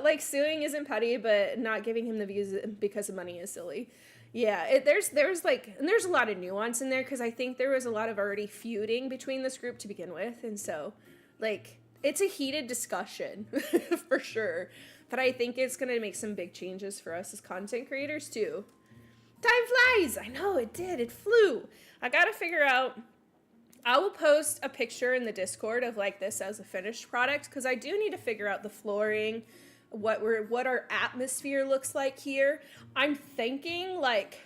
Like suing isn't petty, but not giving him the views because of money is silly. Yeah, there's like, and there's a lot of nuance in there, because I think there was a lot of already feuding between this group to begin with, and so, like, it's a heated discussion, for sure, but I think it's gonna make some big changes for us as content creators, too. Time flies! I know, it did, it flew! I gotta figure out, I will post a picture in the Discord of, like, this as a finished product, because I do need to figure out the flooring, what our atmosphere looks like here. I'm thinking like,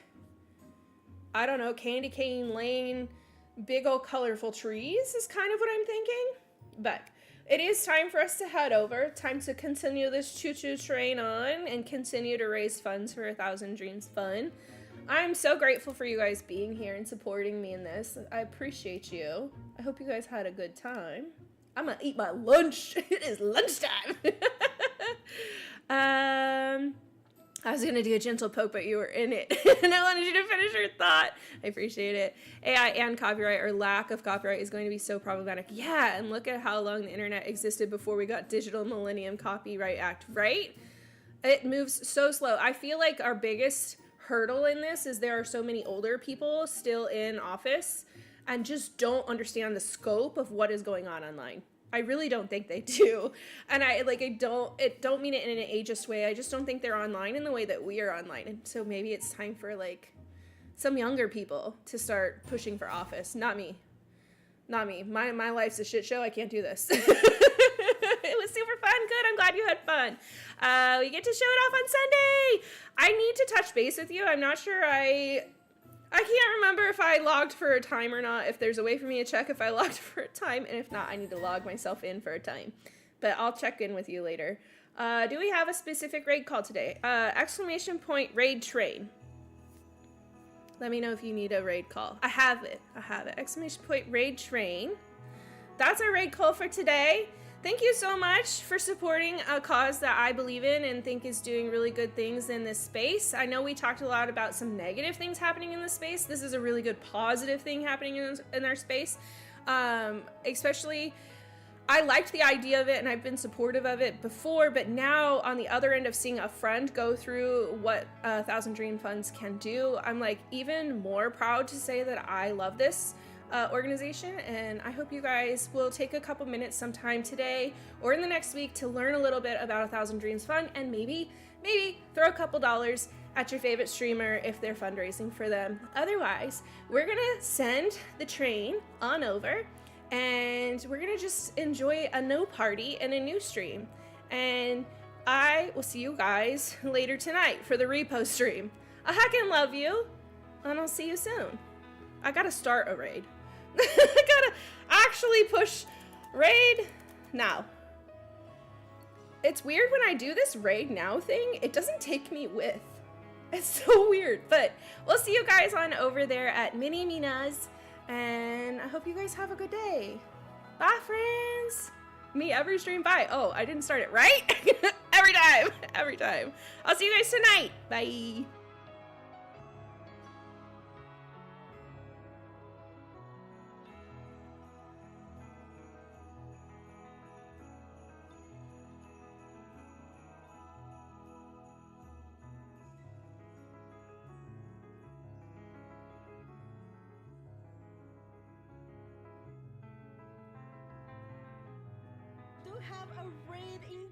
I don't know, Candy Cane Lane, big old colorful trees is kind of what I'm thinking. But it is time for us to head over. Time to continue this choo-choo train on and continue to raise funds for 1,000 Dreams Fund. I'm so grateful for you guys being here and supporting me in this. I appreciate you. I hope you guys had a good time. I'm gonna eat my lunch. It is lunchtime. I was gonna do a gentle poke, but you were in it. And I wanted you to finish your thought. I appreciate it. AI and copyright, or lack of copyright, is going to be so problematic. Yeah, and look at how long the internet existed before we got Digital Millennium Copyright Act, right? It moves so slow. I feel like our biggest hurdle in this is there are so many older people still in office and just don't understand the scope of what is going on online. I really don't think they do. And I don't mean it in an ageist way. I just don't think they're online in the way that we are online. And so maybe it's time for like some younger people to start pushing for office. Not me. My life's a shit show. I can't do this. It was super fun. Good. I'm glad you had fun. We get to show it off on Sunday. I need to touch base with you. I'm not sure I can't remember if I logged for a time or not, if there's a way for me to check if I logged for a time, and if not, I need to log myself in for a time. But I'll check in with you later. Do we have a specific raid call today? Exclamation point raid train. Let me know if you need a raid call. I have it. Exclamation point raid train. That's our raid call for today. Thank you so much for supporting a cause that I believe in and think is doing really good things in this space. I know we talked a lot about some negative things happening in this space. This is a really good positive thing happening in our space. Especially, I liked the idea of it and I've been supportive of it before, but now on the other end of seeing a friend go through what 1,000 Dream Funds can do, I'm like even more proud to say that I love this organization, and I hope you guys will take a couple minutes sometime today or in the next week to learn a little bit about 1,000 Dreams Fund, and maybe throw a couple dollars at your favorite streamer if they're fundraising for them. Otherwise, we're gonna send the train on over and we're gonna just enjoy a no party and a new stream, and I will see you guys later tonight for the repo stream. I heckin' love you, and I'll see you soon. I gotta start a raid. I gotta actually push raid now. It's weird when I do this raid now thing, it doesn't take me with. It's so weird, but we'll see you guys on over there at Mini Mina's And I hope you guys have a good day. Bye, friends. Me every stream. Bye. Oh, I didn't start it right. Every time. Every time. I'll see you guys tonight. Bye. Do have a raid in